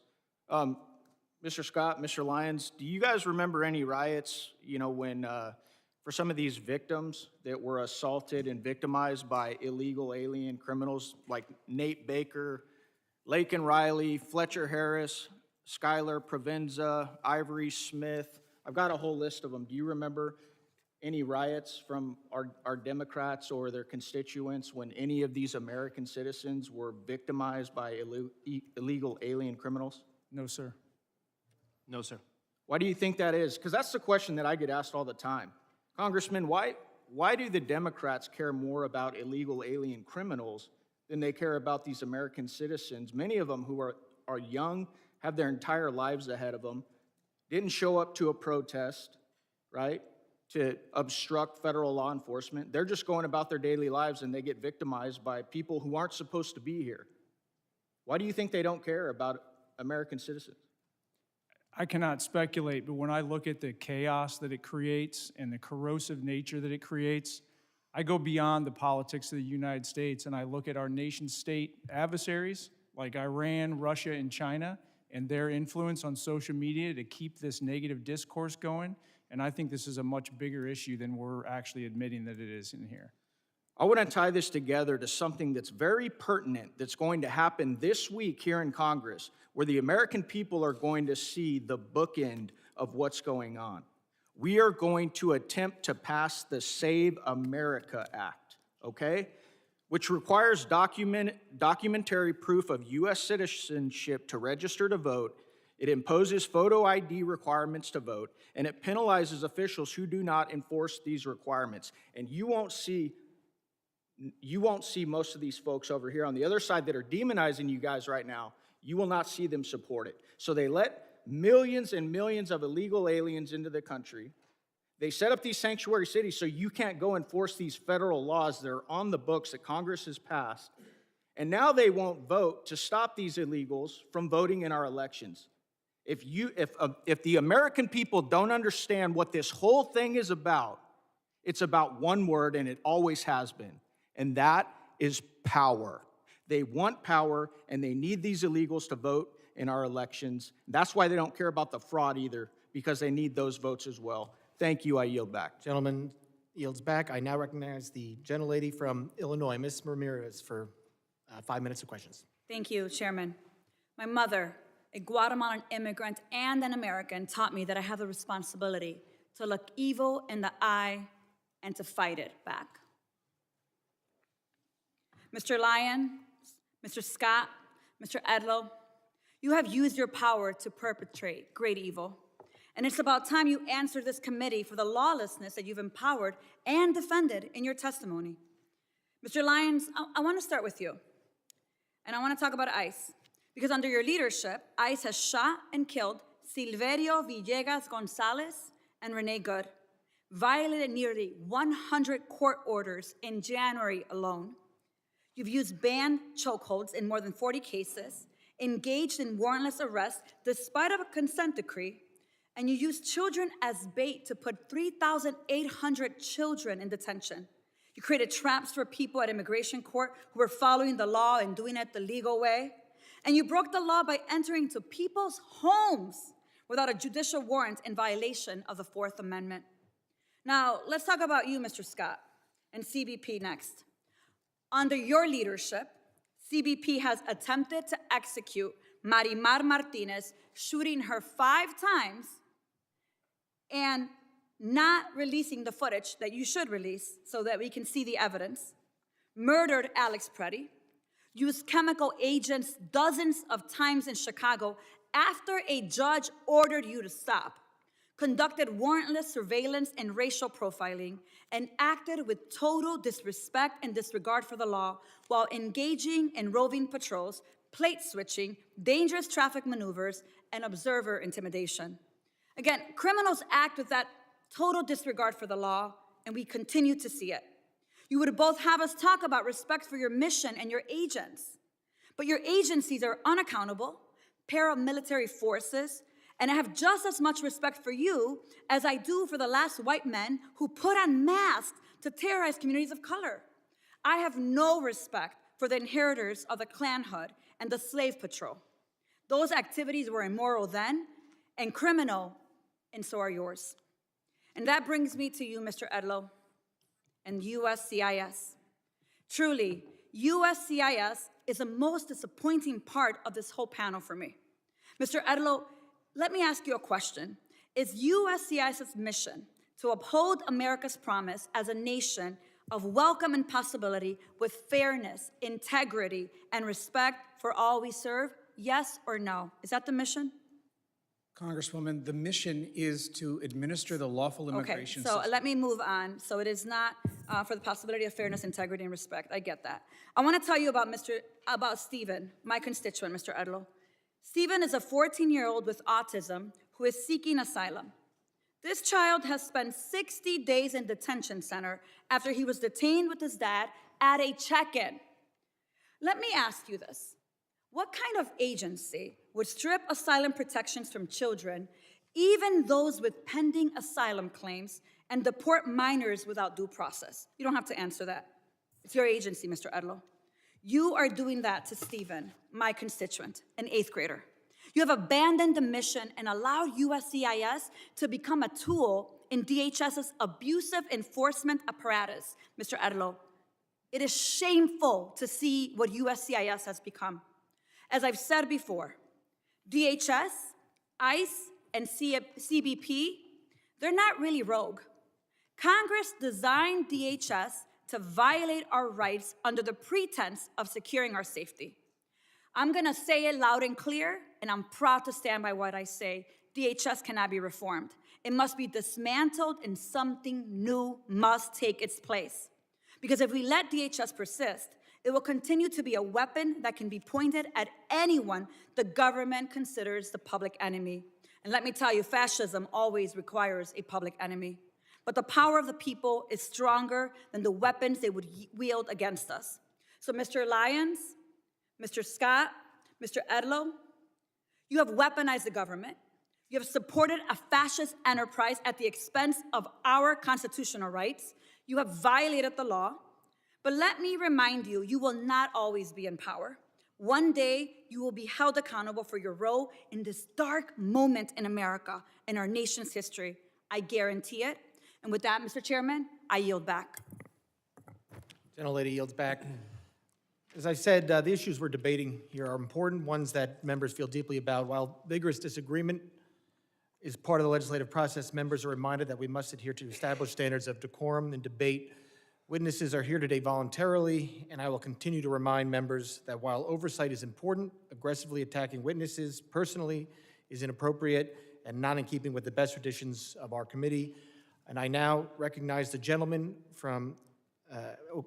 Mr. Scott, Mr. Lyons, do you guys remember any riots, when for some of these victims that were assaulted and victimized by illegal alien criminals like Nate Baker, Laken Riley, Fletcher Harris, Skylar Provenza, Ivory Smith? I've got a whole list of them. Do you remember any riots from our Democrats or their constituents when any of these American citizens were victimized by illegal alien criminals? No, sir. No, sir. Why do you think that is? Because that's the question that I get asked all the time. Congressman, why do the Democrats care more about illegal alien criminals than they care about these American citizens, many of them who are young, have their entire lives ahead of them, didn't show up to a protest, right, to obstruct federal law enforcement. They're just going about their daily lives and they get victimized by people who aren't supposed to be here. Why do you think they don't care about American citizens? I cannot speculate, but when I look at the chaos that it creates and the corrosive nature that it creates, I go beyond the politics of the United States and I look at our nation-state adversaries like Iran, Russia, and China, and their influence on social media to keep this negative discourse going. And I think this is a much bigger issue than we're actually admitting that it is in here. I want to tie this together to something that's very pertinent that's going to happen this week here in Congress, where the American people are going to see the bookend of what's going on. We are going to attempt to pass the Save America Act, okay? Which requires documentary proof of U.S. citizenship to register to vote. It imposes photo ID requirements to vote, and it penalizes officials who do not enforce these requirements. And you won't see most of these folks over here on the other side that are demonizing you guys right now. You will not see them support it. So they let millions and millions of illegal aliens into the country. They set up these sanctuary cities so you can't go enforce these federal laws that are on the books that Congress has passed. And now they won't vote to stop these illegals from voting in our elections. If the American people don't understand what this whole thing is about, it's about one word, and it always has been, and that is power. They want power, and they need these illegals to vote in our elections. That's why they don't care about the fraud either, because they need those votes as well. Thank you. I yield back. Gentleman yields back. I now recognize the gentlelady from Illinois, Ms. Ramirez, for 5 minutes of questions. Thank you, Chairman. My mother, a Guatemalan immigrant and an American, taught me that I have the responsibility to look evil in the eye and to fight it back. Mr. Lyons, Mr. Scott, Mr. Edlow, you have used your power to perpetrate great evil. And it's about time you answer this committee for the lawlessness that you've empowered and defended in your testimony. Mr. Lyons, I want to start with you. And I want to talk about ICE. Because under your leadership, ICE has shot and killed Silverio Villegas Gonzalez and Renee Good, violated nearly 100 court orders in January alone. You've used banned chokeholds in more than 40 cases, engaged in warrantless arrests despite of a consent decree, and you used children as bait to put 3,800 children in detention. You created traps for people at immigration court who were following the law and doing it the legal way. And you broke the law by entering into people's homes without a judicial warrant in violation of the Fourth Amendment. Now, let's talk about you, Mr. Scott, and CBP next. Under your leadership, CBP has attempted to execute Marimar Martinez, shooting her 5 times and not releasing the footage that you should release so that we can see the evidence, murdered Alex Preddy, used chemical agents dozens of times in Chicago after a judge ordered you to stop, conducted warrantless surveillance and racial profiling, and acted with total disrespect and disregard for the law while engaging in roving patrols, plate switching, dangerous traffic maneuvers, and observer intimidation. Again, criminals act with that total disregard for the law, and we continue to see it. You would both have us talk about respect for your mission and your agents, but your agencies are unaccountable, paramilitary forces, and I have just as much respect for you as I do for the last white men who put on masks to terrorize communities of color. I have no respect for the inheritors of the Klan Hood and the Slave Patrol. Those activities were immoral then and criminal, and so are yours. And that brings me to you, Mr. Edlow, and USCIS. Truly, USCIS is the most disappointing part of this whole panel for me. Mr. Edlow, let me ask you a question. Is USCIS's mission to uphold America's promise as a nation of welcome and possibility with fairness, integrity, and respect for all we serve? Yes or no? Is that the mission? Congresswoman, the mission is to administer the lawful immigration system. system. So let me move on. So it is not for the possibility of fairness, integrity, and respect. I get that. I want to tell you about Stephen, my constituent, Mr. Edlow. Stephen is a 14-year-old with autism who is seeking asylum. This child has spent 60 days in detention center after he was detained with his dad at a check-in. Let me ask you this. What kind of agency would strip asylum protections from children, even those with pending asylum claims, and deport minors without due process? You don't have to answer that. It's your agency, Mr. Edlow. You are doing that to Stephen, my constituent, an 8th grader. You have abandoned the mission and allowed USCIS to become a tool in DHS's abusive enforcement apparatus, Mr. Edlow. It is shameful to see what USCIS has become. As I've said before, DHS, ICE, and CBP, they're not really rogue. Congress designed DHS to violate our rights under the pretense of securing our safety. I'm gonna say it loud and clear, and I'm proud to stand by what I say. DHS cannot be reformed. It must be dismantled and something new must take its place. Because if we let DHS persist, it will continue to be a weapon that can be pointed at anyone the government considers the public enemy. And let me tell you, fascism always requires a public enemy. But the power of the people is stronger than the weapons they would wield against us. So Mr. Lyons, Mr. Scott, Mr. Edlow, you have weaponized the government. You have supported a fascist enterprise at the expense of our constitutional rights. You have violated the law. But let me remind you, you will not always be in power. One day, you will be held accountable for your role in this dark moment in America, in our nation's history. I guarantee it. And with that, Mr. Chairman, I yield back. Gentlelady yields back. As I said, the issues we're debating here are important, ones that members feel deeply about. While vigorous disagreement is part of the legislative process, members are reminded that we must adhere to established standards of decorum and debate. Witnesses are here today voluntarily, and I will continue to remind members that while oversight is important, aggressively attacking witnesses personally is inappropriate and not in keeping with the best traditions of our committee. And I now recognize the gentleman from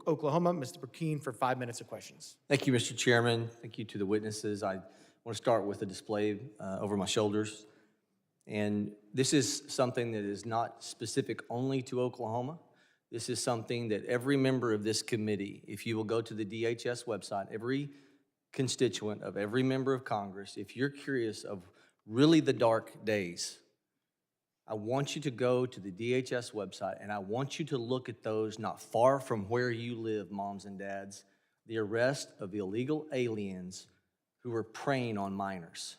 Oklahoma, Mr. Burkeen, for 5 minutes of questions. Thank you, Mr. Chairman. Thank you to the witnesses. I want to start with a display over my shoulders. And this is something that is not specific only to Oklahoma. This is something that every member of this committee, if you will go to the DHS website, every constituent of every member of Congress, if you're curious of really the dark days, I want you to go to the DHS website and I want you to look at those not far from where you live, moms and dads, the arrest of illegal aliens who were preying on minors.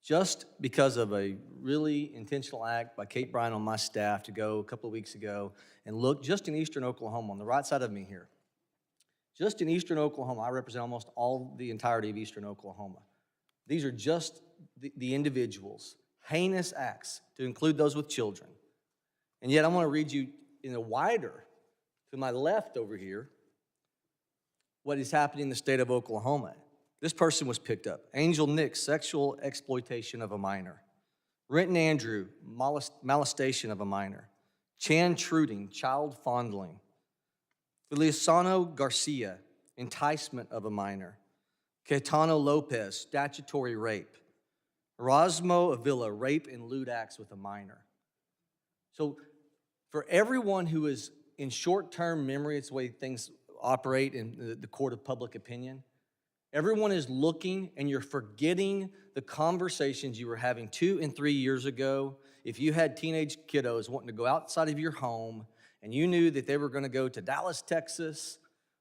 Just because of a really intentional act by Kate Bryan on my staff to go a couple of weeks ago and look just in eastern Oklahoma, on the right side of me here. Just in eastern Oklahoma, I represent almost all the entirety of eastern Oklahoma. These are just the individuals, heinous acts, to include those with children. And yet I want to read you in a wider, to my left over here, what is happening in the state of Oklahoma. This person was picked up. Angel Nick, sexual exploitation of a minor. Renton Andrew, molestation of a minor. Chan Truding, child fondling. Feliciano Garcia, enticement of a minor. Caetano Lopez, statutory rape. Erasmo Avila, rape and lewd acts with a minor. So for everyone who is in short-term memory, it's the way things operate in the court of public opinion, everyone is looking and you're forgetting the conversations you were having 2 and 3 years ago. If you had teenage kiddos wanting to go outside of your home and you knew that they were going to go to Dallas, Texas,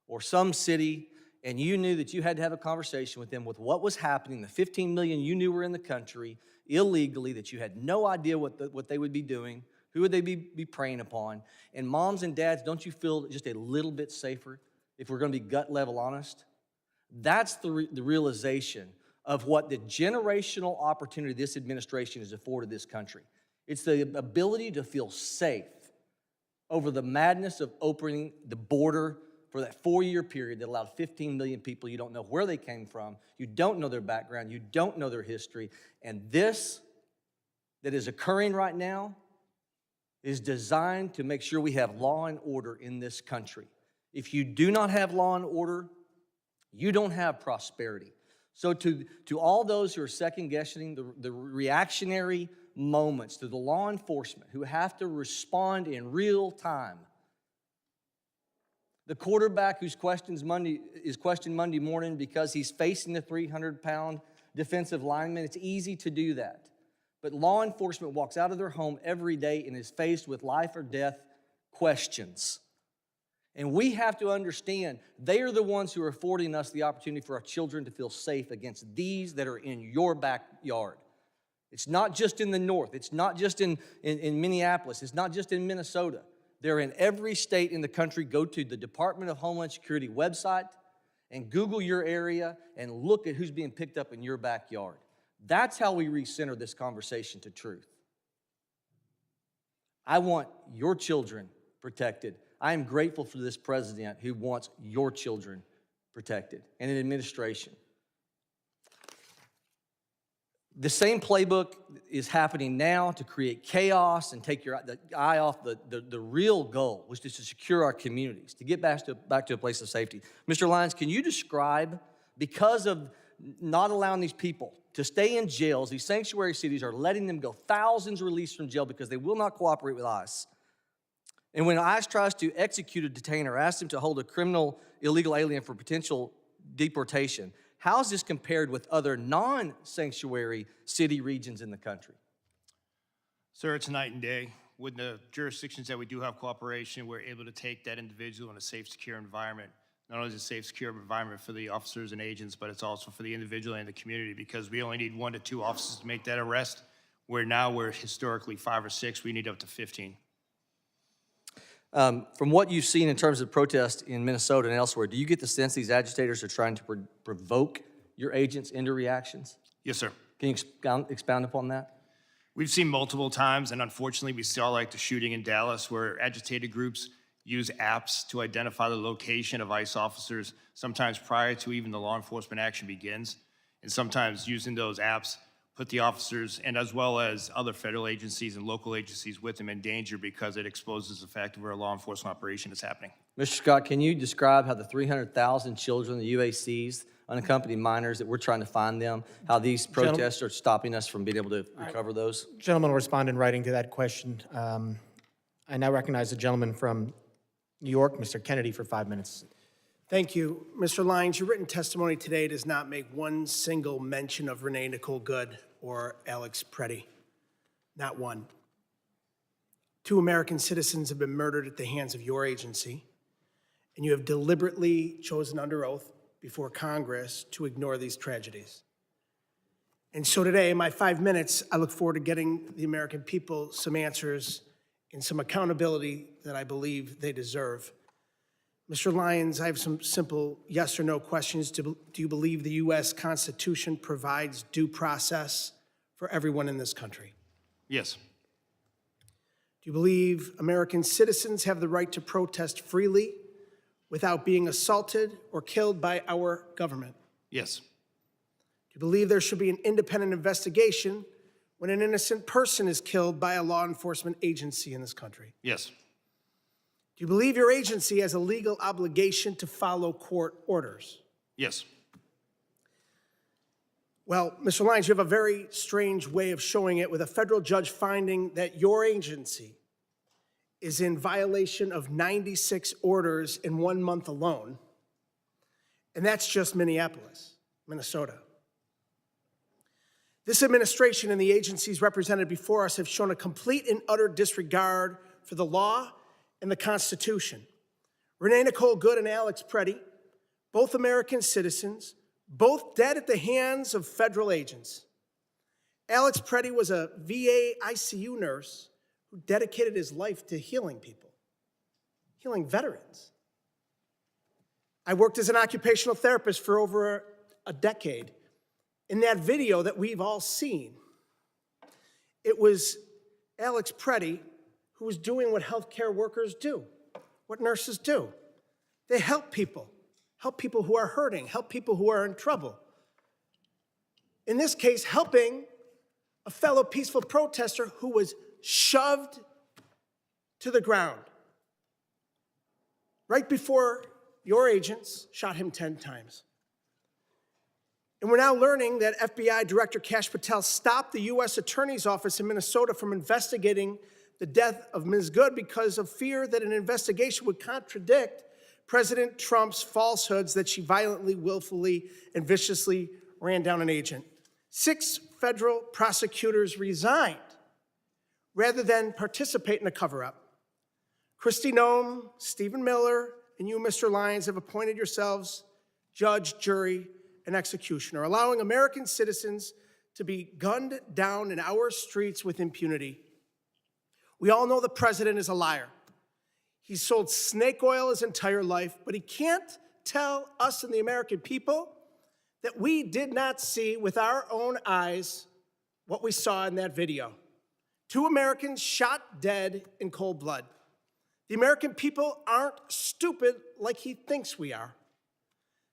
or some city, and you knew that you had to have a conversation with them with what was happening, the 15 million you knew were in the country illegally, that you had no idea what they would be doing, who would they be preying upon. And moms and dads, don't you feel just a little bit safer if we're going to be gut level honest? That's the realization of what the generational opportunity this administration has afforded this country. It's the ability to feel safe over the madness of opening the border for that 4-year period that allowed 15 million people. You don't know where they came from. You don't know their background. You don't know their history. And this that is occurring right now is designed to make sure we have law and order in this country. If you do not have law and order, you don't have prosperity. So to all those who are second-guessing the reactionary moments, to the law enforcement who have to respond in real time, the quarterback who's questioned Monday morning because he's facing the 300-pound defensive lineman, it's easy to do that. But law enforcement walks out of their home every day and is faced with life or death questions. And we have to understand they are the ones who are affording us the opportunity for our children to feel safe against these that are in your backyard. It's not just in the north. It's not just in Minneapolis. It's not just in Minnesota. They're in every state in the country. Go to the Department of Homeland Security website and Google your area and look at who's being picked up in your backyard. That's how we recenter this conversation to truth. I want your children protected. I am grateful for this president who wants your children protected and an administration. The same playbook is happening now to create chaos and take the eye off the real goal, which is to secure our communities, to get back to a place of safety. Mr. Lyons, can you describe, because of not allowing these people to stay in jails, these sanctuary cities are letting them go, thousands released from jail because they will not cooperate with ICE. And when ICE tries to execute a detainer, ask them to hold a criminal illegal alien for potential deportation, how is this compared with other non-sanctuary city regions in the country? Sir, it's night and day. With the jurisdictions that we do have cooperation, we're able to take that individual in a safe, secure environment. Not only is it a safe, secure environment for the officers and agents, but it's also for the individual and the community, because we only need 1 to 2 officers to make that arrest, where now we're historically 5 or 6, we need up to 15. From what you've seen in terms of protests in Minnesota and elsewhere, do you get the sense these agitators are trying to provoke your agents into reactions? Yes, sir. Can you expound upon that? We've seen multiple times, and unfortunately, we saw like the shooting in Dallas, where agitated groups use apps to identify the location of ICE officers, sometimes prior to even the law enforcement action begins, and sometimes using those apps put the officers, and as well as other federal agencies and local agencies with them, in danger because it exposes the fact of where a law enforcement operation is happening. Mr. Scott, can you describe how the 300,000 children, the UACs, unaccompanied minors, that we're trying to find them, how these protests are stopping us from being able to recover those? Gentleman will respond in writing to that question. I now recognize the gentleman from New York, Mr. Kennedy, for 5 minutes. Thank you. Mr. Lyons, your written testimony today does not make one single mention of Renee Nicole Good or Alex Preddy. Not one. 2 American citizens have been murdered at the hands of your agency, and you have deliberately chosen under oath before Congress to ignore these tragedies. And so today, in my 5 minutes, I look forward to getting the American people some answers and some accountability that I believe they deserve. Mr. Lyons, I have some simple yes or no questions. Do you believe the U.S. Constitution provides due process for everyone in this country? Yes. Do you believe American citizens have the right to protest freely without being assaulted or killed by our government? Yes. Do you believe there should be an independent investigation when an innocent person is killed by a law enforcement agency in this country? Yes. Do you believe your agency has a legal obligation to follow court orders? Yes. Well, Mr. Lyons, you have a very strange way of showing it, with a federal judge finding that your agency is in violation of 96 orders in 1 month alone, and that's just Minneapolis, Minnesota. This administration and the agencies represented before us have shown a complete and utter disregard for the law and the Constitution. Renee Nicole Good and Alex Preddy, both American citizens, both dead at the hands of federal agents. Alex Preddy was a VA ICU nurse who dedicated his life to healing people, healing veterans. I worked as an occupational therapist for over a decade. In that video that we've all seen, it was Alex Preddy who was doing what healthcare workers do, what nurses do. They help people who are hurting, help people who are in trouble. In this case, helping a fellow peaceful protester who was shoved to the ground right before your agents shot him 10 times. And we're now learning that FBI Director Kash Patel stopped the U.S. Attorney's Office in Minnesota from investigating the death of Ms. Good because of fear that an investigation would contradict President Trump's falsehoods that she violently, willfully, and viciously ran down an agent. 6 federal prosecutors resigned rather than participate in a cover-up. Kristi Noem, Stephen Miller, and you, Mr. Lyons, have appointed yourselves judge, jury, and executioner, allowing American citizens to be gunned down in our streets with impunity. We all know the president is a liar. He's sold snake oil his entire life, but he can't tell us and the American people that we did not see with our own eyes what we saw in that video. 2 Americans shot dead in cold blood. The American people aren't stupid like he thinks we are.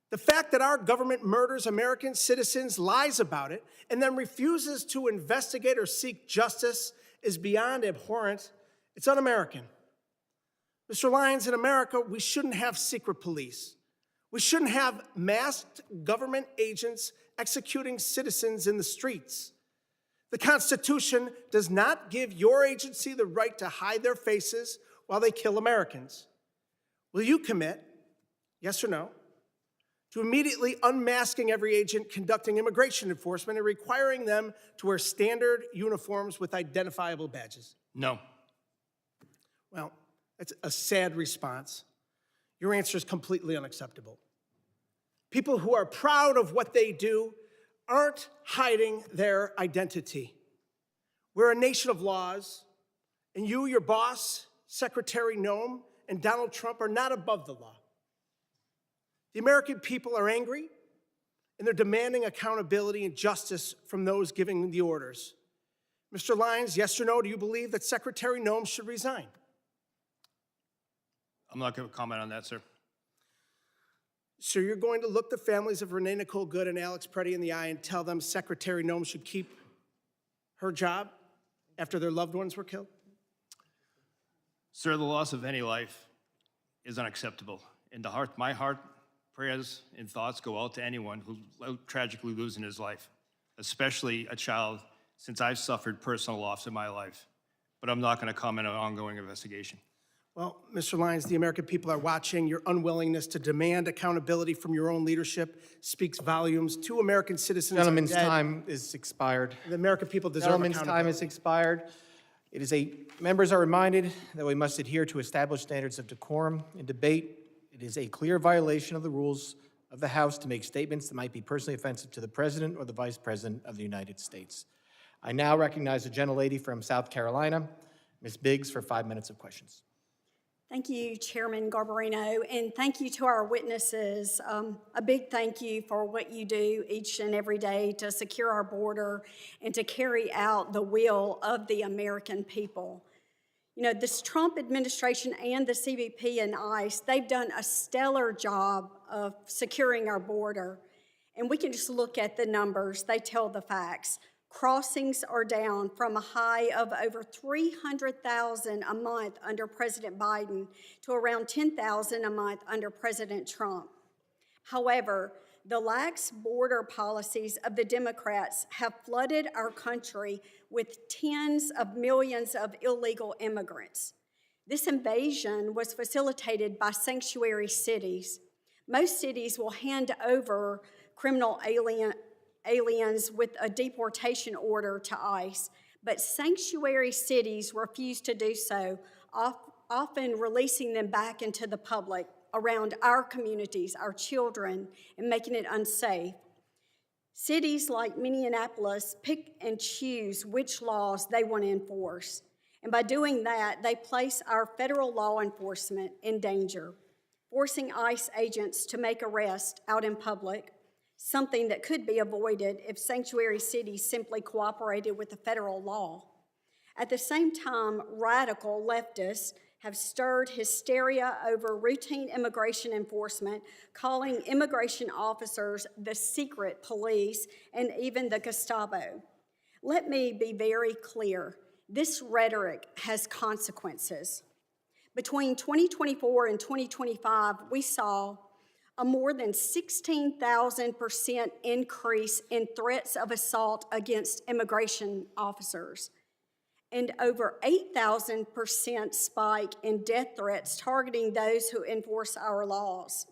The fact that our government murders American citizens, lies about it, and then refuses to investigate or seek justice is beyond abhorrent. It's un-American. Mr. Lyons, in America, we shouldn't have secret police. We shouldn't have masked government agents executing citizens in the streets. The Constitution does not give your agency the right to hide their faces while they kill Americans. Will you commit, yes or no, to immediately unmasking every agent conducting immigration enforcement and requiring them to wear standard uniforms with identifiable badges? No. Well, that's a sad response. Your answer is completely unacceptable. People who are proud of what they do aren't hiding their identity. We're a nation of laws, and you, your boss, Secretary Noem, and Donald Trump are not above the law. The American people are angry, and they're demanding accountability and justice from those giving the orders. Mr. Lyons, yes or no, do you believe that Secretary Noem should resign? I'm not going to comment on that, sir. So you're going to look the families of Renee Nicole Good and Alex Preddy in the eye and tell them Secretary Noem should keep her job after their loved ones were killed? Sir, the loss of any life is unacceptable. In the heart, my heart, prayers and thoughts go out to anyone who tragically losing his life, especially a child, since I've suffered personal loss in my life. But I'm not going to comment on an ongoing investigation. Well, Mr. Lyons, the American people are watching. Your unwillingness to demand accountability from your own leadership speaks volumes. 2 American citizens Gentleman's are dead. time is expired. The American people deserve Gentleman's accountability. time is expired. Members are reminded that we must adhere to established standards of decorum in debate. It is a clear violation of the rules of the House to make statements that might be personally offensive to the President or the Vice President of the United States. I now recognize the gentlelady from South Carolina, Ms. Biggs, for 5 minutes of questions. Thank you, Chairman Garbarino, and thank you to our witnesses. A big thank you for what you do each and every day to secure our border and to carry out the will of the American people. You know, this Trump administration and the CBP and ICE, they've done a stellar job of securing our border. And we can just look at the numbers. They tell the facts. Crossings are down from a high of over 300,000 a month under President Biden to around 10,000 a month under President Trump. However, the lax border policies of the Democrats have flooded our country with tens of millions of illegal immigrants. This invasion was facilitated by sanctuary cities. Most cities will hand over criminal aliens with a deportation order to ICE, but sanctuary cities refuse to do so, often releasing them back into the public around our communities, our children, and making it unsafe. Cities like Minneapolis pick and choose which laws they want to enforce, and by doing that, they place our federal law enforcement in danger, forcing ICE agents to make arrests out in public, something that could be avoided if sanctuary cities simply cooperated with the federal law. At the same time, radical leftists have stirred hysteria over routine immigration enforcement, calling immigration officers the secret police and even the Gestapo. Let me be very clear. This rhetoric has consequences. Between 2024 and 2025, we saw a more than 16,000% increase in threats of assault against immigration officers, and over 8,000% spike in death threats targeting those who enforce our laws.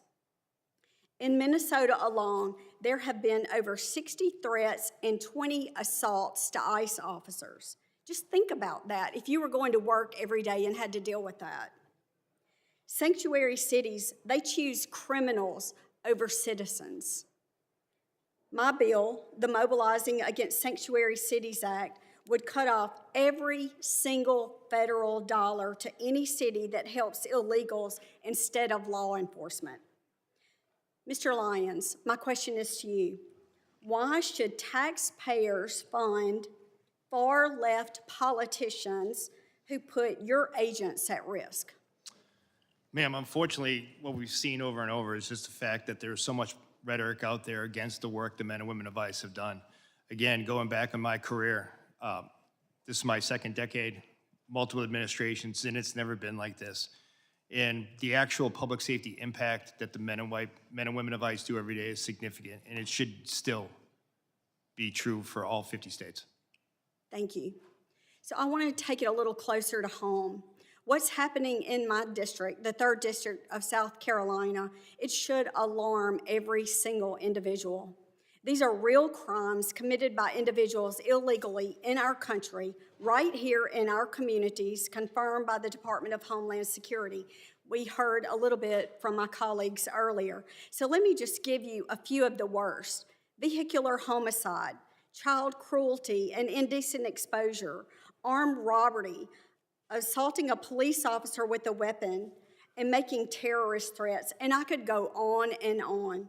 In Minnesota alone, there have been over 60 threats and 20 assaults to ICE officers. Just think about that if you were going to work every day and had to deal with that. Sanctuary cities, they choose criminals over citizens. My bill, the Mobilizing Against Sanctuary Cities Act, would cut off every single federal dollar to any city that helps illegals instead of law enforcement. Mr. Lyons, my question is to you. Why should taxpayers fund far-left politicians who put your agents at risk? Ma'am, unfortunately, what we've seen over and over is just the fact that there's so much rhetoric out there against the work the men and women of ICE have done. Again, going back in my career, this is my second decade, multiple administrations, and it's never been like this. And the actual public safety impact that the men and women of ICE do every day is significant, and it should still be true for all 50 states. Thank you. So I want to take it a little closer to home. What's happening in my district, the 3rd District of South Carolina, it should alarm every single individual. These are real crimes committed by individuals illegally in our country, right here in our communities, confirmed by the Department of Homeland Security. We heard a little bit from my colleagues earlier. So let me just give you a few of the worst. Vehicular homicide, child cruelty and indecent exposure, armed robbery, assaulting a police officer with a weapon, and making terrorist threats, and I could go on and on.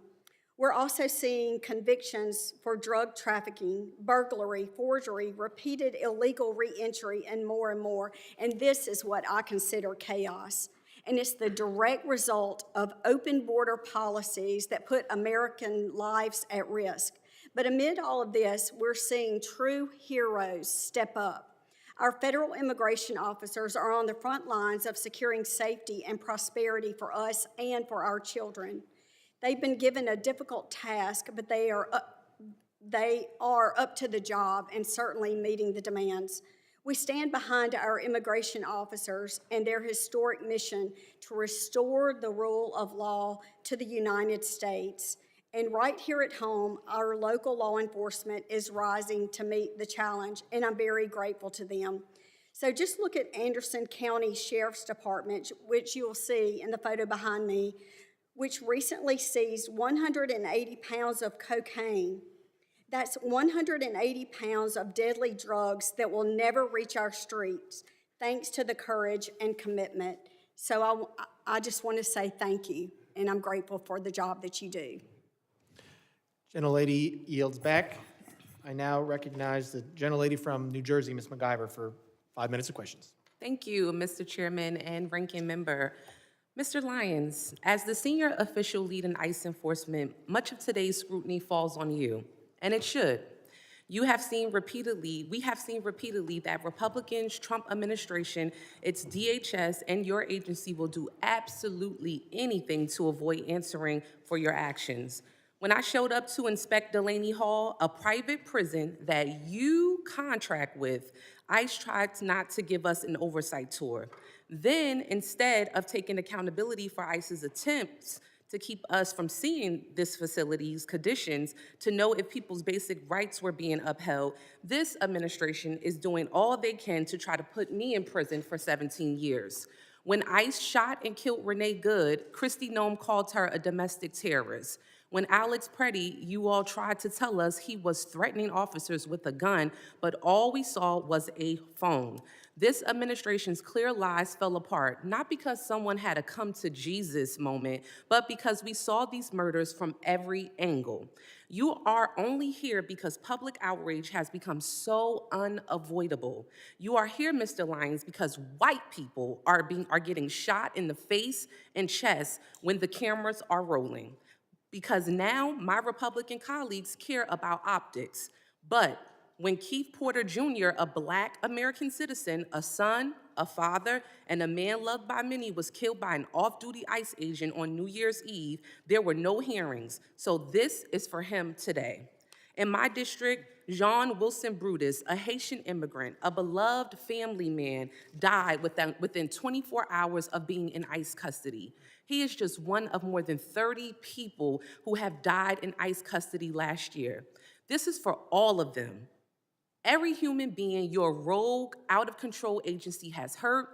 We're also seeing convictions for drug trafficking, burglary, forgery, repeated illegal re-entry, and more, and this is what I consider chaos. And it's the direct result of open border policies that put American lives at risk. But amid all of this, we're seeing true heroes step up. Our federal immigration officers are on the front lines of securing safety and prosperity for us and for our children. They've been given a difficult task, but they are up to the job and certainly meeting the demands. We stand behind our immigration officers and their historic mission to restore the rule of law to the United States. And right here at home, our local law enforcement is rising to meet the challenge, and I'm very grateful to them. So just look at Anderson County Sheriff's Department, which you'll see in the photo behind me, which recently seized 180 pounds of cocaine. That's 180 pounds of deadly drugs that will never reach our streets, thanks to the courage and commitment. So I just want to say thank you, and I'm grateful for the job that you do. Gentlelady yields back. I now recognize the gentlelady from New Jersey, Ms. MacGyver, for 5 minutes of questions. Thank you, Mr. Chairman and Ranking Member. Mr. Lyons, as the senior official lead in ICE enforcement, much of today's scrutiny falls on you, and it should. We have seen repeatedly that Republicans, Trump administration, its DHS, and your agency will do absolutely anything to avoid answering for your actions. When I showed up to inspect Delaney Hall, a private prison that you contract with, ICE tried not to give us an oversight tour. Then, instead of taking accountability for ICE's attempts to keep us from seeing this facility's conditions to know if people's basic rights were being upheld, this administration is doing all they can to try to put me in prison for 17 years. When ICE shot and killed Renee Good, Kristi Noem called her a domestic terrorist. When Alex Preddy, you all tried to tell us he was threatening officers with a gun, but all we saw was a phone. This administration's clear lies fell apart, not because someone had a come to Jesus moment, but because we saw these murders from every angle. You are only here because public outrage has become so unavoidable. You are here, Mr. Lyons, because white people are getting shot in the face and chest when the cameras are rolling. Because now my Republican colleagues care about optics. But when Keith Porter Jr., a Black American citizen, a son, a father, and a man loved by many was killed by an off-duty ICE agent on New Year's Eve, there were no hearings. So this is for him today. In my district, Jean Wilson Brutus, a Haitian immigrant, a beloved family man, died within 24 hours of being in ICE custody. He is just one of more than 30 people who have died in ICE custody last year. This is for all of them. Every human being your rogue, out-of-control agency has hurt,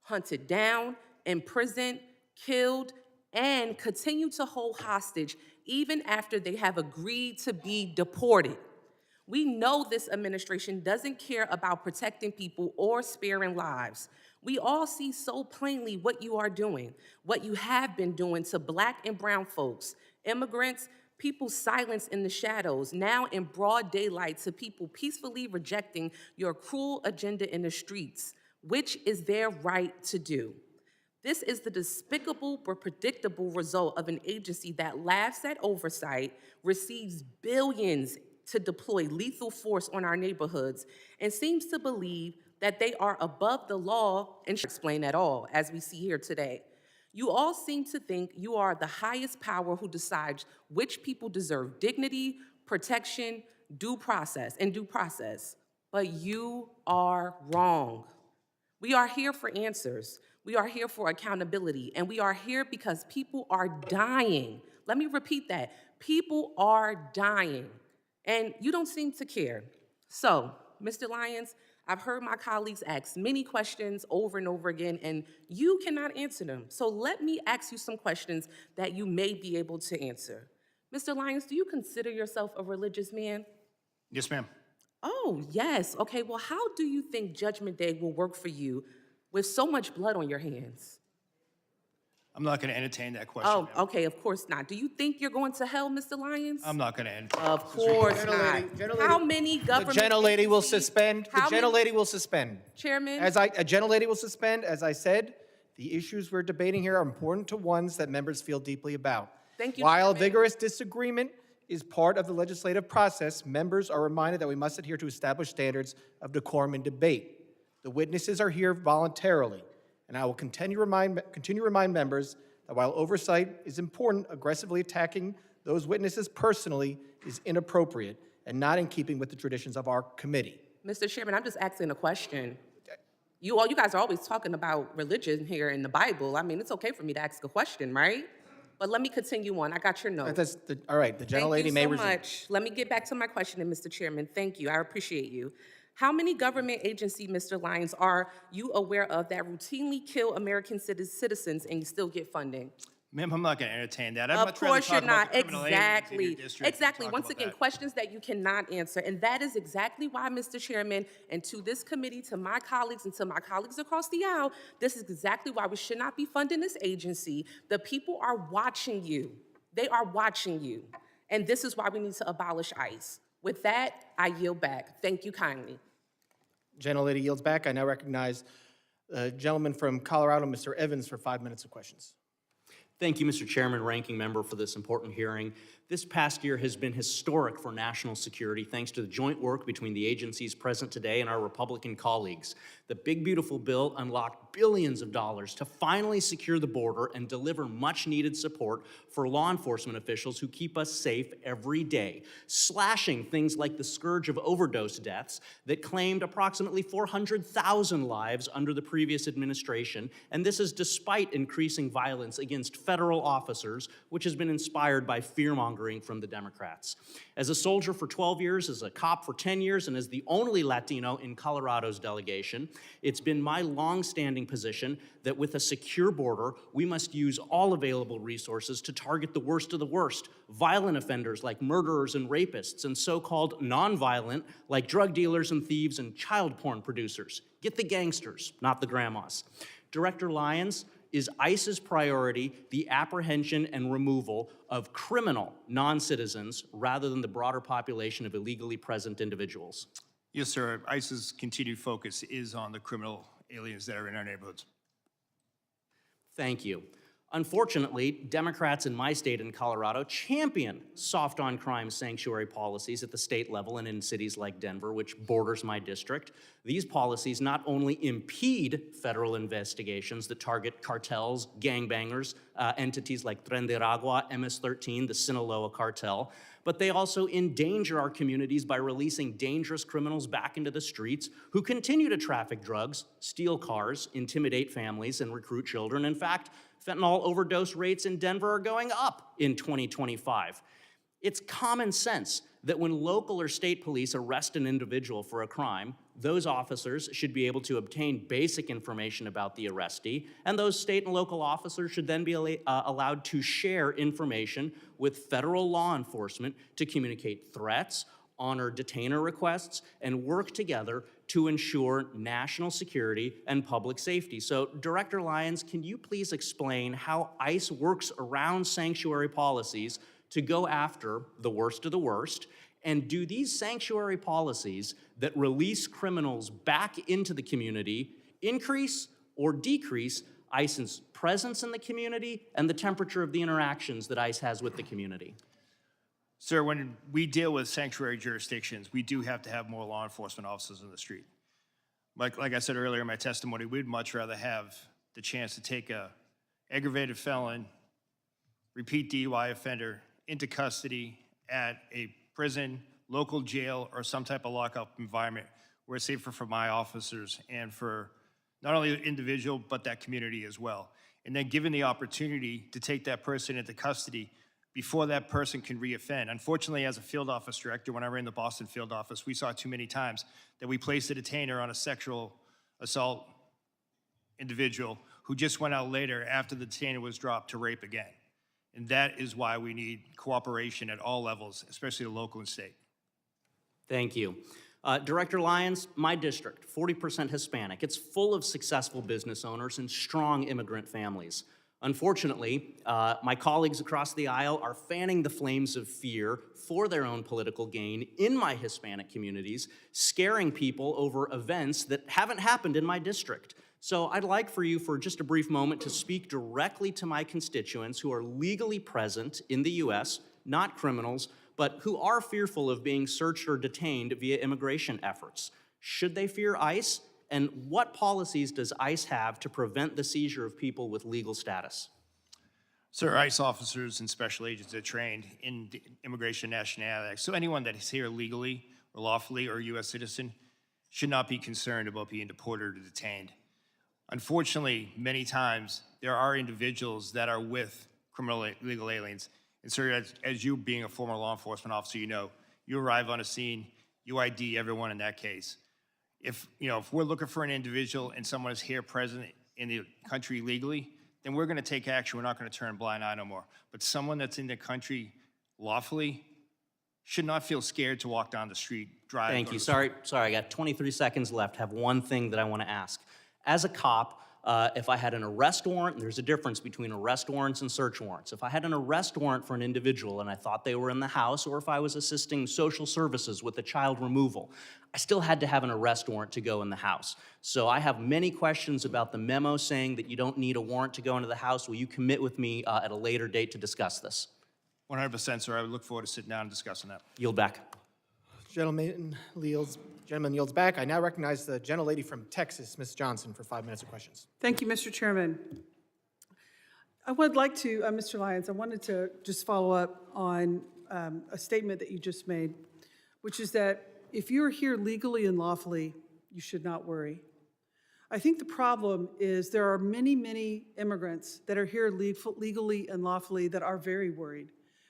hunted down, imprisoned, killed, and continue to hold hostage even after they have agreed to be deported. We know this administration doesn't care about protecting people or sparing lives. We all see so plainly what you are doing, what you have been doing to Black and brown folks, immigrants, people silenced in the shadows, now in broad daylight, to people peacefully rejecting your cruel agenda in the streets, which is their right to do. This is the despicable but predictable result of an agency that laughs at oversight, receives billions to deploy lethal force on our neighborhoods, and seems to believe that they are above the law and should explain at all, as we see here today. You all seem to think you are the highest power who decides which people deserve dignity, protection, due process. But you are wrong. We are here for answers. We are here for accountability, and we are here because people are dying. Let me repeat that. People are dying, and you don't seem to care. So, Mr. Lyons, I've heard my colleagues ask many questions over and over again, and you cannot answer them. So let me ask you some questions that you may be able to answer. Mr. Lyons, do you consider yourself a religious man? Yes, ma'am. Oh, yes. Okay, well, how do you think Judgment Day will work for you with so much blood on your hands? I'm not going to entertain that question. Oh, ma'am. okay, of course not. Do you think you're going to hell, Mr. Lyons? I'm not going to entertain. Of course not. How many government The gentlelady will agencies- suspend. The how many- gentlelady will suspend. Chairman? A gentlelady will suspend. As I said, the issues we're debating here are important to ones that members feel deeply about. Thank you, While Chairman. vigorous disagreement is part of the legislative process, members are reminded that we must adhere to established standards of decorum and debate. The witnesses are here voluntarily, and I will continue to remind members that while oversight is important, aggressively attacking those witnesses personally is inappropriate and not in keeping with the traditions of our committee. Mr. Chairman, I'm just asking a question. You guys are always talking about religion here in the Bible. I mean, it's okay for me to ask a question, right? But let me continue on. I got your note. All right, the gentlelady may resume. Thank you so much. Let me get back to my question, Mr. Chairman. Thank you. I appreciate you. How many government agencies, Mr. Lyons, are you aware of that routinely kill American citizens and still get funding? Ma'am, I'm not going to entertain that. Of course you're not. Exactly. Exactly. Once again, questions that you cannot answer. And that is exactly why, Mr. Chairman, and to this committee, to my colleagues, and to my colleagues across the aisle, this is exactly why we should not be funding this agency. The people are watching you. They are watching you. And this is why we need to abolish ICE. With that, I yield back. Thank you kindly. Gentlelady yields back. I now recognize the gentleman from Colorado, Mr. Evans, for 5 minutes of questions. Thank you, Mr. Chairman, Ranking Member, for this important hearing. This past year has been historic for national security thanks to the joint work between the agencies present today and our Republican colleagues. The Big Beautiful Bill unlocked billions of dollars to finally secure the border and deliver much-needed support for law enforcement officials who keep us safe every day, slashing things like the scourge of overdose deaths that claimed approximately 400,000 lives under the previous administration, and this is despite increasing violence against federal officers, which has been inspired by fear-mongering from the Democrats. As a soldier for 12 years, as a cop for 10 years, and as the only Latino in Colorado's delegation, it's been my long-standing position that with a secure border, we must use all available resources to target the worst of the worst, violent offenders like murderers and rapists, and so-called nonviolent like drug dealers and thieves and child porn producers. Get the gangsters, not the grandmas. Director Lyons, is ICE's priority the apprehension and removal of criminal non-citizens rather than the broader population of illegally present individuals? Yes, sir. ICE's continued focus is on the criminal aliens that are in our neighborhoods. Thank you. Unfortunately, Democrats in my state in Colorado champion soft on crime sanctuary policies at the state level and in cities like Denver, which borders my district. These policies not only impede federal investigations that target cartels, gangbangers, entities like Tren de Aragua, MS-13, the Sinaloa cartel, but they also endanger our communities by releasing dangerous criminals back into the streets who continue to traffic drugs, steal cars, intimidate families, and recruit children. In fact, fentanyl overdose rates in Denver are going up in 2025. It's common sense that when local or state police arrest an individual for a crime, those officers should be able to obtain basic information about the arrestee, and those state and local officers should then be allowed to share information with federal law enforcement to communicate threats, honor detainer requests, and work together to ensure national security and public safety. So, Director Lyons, can you please explain how ICE works around sanctuary policies to go after the worst of the worst? And do these sanctuary policies that release criminals back into the community increase or decrease ICE's presence in the community and the temperature of the interactions that ICE has with the community? Sir, when we deal with sanctuary jurisdictions, we do have to have more law enforcement officers in the street. Like I said earlier in my testimony, we'd much rather have the chance to take a aggravated felon, repeat DUI offender into custody at a prison, local jail, or some type of lockup environment where it's safer for my officers and for not only the individual, but that community as well. And then given the opportunity to take that person into custody before that person can reoffend. Unfortunately, as a field office director, when I ran the Boston field office, we saw too many times that we placed a detainer on a sexual assault individual who just went out later after the detainer was dropped to rape again. And that is why we need cooperation at all levels, especially the local and state. Thank you. Director Lyons, my district, 40% Hispanic. It's full of successful business owners and strong immigrant families. Unfortunately, my colleagues across the aisle are fanning the flames of fear for their own political gain in my Hispanic communities, scaring people over events that haven't happened in my district. So I'd like for you for just a brief moment to speak directly to my constituents who are legally present in the U.S., not criminals, but who are fearful of being searched or detained via immigration efforts. Should they fear ICE? And what policies does ICE have to prevent the seizure of people with legal status? Sir, ICE officers and special agents are trained in the Immigration and Nationality Act. So anyone that is here legally or lawfully or a U.S. citizen should not be concerned about being deported or detained. Unfortunately, many times there are individuals that are with criminal illegal aliens. And sir, as you being a former law enforcement officer, you know, you arrive on a scene, you ID everyone in that case. If we're looking for an individual and someone is here present in the country legally, then we're going to take action. We're not going to turn a blind eye no more. But someone that's in the country lawfully should not feel scared to walk down the street, drive. Thank you. Sorry, I got 23 seconds left. I have one thing that I want to ask. As a cop, if I had an arrest warrant, there's a difference between arrest warrants and search warrants. If I had an arrest warrant for an individual and I thought they were in the house, or if I was assisting social services with a child removal, I still had to have an arrest warrant to go in the house. So I have many questions about the memo saying that you don't need a warrant to go into the house. Will you commit with me at a later date to discuss this? 100%, sir. I would look forward to sitting down and discussing that. Yield back. Gentleman yields back. I now recognize the gentlelady from Texas, Ms. Johnson, for 5 minutes of questions. Thank you, Mr. Chairman. I would like to, Mr. Lyons, I wanted to just follow up on a statement that you just made, which is that if you're here legally and lawfully, you should not worry. I think the problem is there are many, many immigrants that are here legally and lawfully that are very worried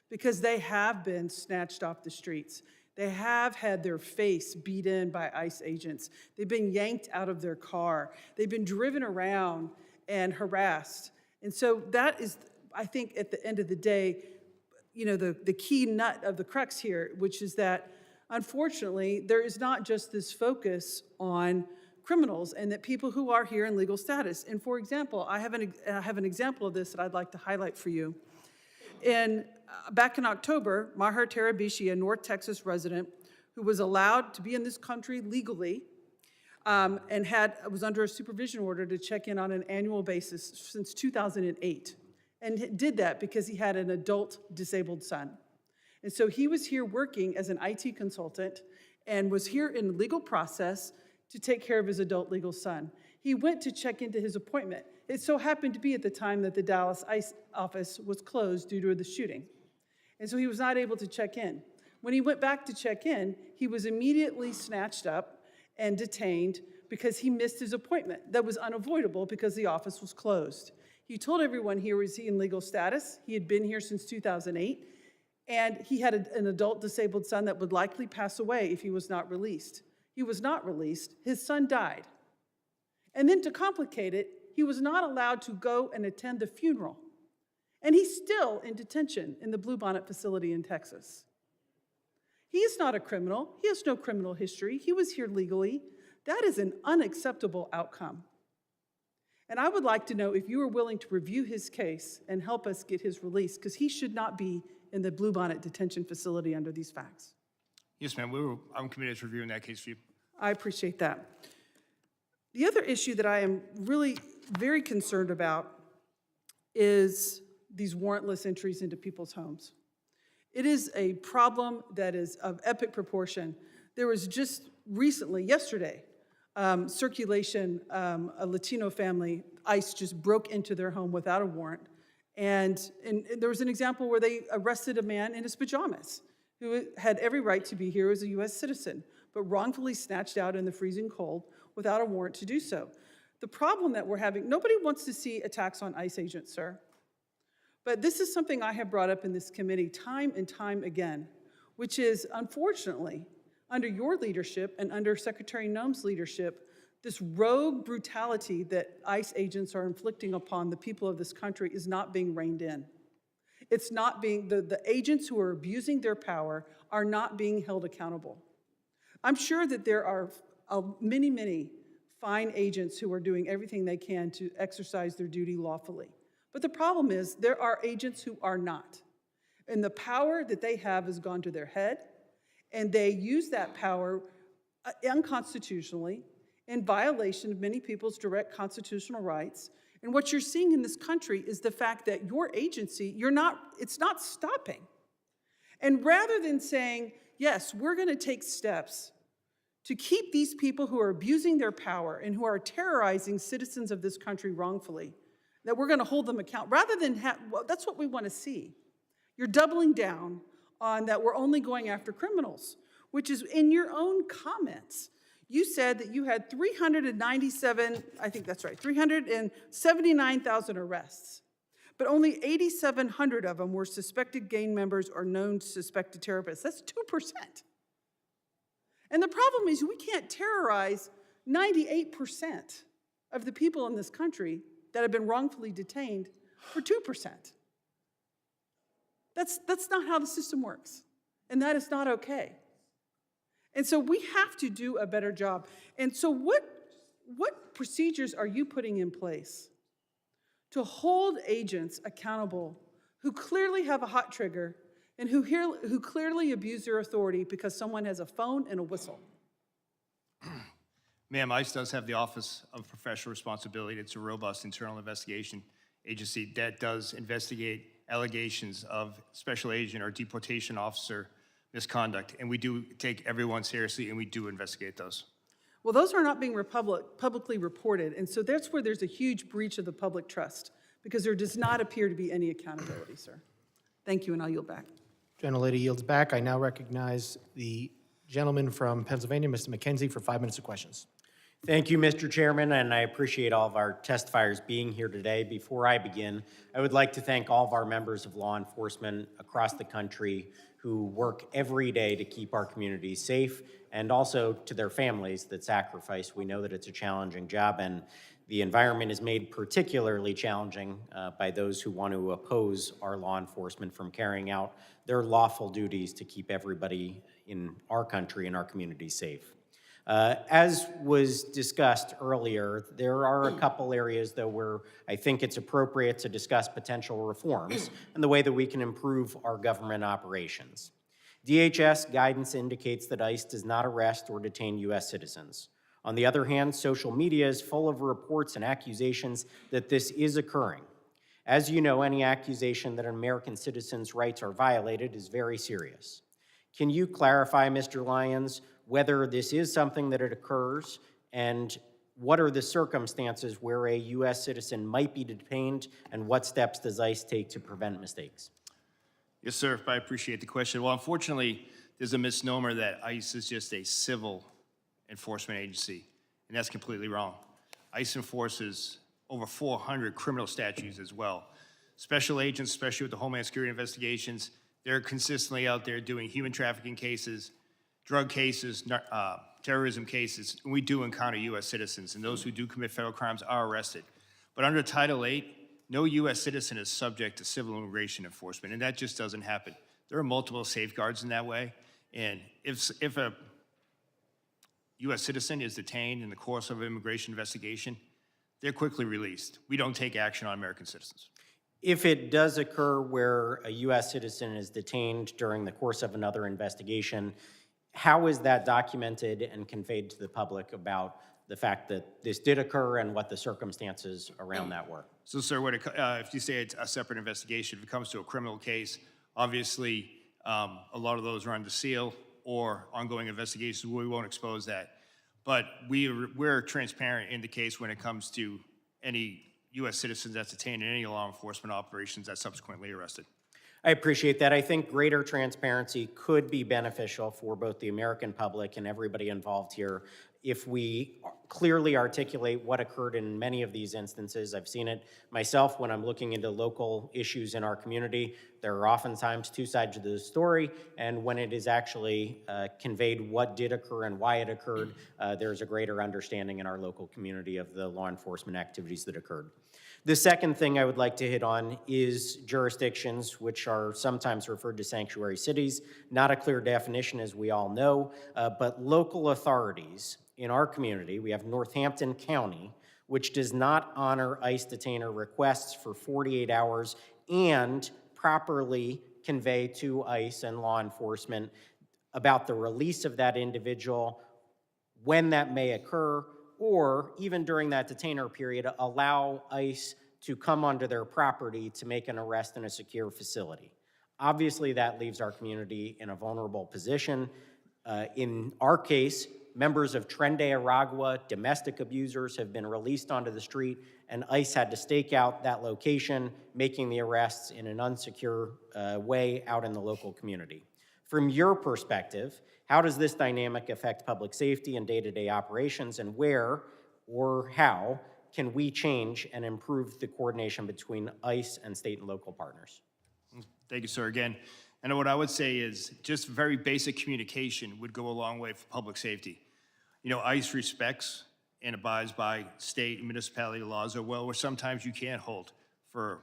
because they have been snatched off the streets. They have had their face beat in by ICE agents. They've been yanked out of their car. They've been driven around and harassed. And so that is, I think, at the end of the day, the key nut of the crux here, which is that, unfortunately, there is not just this focus on criminals and that people who are here in legal status. And for example, I have an example of this that I'd like to highlight for you. Back in October, Maher Tarabishi, a North Texas resident who was allowed to be in this country legally and was under a supervision order to check in on an annual basis since 2008, and did that because he had an adult disabled son. And so he was here working as an IT consultant and was here in the legal process to take care of his adult legal son. He went to check into his appointment. It so happened to be at the time that the Dallas ICE office was closed due to the shooting. And so he was not able to check in. When he went back to check in, he was immediately snatched up and detained because he missed his appointment. That was unavoidable because the office was closed. He told everyone here was he in legal status. He had been here since 2008. And he had an adult disabled son that would likely pass away if he was not released. He was not released. His son died. And then to complicate it, he was not allowed to go and attend the funeral. And he's still in detention in the Bluebonnet facility in Texas. He is not a criminal. He has no criminal history. He was here legally. That is an unacceptable outcome. And I would like to know if you are willing to review his case and help us get his release, because he should not be in the Bluebonnet detention facility under these facts. Yes, ma'am. I'm committed to reviewing that case for you. I appreciate that. The other issue that I am really very concerned about is these warrantless entries into people's homes. It is a problem that is of epic proportion. There was just recently, yesterday, circulation, a Latino family, ICE just broke into their home without a warrant. And there was an example where they arrested a man in his pajamas who had every right to be here as a U.S. citizen, but wrongfully snatched out in the freezing cold without a warrant to do so. The problem that we're having, nobody wants to see attacks on ICE agents, sir. But this is something I have brought up in this committee time and time again, which is, unfortunately, under your leadership and under Secretary Noem's leadership, this rogue brutality that ICE agents are inflicting upon the people of this country is not being reined in. It's not being, the agents who are abusing their power are not being held accountable. I'm sure that there are many, many fine agents who are doing everything they can to exercise their duty lawfully. But the problem is there are agents who are not. And the power that they have has gone to their head, and they use that power unconstitutionally in violation of many people's direct constitutional rights. And what you're seeing in this country is the fact that your agency, it's not stopping. And rather than saying, yes, we're going to take steps to keep these people who are abusing their power and who are terrorizing citizens of this country wrongfully, that we're going to hold them accountable, rather than well, that's what we want to see. You're doubling down on that we're only going after criminals, which is in your own comments. You said that you had 397, I think that's right, 379,000 arrests, but only 8,700 of them were suspected gang members or known suspected terrorists. That's 2%. And the problem is we can't terrorize 98% of the people in this country that have been wrongfully detained for 2%. That's not how the system works, and that is not okay. And so we have to do a better job. And so what procedures are you putting in place to hold agents accountable who clearly have a hot trigger and who clearly abuse their authority because someone has a phone and a whistle? Ma'am, ICE does have the Office of Professional Responsibility. It's a robust internal investigation agency that does investigate allegations of special agent or deportation officer misconduct. And we do take everyone seriously, and we do investigate those. Well, those are not being publicly reported. And so that's where there's a huge breach of the public trust, because there does not appear to be any accountability, sir. Thank you, and I'll yield back. Gentlelady yields back. I now recognize the gentleman from Pennsylvania, Mr. McKenzie, for 5 minutes of questions. Thank you, Mr. Chairman, and I appreciate all of our testifiers being here today. Before I begin, I would like to thank all of our members of law enforcement across the country who work every day to keep our communities safe, and also to their families that sacrifice. We know that it's a challenging job, and the environment is made particularly challenging by those who want to oppose our law enforcement from carrying out their lawful duties to keep everybody in our country and our communities safe. As was discussed earlier, there are a couple areas, though, where I think it's appropriate to discuss potential reforms and the way that we can improve our government operations. DHS guidance indicates that ICE does not arrest or detain U.S. citizens. On the other hand, social media is full of reports and accusations that this is occurring. As you know, any accusation that an American citizen's rights are violated is very serious. Can you clarify, Mr. Lyons, whether this is something that it occurs, and what are the circumstances where a U.S. citizen might be detained, and what steps does ICE take to prevent mistakes? Yes, sir. I appreciate the question. Well, unfortunately, there's a misnomer that ICE is just a civil enforcement agency, and that's completely wrong. ICE enforces over 400 criminal statutes as well. Special agents, especially with the Homeland Security investigations, They're consistently out there doing human trafficking cases, drug cases, terrorism cases. And we do encounter U.S. citizens, and those who do commit federal crimes are arrested. But under Title VIII, no U.S. citizen is subject to civil immigration enforcement, and that just doesn't happen. There are multiple safeguards in that way, and if a U.S. citizen is detained in the course of an immigration investigation, they're quickly released. We don't take action on American citizens. If it does occur where a U.S. citizen is detained during the course of another investigation, how is that documented and conveyed to the public about the fact that this did occur and what the circumstances around that were? So, sir, if you say it's a separate investigation, if it comes to a criminal case, obviously a lot of those are under seal or ongoing investigations. We won't expose that. But we're transparent in the case when it comes to any U.S. citizens that's detained in any law enforcement operations that's subsequently arrested. I appreciate that. I think greater transparency could be beneficial for both the American public and everybody involved here if we clearly articulate what occurred in many of these instances. I've seen it myself when I'm looking into local issues in our community. There are oftentimes two sides to the story, and when it is actually conveyed what did occur and why it occurred, there's a greater understanding in our local community of the law enforcement activities that occurred. The second thing I would like to hit on is jurisdictions, which are sometimes referred to sanctuary cities. Not a clear definition, as we all know, but local authorities in our community. We have Northampton County, which does not honor ICE detainer requests for 48 hours and properly convey to ICE and law enforcement about the release of that individual, when that may occur, or even during that detainer period, allow ICE to come onto their property to make an arrest in a secure facility. Obviously, that leaves our community in a vulnerable position. In our case, members of Tren de Aragua, domestic abusers, have been released onto the street, and ICE had to stake out that location, making the arrests in an unsecure way out in the local community. From your perspective, how does this dynamic affect public safety and day-to-day operations, and where or how can we change and improve the coordination between ICE and state and local partners? Thank you, sir, again. And what I would say is just very basic communication would go a long way for public safety. You know, ICE respects and abides by state and municipality laws as well, where sometimes you can't hold for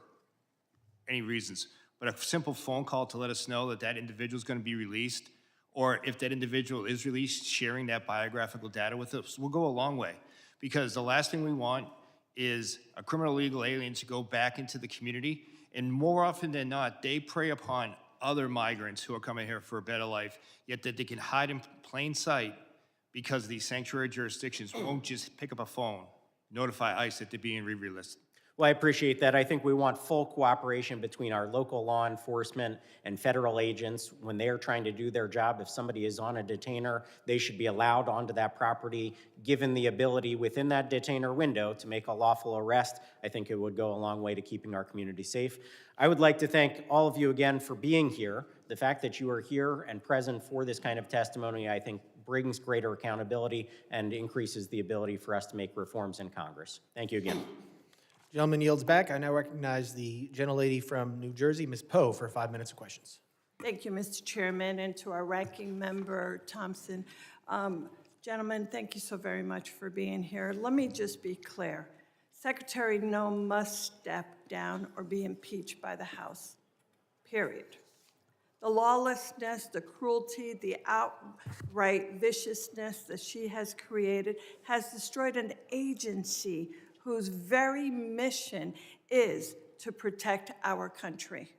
any reasons. But a simple phone call to let us know that that individual is going to be released, or if that individual is released, sharing that biographical data with us will go a long way. Because the last thing we want is a criminal illegal alien to go back into the community, and more often than not, they prey upon other migrants who are coming here for a better life, yet that they can hide in plain sight because these sanctuary jurisdictions won't just pick up a phone, notify ICE that they're being re-released. Well, I appreciate that. I think we want full cooperation between our local law enforcement and federal agents when they are trying to do their job. If somebody is on a detainer, they should be allowed onto that property, given the ability within that detainer window to make a lawful arrest. I think it would go a long way to keeping our community safe. I would like to thank all of you again for being here. The fact that you are here and present for this kind of testimony, I think, brings greater accountability and increases the ability for us to make reforms in Congress. Thank you again. Gentleman yields back. I now recognize the gentlelady from New Jersey, Ms. Poe, for 5 minutes of questions. Thank you, Mr. Chairman, and to our ranking member, Thompson. Gentlemen, thank you so very much for being here. Let me just be clear. Secretary No must step down or be impeached by the House, period. The lawlessness, the cruelty, the outright viciousness that she has created has destroyed an agency whose very mission is to protect our country.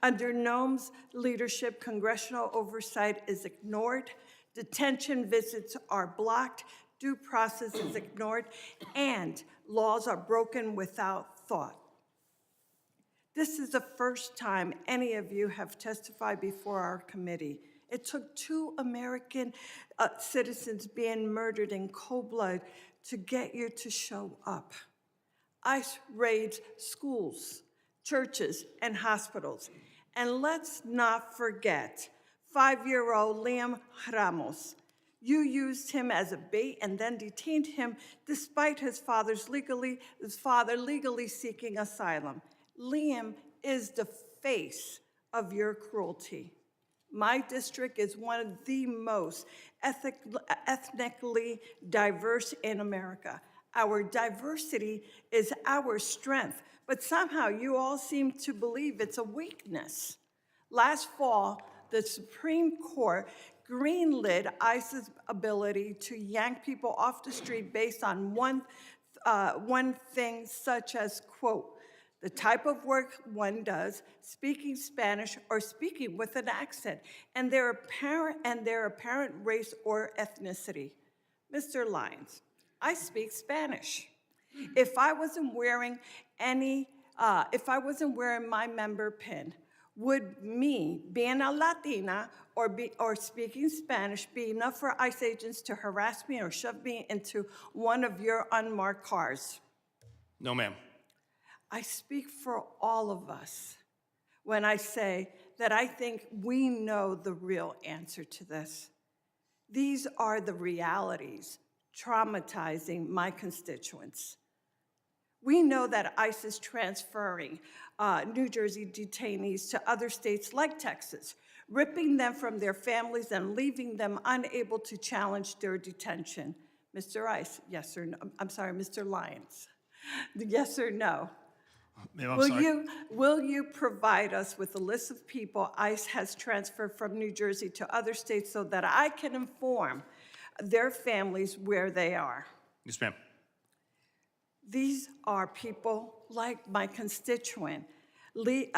Under Noam's leadership, congressional oversight is ignored, detention visits are blocked, due process is ignored, and laws are broken without thought. This is the first time any of you have testified before our committee. It took 2 American citizens being murdered in cold blood to get you to show up. ICE raids schools, churches, and hospitals. And let's not forget 5-year-old Liam Ramos. You used him as a bait and then detained him despite his father legally seeking asylum. Liam is the face of your cruelty. My district is one of the most ethnically diverse in America. Our diversity is our strength, but somehow you all seem to believe it's a weakness. Last fall, the Supreme Court greenlit ICE's ability to yank people off the street based on one thing, such as, quote, the type of work one does, speaking Spanish or speaking with an accent, and their apparent race or ethnicity. Mr. Lyons, I speak Spanish. If I wasn't wearing my member pin, would me being a Latina or speaking Spanish be enough for ICE agents to harass me or shove me into one of your unmarked cars? No, ma'am. I speak for all of us when I say that I think we know the real answer to this. These are the realities traumatizing my constituents. We know that ICE is transferring New Jersey detainees to other states like Texas, ripping them from their families and leaving them unable to challenge their detention. Mr. ICE, yes or no? I'm sorry, Mr. Lyons. Yes or no? Ma'am, I'm sorry. Will you provide us with a list of people ICE has transferred from New Jersey to other states so that I can inform their families where they are? Yes, ma'am. These are people like my constituent, Lee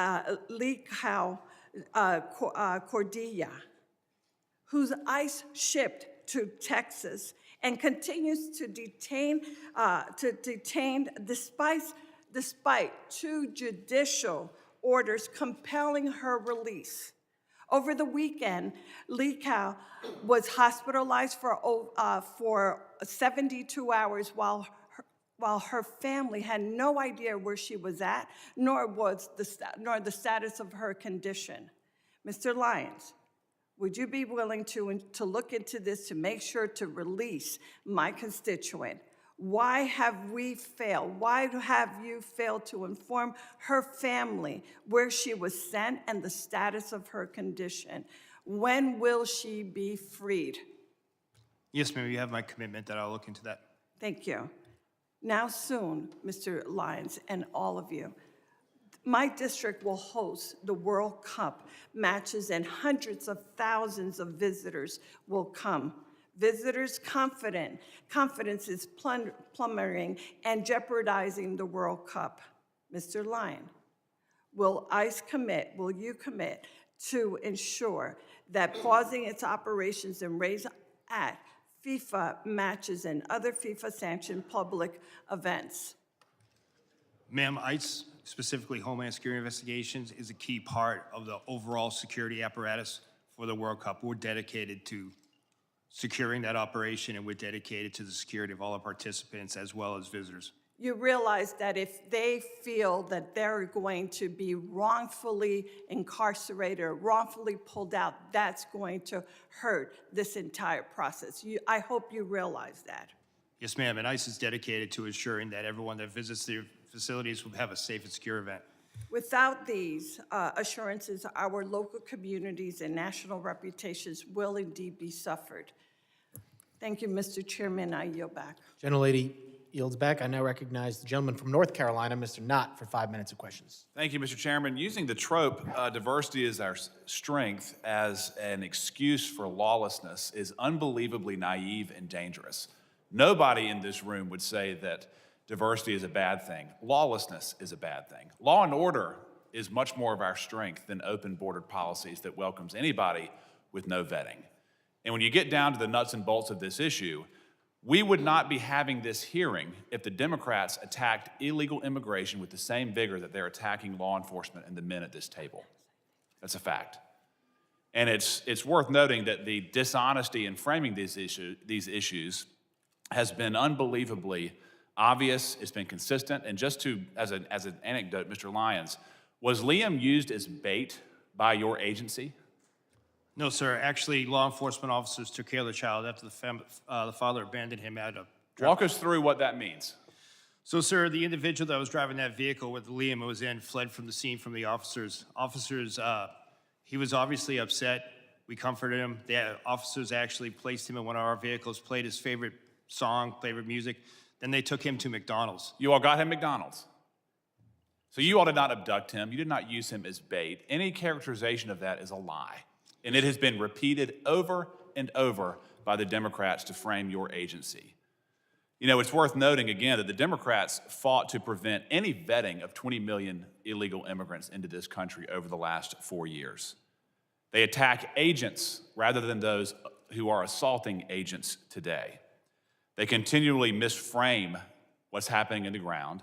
Cordilla, whose ICE shipped to Texas and continues to detain despite two judicial orders compelling her release. Over the weekend, Lee Cow was hospitalized for 72 hours while her family had no idea where she was at, nor the status of her condition. Mr. Lyons, would you be willing to look into this to make sure to release my constituent? Why have we failed? Why have you failed to inform her family where she was sent and the status of her condition? When will she be freed? Yes, ma'am, you have my commitment that I'll look into that. Thank you. Now soon, Mr. Lyons and all of you, my district will host the World Cup matches and hundreds of thousands of visitors will come. Visitors' confidence is plummeting and jeopardizing the World Cup. Mr. Lyon, will you commit to ensure that pausing its operations and raise at FIFA matches and other FIFA-sanctioned public events? Ma'am, ICE, specifically Homeland Security Investigations, is a key part of the overall security apparatus for the World Cup. We're dedicated to securing that operation, and we're dedicated to the security of all our participants as well as visitors. You realize that if they feel that they're going to be wrongfully incarcerated or wrongfully pulled out, that's going to hurt this entire process. I hope you realize that. Yes, ma'am, and ICE is dedicated to ensuring that everyone that visits their facilities will have a safe and secure event. Without these assurances, our local communities and national reputations will indeed be suffered. Thank you, Mr. Chairman. I yield back. Gentlelady yields back. I now recognize the gentleman from North Carolina, Mr. Knott, for 5 minutes of questions. Thank you, Mr. Chairman. Using the trope, diversity is our strength as an excuse for lawlessness is unbelievably naive and dangerous. Nobody in this room would say that diversity is a bad thing. Lawlessness is a bad thing. Law and order is much more of our strength than open-bordered policies that welcomes anybody with no vetting. And when you get down to the nuts and bolts of this issue, we would not be having this hearing if the Democrats attacked illegal immigration with the same vigor that they're attacking law enforcement and the men at this table. That's a fact. And it's worth noting that the dishonesty in framing these issues has been unbelievably obvious, it's been consistent, and just as an anecdote, Mr. Lyons, was Liam used as bait by your agency? No, sir. Actually, law enforcement officers took care of the child after the father abandoned him at a... Walk us through what that means. So, sir, the individual that was driving that vehicle with Liam was in fled from the scene from the officers. Officers He was obviously upset. We comforted him. The officers actually placed him in one of our vehicles, played his favorite song, favorite music. Then they took him to McDonald's. You all got him McDonald's. So you all did not abduct him. You did not use him as bait. Any characterization of that is a lie. And it has been repeated over and over by the Democrats to frame your agency. You know, it's worth noting again that the Democrats fought to prevent any vetting of 20 million illegal immigrants into this country over the last 4 years. They attack agents rather than those who are assaulting agents today. They continually misframe what's happening in the ground.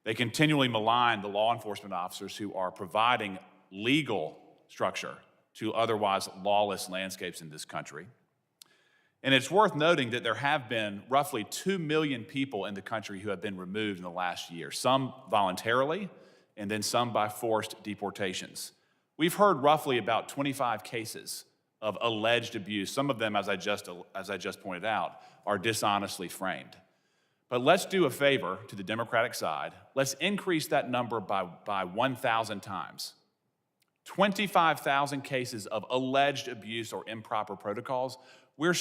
They continually malign the law enforcement officers who are providing legal structure to otherwise lawless landscapes in this country. And it's worth noting that there have been roughly 2 million people in the country who have been removed in the last year, some voluntarily, and then some by forced deportations. We've heard roughly about 25 cases of alleged abuse. Some of them, as I just pointed out, are dishonestly framed. But let's do a favor to the Democratic side. Let's increase that number by 1,000 times. 25,000 cases of alleged abuse or improper protocols. We are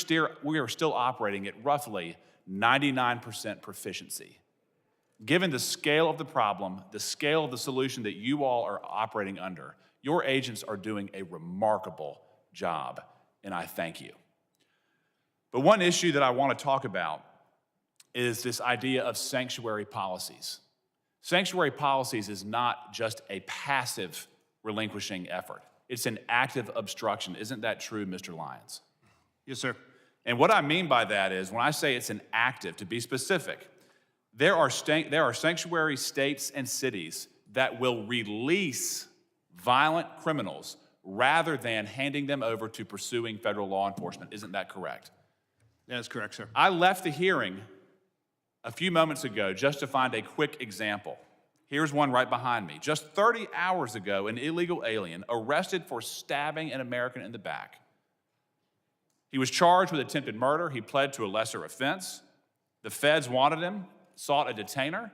still operating at roughly 99% proficiency. Given the scale of the problem, the scale of the solution that you all are operating under, your agents are doing a remarkable job, and I thank you. But one issue that I want to talk about is this idea of sanctuary policies. Sanctuary policies is not just a passive relinquishing effort. It's an active obstruction. Isn't that true, Mr. Lyons? Yes, sir. And what I mean by that is, when I say it's an active, to be specific, there are sanctuary states and cities that will release violent criminals rather than handing them over to pursuing federal law enforcement. Isn't that correct? That is correct, sir. I left the hearing a few moments ago just to find a quick example. Here's one right behind me. Just 30 hours ago, an illegal alien arrested for stabbing an American in the back. He was charged with attempted murder. He pled to a lesser offense. The feds wanted him, sought a detainer,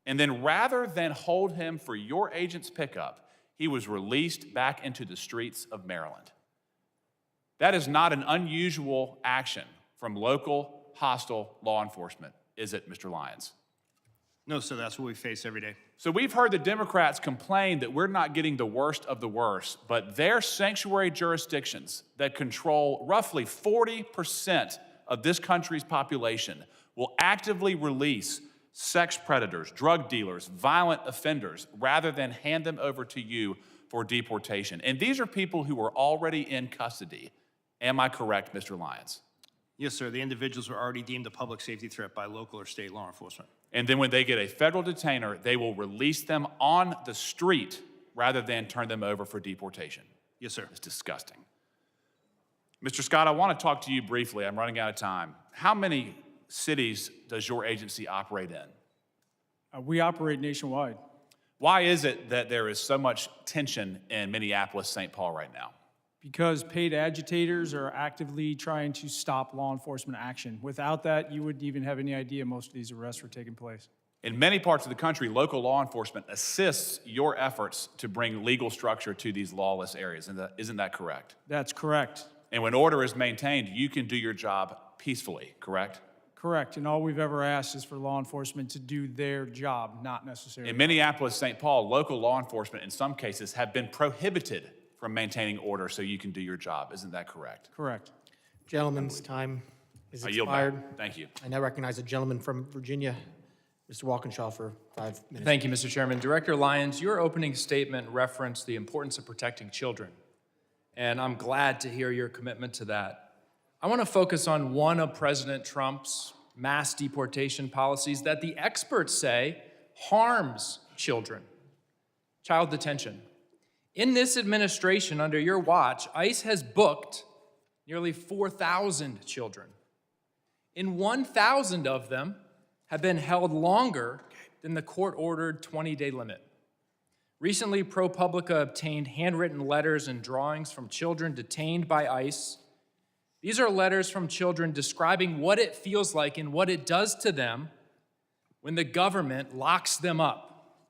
and then rather than hold him for your agent's pickup, he was released back into the streets of Maryland. That is not an unusual action from local hostile law enforcement, is it, Mr. Lyons? No, sir, that's what we face every day. So we've heard the Democrats complain that we're not getting the worst of the worst, but their sanctuary jurisdictions that control roughly 40% of this country's population will actively release sex predators, drug dealers, violent offenders, rather than hand them over to you for deportation. And these are people who are already in custody. Am I correct, Mr. Lyons? Yes, sir. The individuals were already deemed a public safety threat by local or state law enforcement. And then when they get a federal detainer, they will release them on the street rather than turn them over for deportation. Yes, sir. It's disgusting. Mr. Scott, I want to talk to you briefly. I'm running out of time. How many cities does your agency operate in? We operate nationwide. Why is it that there is so much tension in Minneapolis, St. Paul right now? Because paid agitators are actively trying to stop law enforcement action. Without that, you wouldn't even have any idea most of these arrests were taking place. In many parts of the country, local law enforcement assists your efforts to bring legal structure to these lawless areas. Isn't that correct? That's correct. And when order is maintained, you can do your job peacefully, correct? Correct. And all we've ever asked is for law enforcement to do their job, not necessarily. In Minneapolis, St. Paul, local law enforcement in some cases have been prohibited from maintaining order so you can do your job. Isn't that correct? Correct. Gentleman's time is I yield back. expired. Thank you. I now recognize a gentleman from Virginia, Mr. Walkinshaw, for 5 minutes. Thank you, Mr. Chairman. Director Lyons, your opening statement referenced the importance of protecting children, and I'm glad to hear your commitment to that. I want to focus on one of President Trump's mass deportation policies that the experts say harms children: child detention. In this administration, under your watch, ICE has booked nearly 4,000 children, and 1,000 of them have been held longer than the court-ordered 20-day limit. Recently, ProPublica obtained handwritten letters and drawings from children detained by ICE. These are letters from children describing what it feels like and what it does to them when the government locks them up.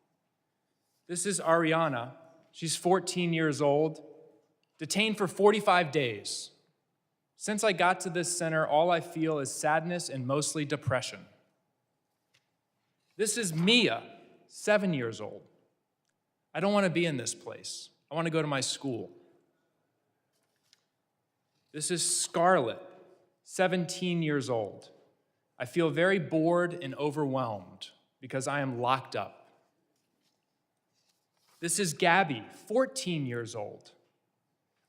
This is Ariana. She's 14 years old, detained for 45 days. Since I got to this center, all I feel is sadness and mostly depression. This is Mia, 7 years old. I don't want to be in this place. I want to go to my school. This is Scarlett, 17 years old. I feel very bored and overwhelmed because I am locked up. This is Gabby, 14 years old.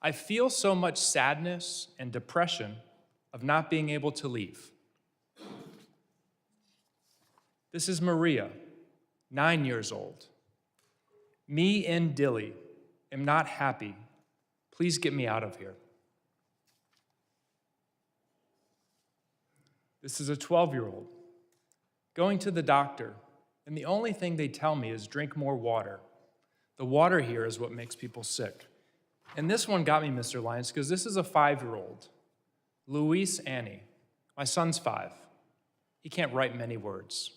I feel so much sadness and depression of not being able to leave. This is Maria, 9 years old. Me and Dilly am not happy. Please get me out of here. This is a 12-year-old going to the doctor, and the only thing they tell me is drink more water. The water here is what makes people sick. And this one got me, Mr. Lyons, because this is a 5-year-old, Luis Annie. My son's 5. He can't write many words,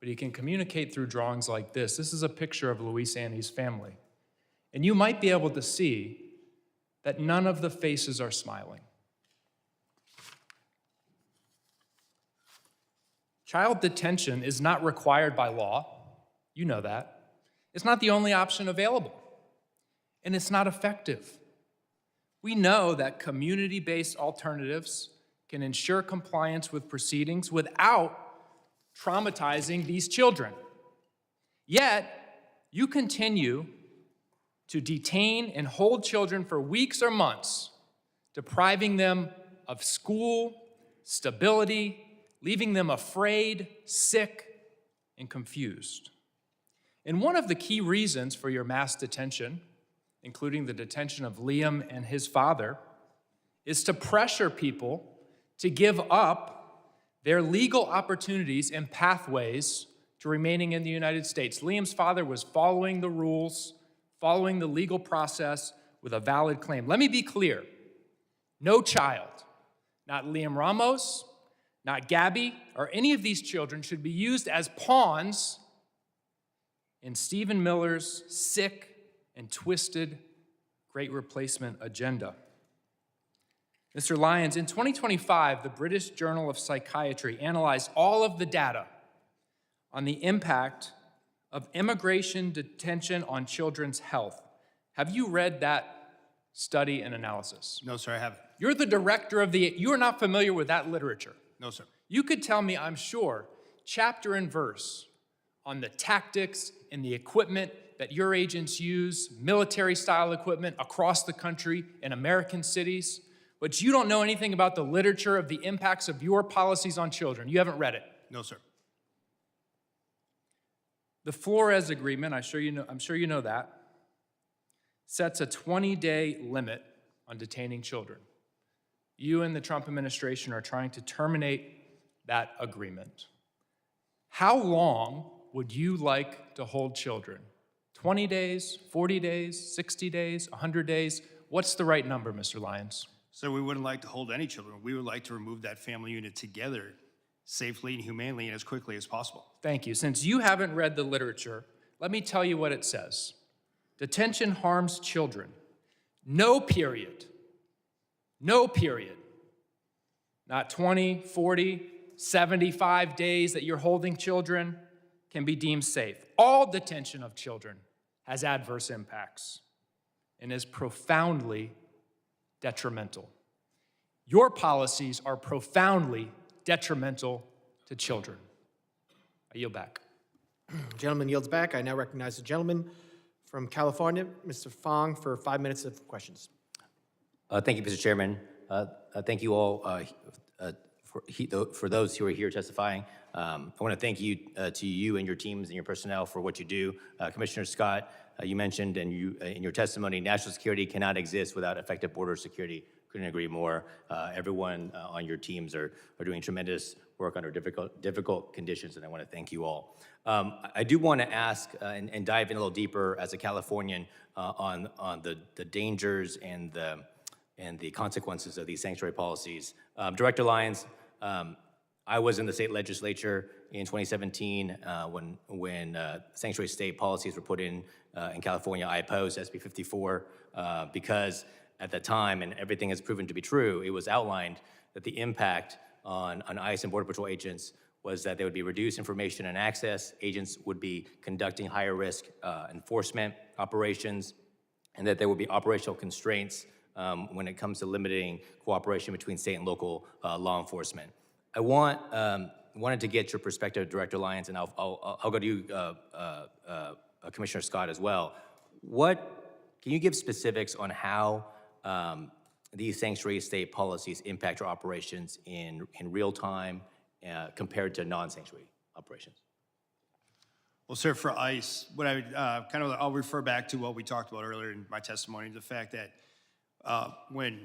but he can communicate through drawings like this. This is a picture of Luis Annie's family. And you might be able to see that none of the faces are smiling. Child detention is not required by law. You know that. It's not the only option available, and it's not effective. We know that community-based alternatives can ensure compliance with proceedings without traumatizing these children. Yet, you continue to detain and hold children for weeks or months, depriving them of school, stability, leaving them afraid, sick, and confused. And one of the key reasons for your mass detention, including the detention of Liam and his father, is to pressure people to give up their legal opportunities and pathways to remaining in the United States. Liam's father was following the rules, following the legal process with a valid claim. Let me be clear. No child, not Liam Ramos, not Gabby, or any of these children should be used as pawns in Stephen Miller's sick and twisted Great Replacement agenda. Mr. Lyons, in 2025, the British Journal of Psychiatry analyzed all of the data on the impact of immigration detention on children's health. Have you read that study and analysis? No, sir, I haven't. You're the director of you are not familiar with that literature. No, sir. You could tell me, I'm sure, chapter and verse on the tactics and the equipment that your agents use, military-style equipment across the country in American cities, but you don't know anything about the literature of the impacts of your policies on children. You haven't read it. No, sir. The Flores Agreement, I'm sure you know that, sets a 20-day limit on detaining children. You and the Trump administration are trying to terminate that agreement. How long would you like to hold children? 20 days, 40 days, 60 days, 100 days? What's the right number, Mr. Lyons? So we wouldn't like to hold any children. We would like to remove that family unit together safely and humanely and as quickly as possible. Thank you. Since you haven't read the literature, let me tell you what it says. Detention harms children. No period. No period. Not 20, 40, 75 days that you're holding children can be deemed safe. All detention of children has adverse impacts and is profoundly detrimental. Your policies are profoundly detrimental to children. I yield back. Gentleman yields back. I now recognize the gentleman from California, Mr. Fong, for 5 minutes of questions. Thank you, Mr. Chairman. Thank you all for those who are here testifying. I want to thank you to you and your teams and your personnel for what you do. Commissioner Scott, you mentioned in your testimony, national security cannot exist without effective border security. Couldn't agree more. Everyone on your teams are doing tremendous work under difficult conditions, and I want to thank you all. I do want to ask and dive in a little deeper as a Californian on the dangers and the consequences of these sanctuary policies. Director Lyons, I was in the state legislature in 2017 when sanctuary state policies were put in California. I opposed SB 54 because at the time, and everything has proven to be true, it was outlined that the impact on ICE and Border Patrol agents was that there would be reduced information and access. Agents would be conducting higher risk enforcement operations, and that there would be operational constraints when it comes to limiting cooperation between state and local law enforcement. I wanted to get your perspective, Director Lyons, and I'll go to you, Commissioner Scott, as well. Can you give specifics on how these sanctuary state policies impact your operations in real time compared to non-sanctuary operations? Well, sir, for ICE, what I would I'll refer back to what we talked about earlier in my testimony, the fact that when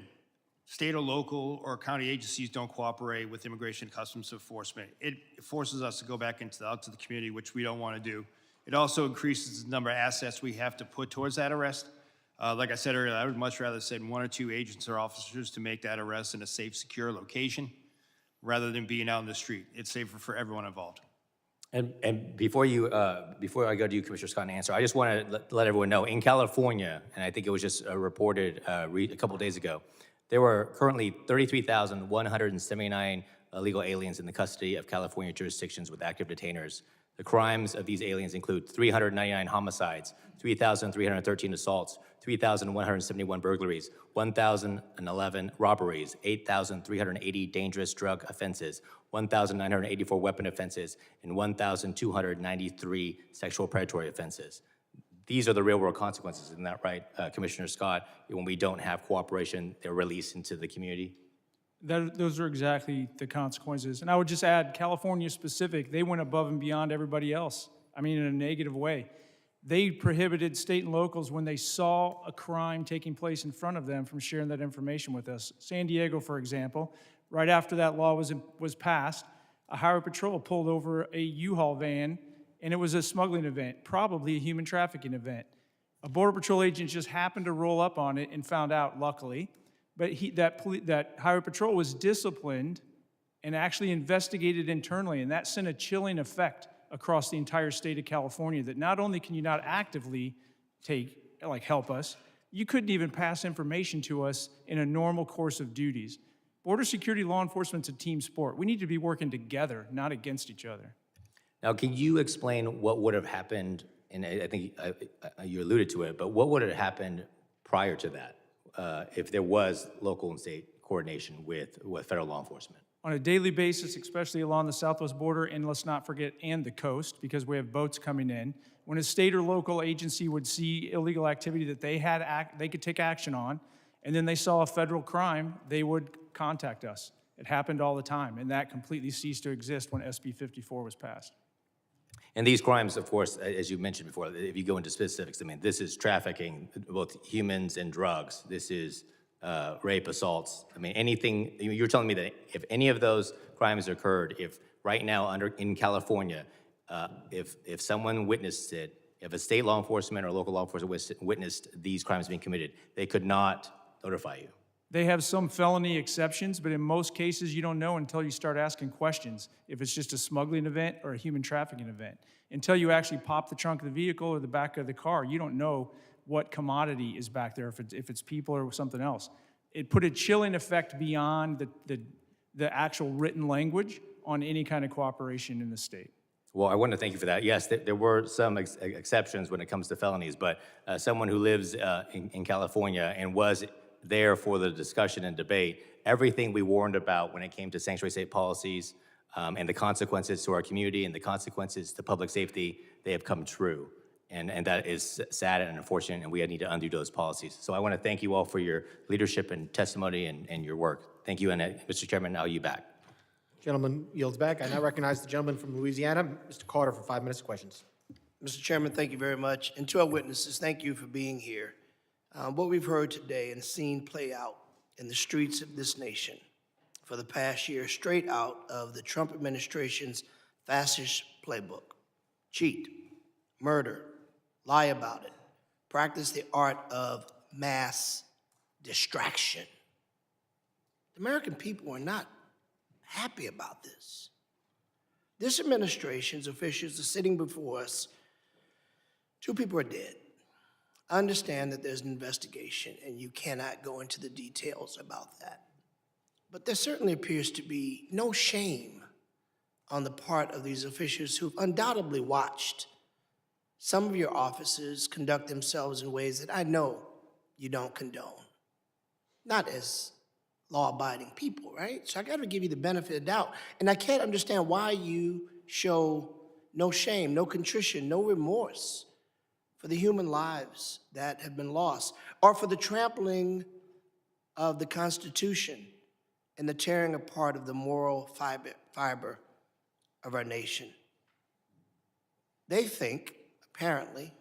state or local or county agencies don't cooperate with Immigration and Customs Enforcement, it forces us to go back out to the community, which we don't want to do. It also increases the number of assets we have to put towards that arrest. Like I said earlier, I would much rather send 1 or 2 agents or officers to make that arrest in a safe, secure location rather than being out in the street. It's safer for everyone involved. And before I go to you, Commissioner Scott, and answer, I just want to let everyone know, in California, and I think it was just reported a couple days ago, there were currently 33,179 illegal aliens in the custody of California jurisdictions with active detainers. The crimes of these aliens include 399 homicides, 3,313 assaults, 3,171 burglaries, 1,011 robberies, 8,380 dangerous drug offenses, 1,984 weapon offenses, and 1,293 sexual predatory offenses. These are the real-world consequences, isn't that right, Commissioner Scott? When we don't have cooperation, they're released into the community? Those are exactly the consequences. And I would just add, California specific, they went above and beyond everybody else. I mean, in a negative way. They prohibited state and locals when they saw a crime taking place in front of them from sharing that information with us. San Diego, for example, right after that law was passed, a highway patrol pulled over a U-Haul van, and it was a smuggling event, probably a human trafficking event. A Border Patrol agent just happened to roll up on it and found out, luckily. But that highway patrol was disciplined and actually investigated internally, and that sent a chilling effect across the entire state of California, that not only can you not actively help us, you couldn't even pass information to us in a normal course of duties. Border security law enforcement's a team sport. We need to be working together, not against each other. Now, can you explain what would have happened, and I think you alluded to it, but what would have happened prior to that if there was local and state coordination with federal law enforcement? On a daily basis, especially along the southwest border, and let's not forget, and the coast, because we have boats coming in, when a state or local agency would see illegal activity that they could take action on, and then they saw a federal crime, they would contact us. It happened all the time, and that completely ceased to exist when SB 54 was passed. And these crimes, of course, as you mentioned before, if you go into specifics, I mean, this is trafficking, both humans and drugs. This is rape, assaults. I mean, anything. You're telling me that if any of those crimes occurred, if right now in California, if someone witnessed it, if a state law enforcement or local law enforcement witnessed these crimes being committed, they could not notify you? They have some felony exceptions, but in most cases, you don't know until you start asking questions if it's just a smuggling event or a human trafficking event. Until you actually pop the trunk of the vehicle or the back of the car, you don't know what commodity is back there, if it's people or something else. It put a chilling effect beyond the actual written language on any kind of cooperation in the state. Well, I want to thank you for that. Yes, there were some exceptions when it comes to felonies, but someone who lives in California and was there for the discussion and debate, everything we warned about when it came to sanctuary state policies and the consequences to our community and the consequences to public safety, they have come true. And that is sad and unfortunate, and we need to undo those policies. So I want to thank you all for your leadership and testimony and your work. Thank you, and Mr. Chairman, now you back. Gentleman yields back. I now recognize the gentleman from Louisiana, Mr. Carter, for 5 minutes of questions. Mr. Chairman, thank you very much. And to our witnesses, thank you for being here. What we've heard today and seen play out in the streets of this nation for the past year, straight out of the Trump administration's fascist playbook: cheat, murder, lie about it, practice the art of mass distraction. The American people are not happy about this. This administration's officials are sitting before us. 2 people are dead. I understand that there's an investigation and you cannot go into the details about that. But there certainly appears to be no shame on the part of these officials who've undoubtedly watched some of your officers conduct themselves in ways that I know you don't condone. Not as law-abiding people, right? So I got to give you the benefit of doubt. And I can't understand why you show no shame, no contrition, no remorse for the human lives that have been lost, or for the trampling of the Constitution and the tearing apart of the moral fiber of our nation. They think, apparently,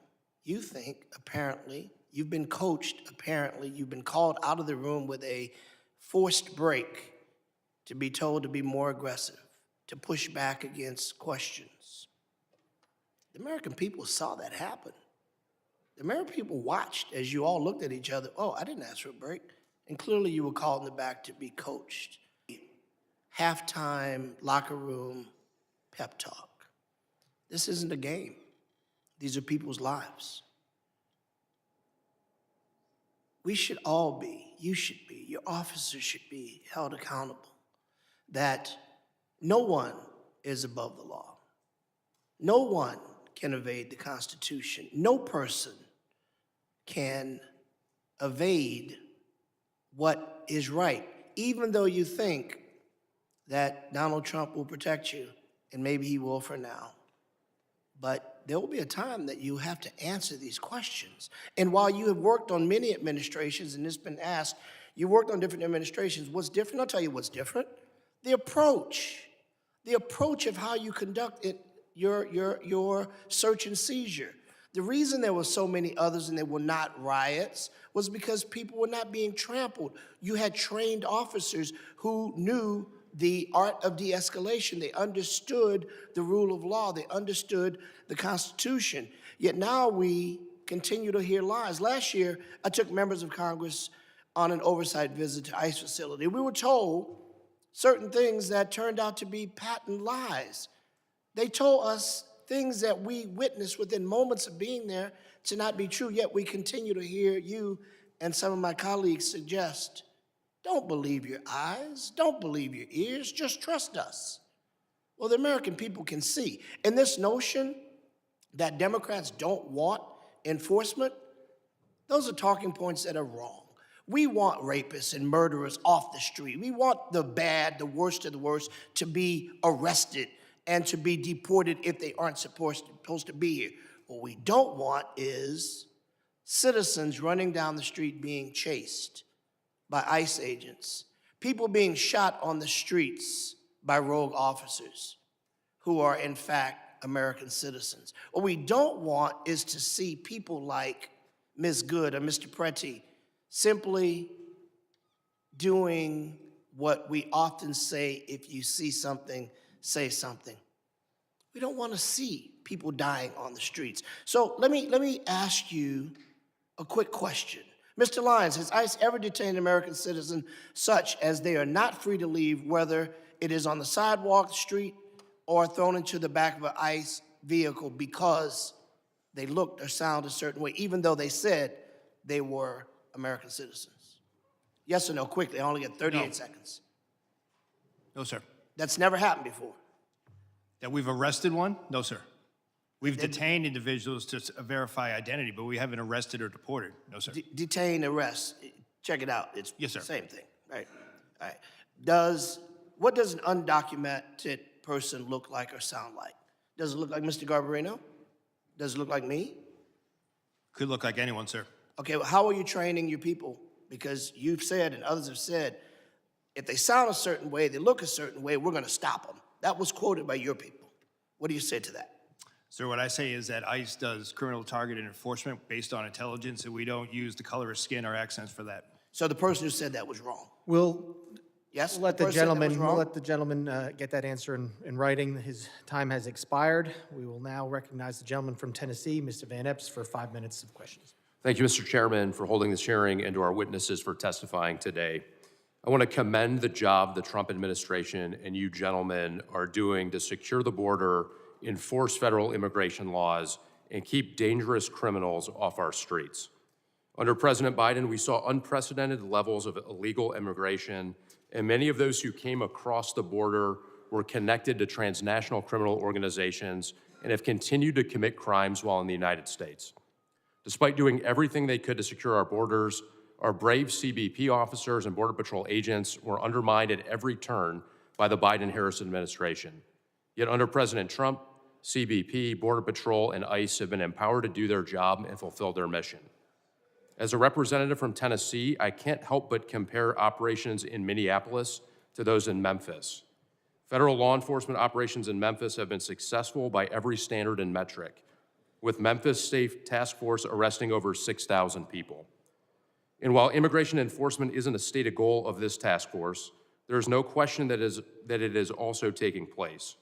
you think, apparently, you've been coached, apparently, you've been called out of the room with a forced break to be told to be more aggressive, to push back against questions. The American people saw that happen. The American people watched as you all looked at each other. Oh, I didn't ask for a break. And clearly you were called in the back to be coached. Halftime, locker room, pep talk. This isn't a game. These are people's lives. We should all be, you should be, your officers should be held accountable that no one is above the law. No one can evade the Constitution. No person can evade what is right, even though you think that Donald Trump will protect you, and maybe he will for now. But there will be a time that you have to answer these questions. And while you have worked on many administrations, and it's been asked, you worked on different administrations, what's different? I'll tell you what's different. The approach of how you conduct it, your search and seizure. The reason there were so many others and there were not riots was because people were not being trampled. You had trained officers who knew the art of de-escalation. They understood the rule of law. They understood the Constitution. Yet now we continue to hear lies. Last year, I took members of Congress on an oversight visit to ICE facility. We were told certain things that turned out to be patent lies. They told us things that we witnessed within moments of being there to not be true, yet we continue to hear you and some of my colleagues suggest, don't believe your eyes, don't believe your ears, just trust us. Well, the American people can see. And this notion that Democrats don't want enforcement, those are talking points that are wrong. We want rapists and murderers off the street. We want the bad, the worst of the worst, to be arrested and to be deported if they aren't supposed to be here. What we don't want is citizens running down the street being chased by ICE agents, people being shot on the streets by rogue officers who are in fact American citizens. What we don't want is to see people like Ms. Good or Mr. Pretty simply doing what we often say, if you see something, say something. We don't want to see people dying on the streets. So let me ask you a quick question. Mr. Lyons, has ICE ever detained an American citizen such as they are not free to leave, whether it is on the sidewalk, the street, or thrown into the back of an ICE vehicle because they looked or sounded a certain way, even though they said they were American citizens? Yes or no, quickly, I only got 38 seconds. No, sir. That's never happened before. That we've arrested one? No, sir. We've detained individuals to verify identity, but we haven't arrested or deported. No, sir. Detain, arrest, check it out. It's Yes, sir. the same thing, right? All right. What does an undocumented person look like or sound like? Does it look like Mr. Garbarino? Does it look like me? Could look like anyone, sir. Okay, well, how are you training your people? Because you've said and others have said, if they sound a certain way, they look a certain way, we're going to stop them. That was quoted by your people. What do you say to that? Sir, what I say is that ICE does criminal targeted enforcement based on intelligence, and we don't use the color of skin or accents for that. So the person who said that was wrong? Yes? We'll let the person said that was gentleman, wrong? get that answer in writing. His time has expired. We will now recognize the gentleman from Tennessee, Mr. Van Epps, for 5 minutes of questions. Thank you, Mr. Chairman, for holding this hearing and to our witnesses for testifying today. I want to commend the job the Trump administration and you gentlemen are doing to secure the border, enforce federal immigration laws, and keep dangerous criminals off our streets. Under President Biden, we saw unprecedented levels of illegal immigration, and many of those who came across the border were connected to transnational criminal organizations and have continued to commit crimes while in the United States. Despite doing everything they could to secure our borders, our brave CBP officers and Border Patrol agents were undermined at every turn by the Biden-Harris administration. Yet under President Trump, CBP, Border Patrol, and ICE have been empowered to do their job and fulfill their mission. As a representative from Tennessee, I can't help but compare operations in Minneapolis to those in Memphis. Federal law enforcement operations in Memphis have been successful by every standard and metric, with Memphis State Task Force arresting over 6,000 people. And while immigration enforcement isn't a stated goal of this task force, there is no question that it is also taking place.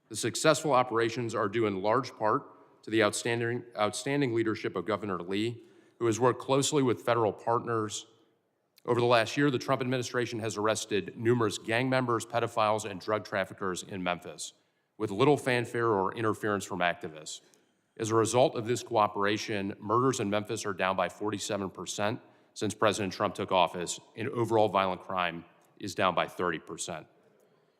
The successful operations are due in large part to the outstanding leadership of Governor Lee, who has worked closely with federal partners. Over the last year, the Trump administration has arrested numerous gang members, pedophiles, and drug traffickers in Memphis, with little fanfare or interference from activists. As a result of this cooperation, murders in Memphis are down by 47% since President Trump took office, and overall violent crime is down by 30%.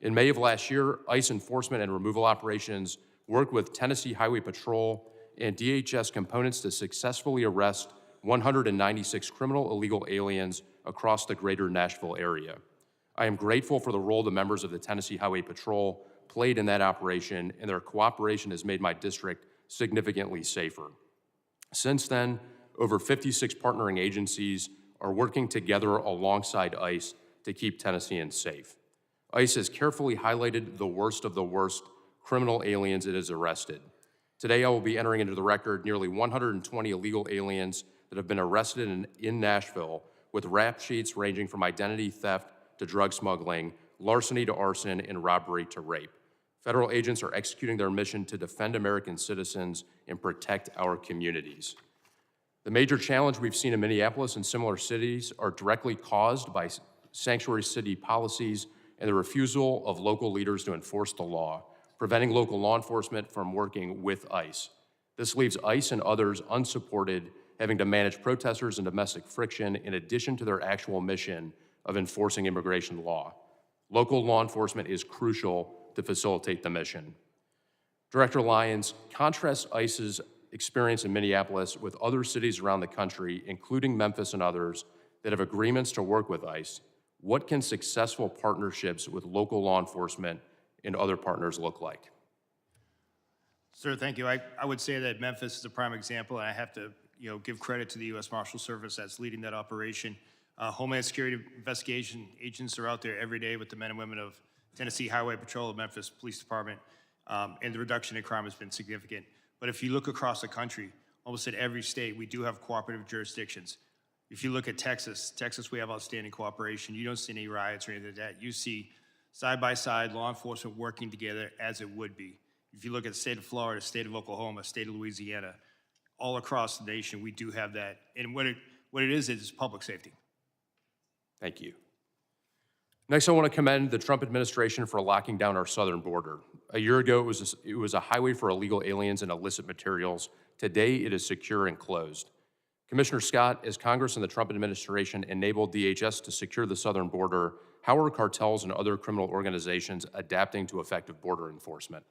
In May of last year, ICE enforcement and removal operations worked with Tennessee Highway Patrol and DHS components to successfully arrest 196 criminal illegal aliens across the greater Nashville area. I am grateful for the role the members of the Tennessee Highway Patrol played in that operation, and their cooperation has made my district significantly safer. Since then, over 56 partnering agencies are working together alongside ICE to keep Tennesseans safe. ICE has carefully highlighted the worst of the worst criminal aliens it has arrested. Today, I will be entering into the record nearly 120 illegal aliens that have been arrested in Nashville, with rap sheets ranging from identity theft to drug smuggling, larceny to arson, and robbery to rape. Federal agents are executing their mission to defend American citizens and protect our communities. The major challenge we've seen in Minneapolis and similar cities are directly caused by sanctuary city policies and the refusal of local leaders to enforce the law, preventing local law enforcement from working with ICE. This leaves ICE and others unsupported, having to manage protesters and domestic friction in addition to their actual mission of enforcing immigration law. Local law enforcement is crucial to facilitate the mission. Director Lyons, contrast ICE's experience in Minneapolis with other cities around the country, including Memphis and others, that have agreements to work with ICE. What can successful partnerships with local law enforcement and other partners look like? Sir, thank you. I would say that Memphis is a prime example, and I have to give credit to the U.S. Marshal Service that's leading that operation. Homeland Security investigation agents are out there every day with the men and women of Tennessee Highway Patrol, Memphis Police Department, and the reduction in crime has been significant. But if you look across the country, almost in every state, we do have cooperative jurisdictions. If you look at Texas, we have outstanding cooperation. You don't see any riots or anything like that. You see side-by-side law enforcement working together as it would be. If you look at the state of Florida, state of Oklahoma, state of Louisiana, all across the nation, we do have that. And what it is public safety. Thank you. Next, I want to commend the Trump administration for locking down our southern border. A year ago, it was a highway for illegal aliens and illicit materials. Today, it is secure and closed. Commissioner Scott, as Congress and the Trump administration enabled DHS to secure the southern border, how are cartels and other criminal organizations adapting to effective border enforcement?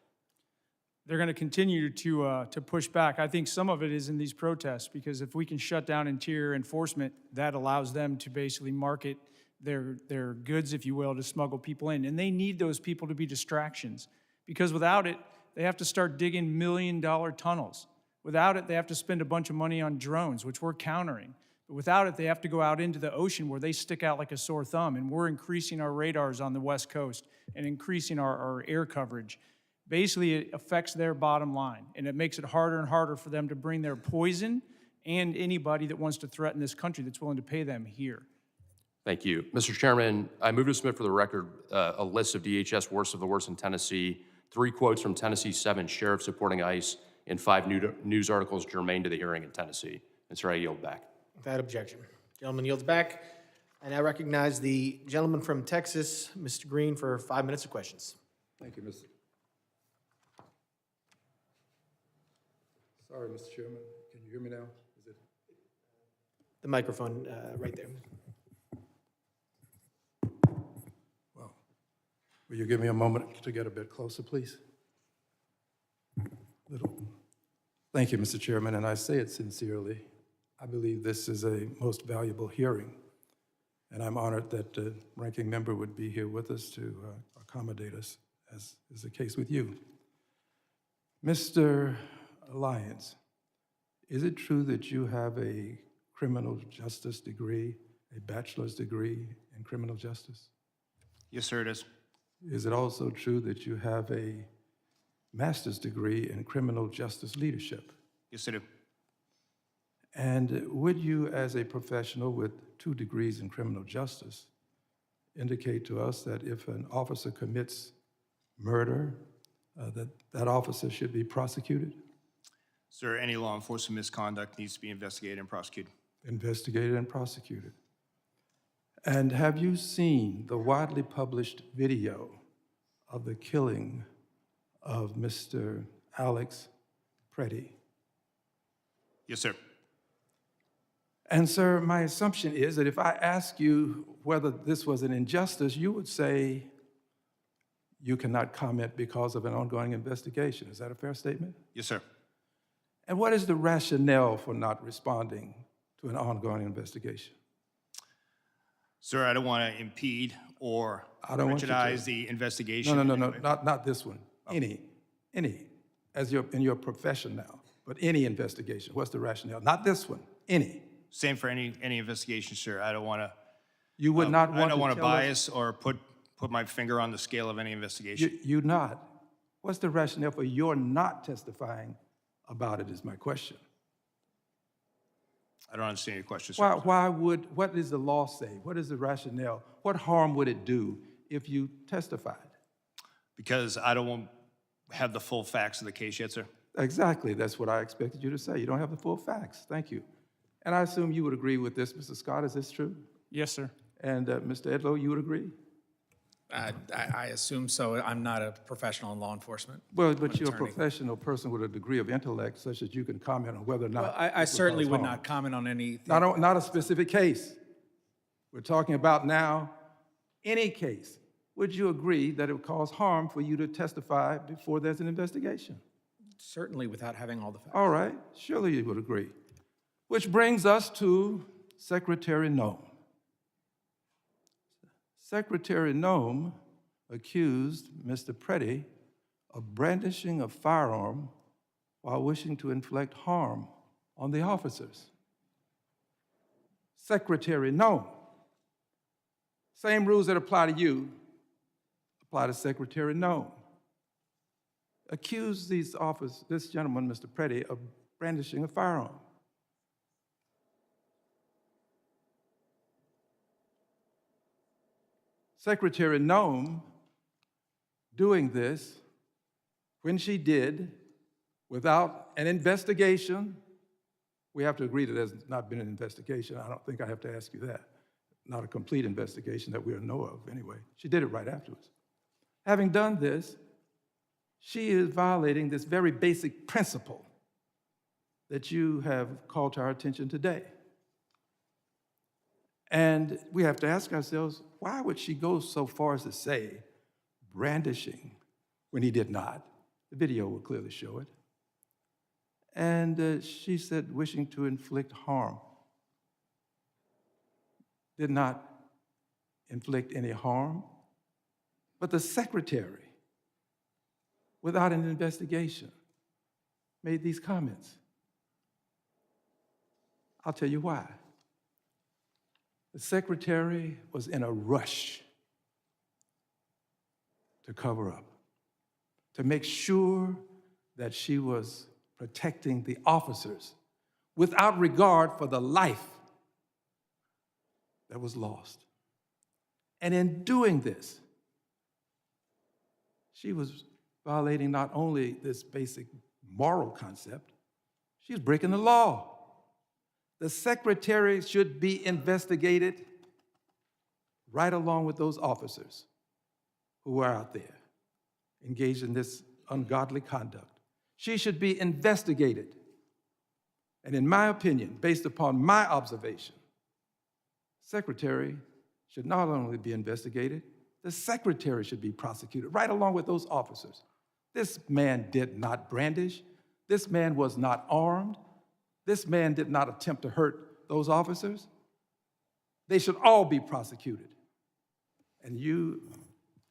They're going to continue to push back. I think some of it is in these protests, because if we can shut down interior enforcement, that allows them to basically market their goods, if you will, to smuggle people in. And they need those people to be distractions, because without it, they have to start digging million-dollar tunnels. Without it, they have to spend a bunch of money on drones, which we're countering. But without it, they have to go out into the ocean where they stick out like a sore thumb, and we're increasing our radars on the West Coast and increasing our air coverage. Basically, it affects their bottom line, and it makes it harder and harder for them to bring their poison and anybody that wants to threaten this country that's willing to pay them here. Thank you. Mr. Chairman, I move to submit for the record a list of DHS worst of the worst in Tennessee, 3 quotes from Tennessee's 7 sheriffs supporting ICE, and 5 news articles germane to the hearing in Tennessee. And sir, I yield back. Without objection. Gentleman yields back. And I recognize the gentleman from Texas, Mr. Green, for 5 minutes of questions. Thank you, Mr. Sorry, Mr. Chairman. Can you hear me now? Is it? The microphone right there. Well, will you give me a moment to get a bit closer, please? Thank you, Mr. Chairman, and I say it sincerely. I believe this is a most valuable hearing, and I'm honored that the ranking member would be here with us to accommodate us, as is the case with you. Mr. Lyons, is it true that you have a criminal justice degree, a bachelor's degree in criminal justice? Yes, sir, it is. Is it also true that you have a master's degree in criminal justice leadership? Yes, I do. And would you, as a professional with 2 degrees in criminal justice, indicate to us that if an officer commits murder, that officer should be prosecuted? Sir, any law enforcement misconduct needs to be investigated and prosecuted. Investigated and prosecuted. And have you seen the widely published video of the killing of Mr. Alex Preddy? Yes, sir. And sir, my assumption is that if I ask you whether this was an injustice, you would say you cannot comment because of an ongoing investigation. Is that a fair statement? Yes, sir. And what is the rationale for not responding to an ongoing investigation? Sir, I don't want to impede or prejudice the investigation. No, not this one. Any, in your profession now, but any investigation. What's the rationale? Not this one, any. Same for any investigation, sir. I don't want to. You would not want to I don't want to tell us- bias or put my finger on the scale of any investigation. You not. What's the rationale for your not testifying about it is my question. I don't understand your question, sir. What does the law say? What is the rationale? What harm would it do if you testified? Because I don't have the full facts of the case yet, sir. Exactly, that's what I expected you to say. You don't have the full facts. Thank you. And I assume you would agree with this, Mr. Scott, is this true? Yes, sir. And Mr. Edlow, you would agree? I assume so. I'm not a professional in law enforcement. Well, I'm but an you're a attorney. professional person with a degree of intellect such that you can comment on whether or not. Well, I this would certainly cause would harm. not comment on anything. Not a specific case. We're talking about now any case. Would you agree that it would cause harm for you to testify before there's an investigation? Certainly without having all the facts. All right, surely you would agree. Which brings us to Secretary Nome. Secretary Nome accused Mr. Preddy of brandishing a firearm while wishing to inflict harm on the officers. Secretary Nome. Same rules that apply to you apply to Secretary Nome. Accused this gentleman, Mr. Preddy, of brandishing a firearm. Secretary Nome doing this when she did without an investigation. We have to agree that there's not been an investigation. I don't think I have to ask you that. Not a complete investigation that we know of anyway. She did it right afterwards. Having done this, she is violating this very basic principle that you have called to our attention today. And we have to ask ourselves, why would she go so far as to say brandishing when he did not? The video will clearly show it. And she said wishing to inflict harm. Did not inflict any harm. But the secretary, without an investigation, made these comments. I'll tell you why. The secretary was in a rush to cover up, to make sure that she was protecting the officers without regard for the life that was lost. And in doing this, she was violating not only this basic moral concept, she was breaking the law. The secretary should be investigated right along with those officers who are out there engaged in this ungodly conduct. She should be investigated. And in my opinion, based upon my observation, Secretary should not only be investigated, the Secretary should be prosecuted right along with those officers. This man did not brandish. This man was not armed. This man did not attempt to hurt those officers. They should all be prosecuted. And you,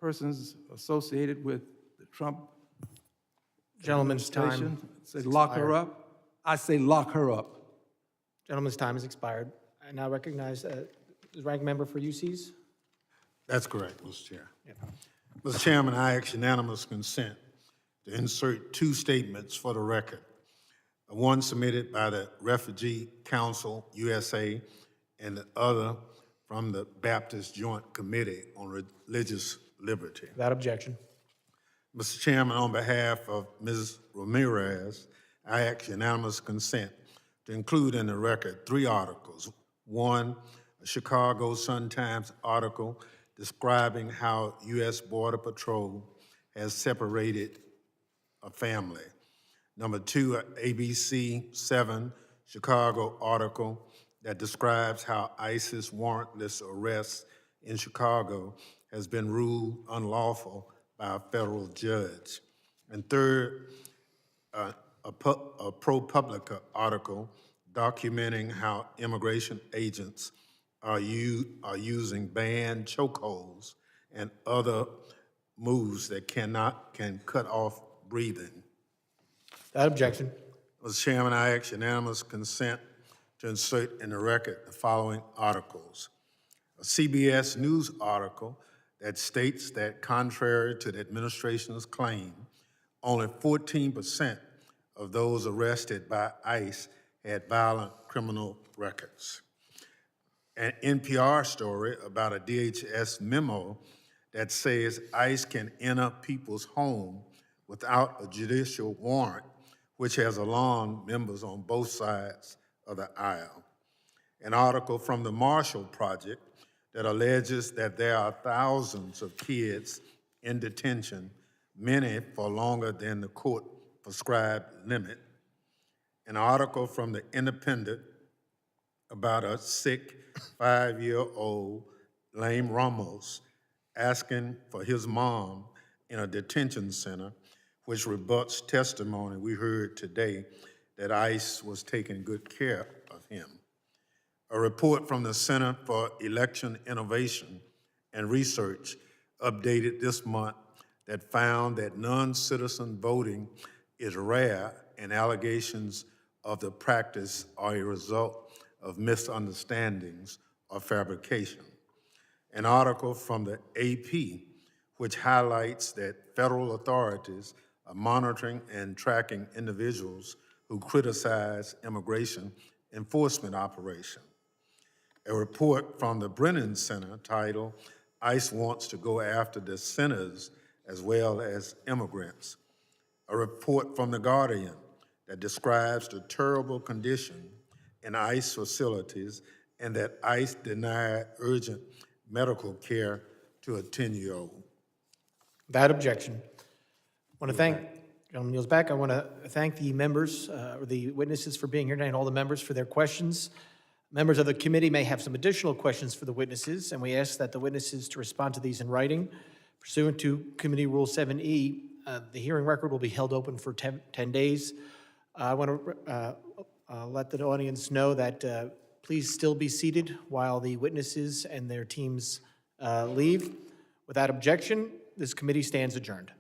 persons associated with the Trump Gentleman's time administration, say has lock her expired. up. I say lock her up. Gentleman's time has expired. I now recognize the ranking member for UCs. That's correct, Mr. Chair. Mr. Chairman, I ask unanimous consent to insert two statements for the record. One submitted by the Refugee Council USA and the other from the Baptist Joint Committee on Religious Liberty. Without objection. Mr. Chairman, on behalf of Ms. Ramirez, I ask unanimous consent to include in the record 3 articles. One, a Chicago Sun-Times article describing how U.S. Border Patrol has separated a family. Number 2, an ABC 7 Chicago article that describes how ISIS warrantless arrest in Chicago has been ruled unlawful by a federal judge. And third, a ProPublica article documenting how immigration agents are using banned chokeholds and other moves that can cut off breathing. Without objection. Mr. Chairman, I ask unanimous consent to insert in the record the following articles. A CBS News article that states that contrary to the administration's claim, only 14% of those arrested by ICE had violent criminal records. An NPR story about a DHS memo that says ICE can enter people's home without a judicial warrant, which has alarmed members on both sides of the aisle. An article from the Marshall Project that alleges that there are thousands of kids in detention, many for longer than the court-prescribed limit. An article from the Independent about a sick 5-year-old, Lame Ramos, asking for his mom in a detention center, which rebuts testimony we heard today that ICE was taking good care of him. A report from the Center for Election Innovation and Research updated this month that found that non-citizen voting is rare and allegations of the practice are a result of misunderstandings or fabrication. An article from the AP which highlights that federal authorities are monitoring and tracking individuals who criticize immigration enforcement operation. A report from the Brennan Center titled, ICE Wants to Go After the Sinners as Well as Immigrants. A report from The Guardian that describes the terrible condition in ICE facilities and that ICE denied urgent medical care to a 10-year-old. Without objection. I want to thank, Gentleman yields back. I want to thank the members, or the witnesses for being here tonight, and all the members for their questions. Members of the committee may have some additional questions for the witnesses, and we ask that the witnesses to respond to these in writing. Pursuant to Committee Rule 7E, the hearing record will be held open for 10 days. I want to let the audience know that please still be seated while the witnesses and their teams leave. Without objection, this committee stands adjourned.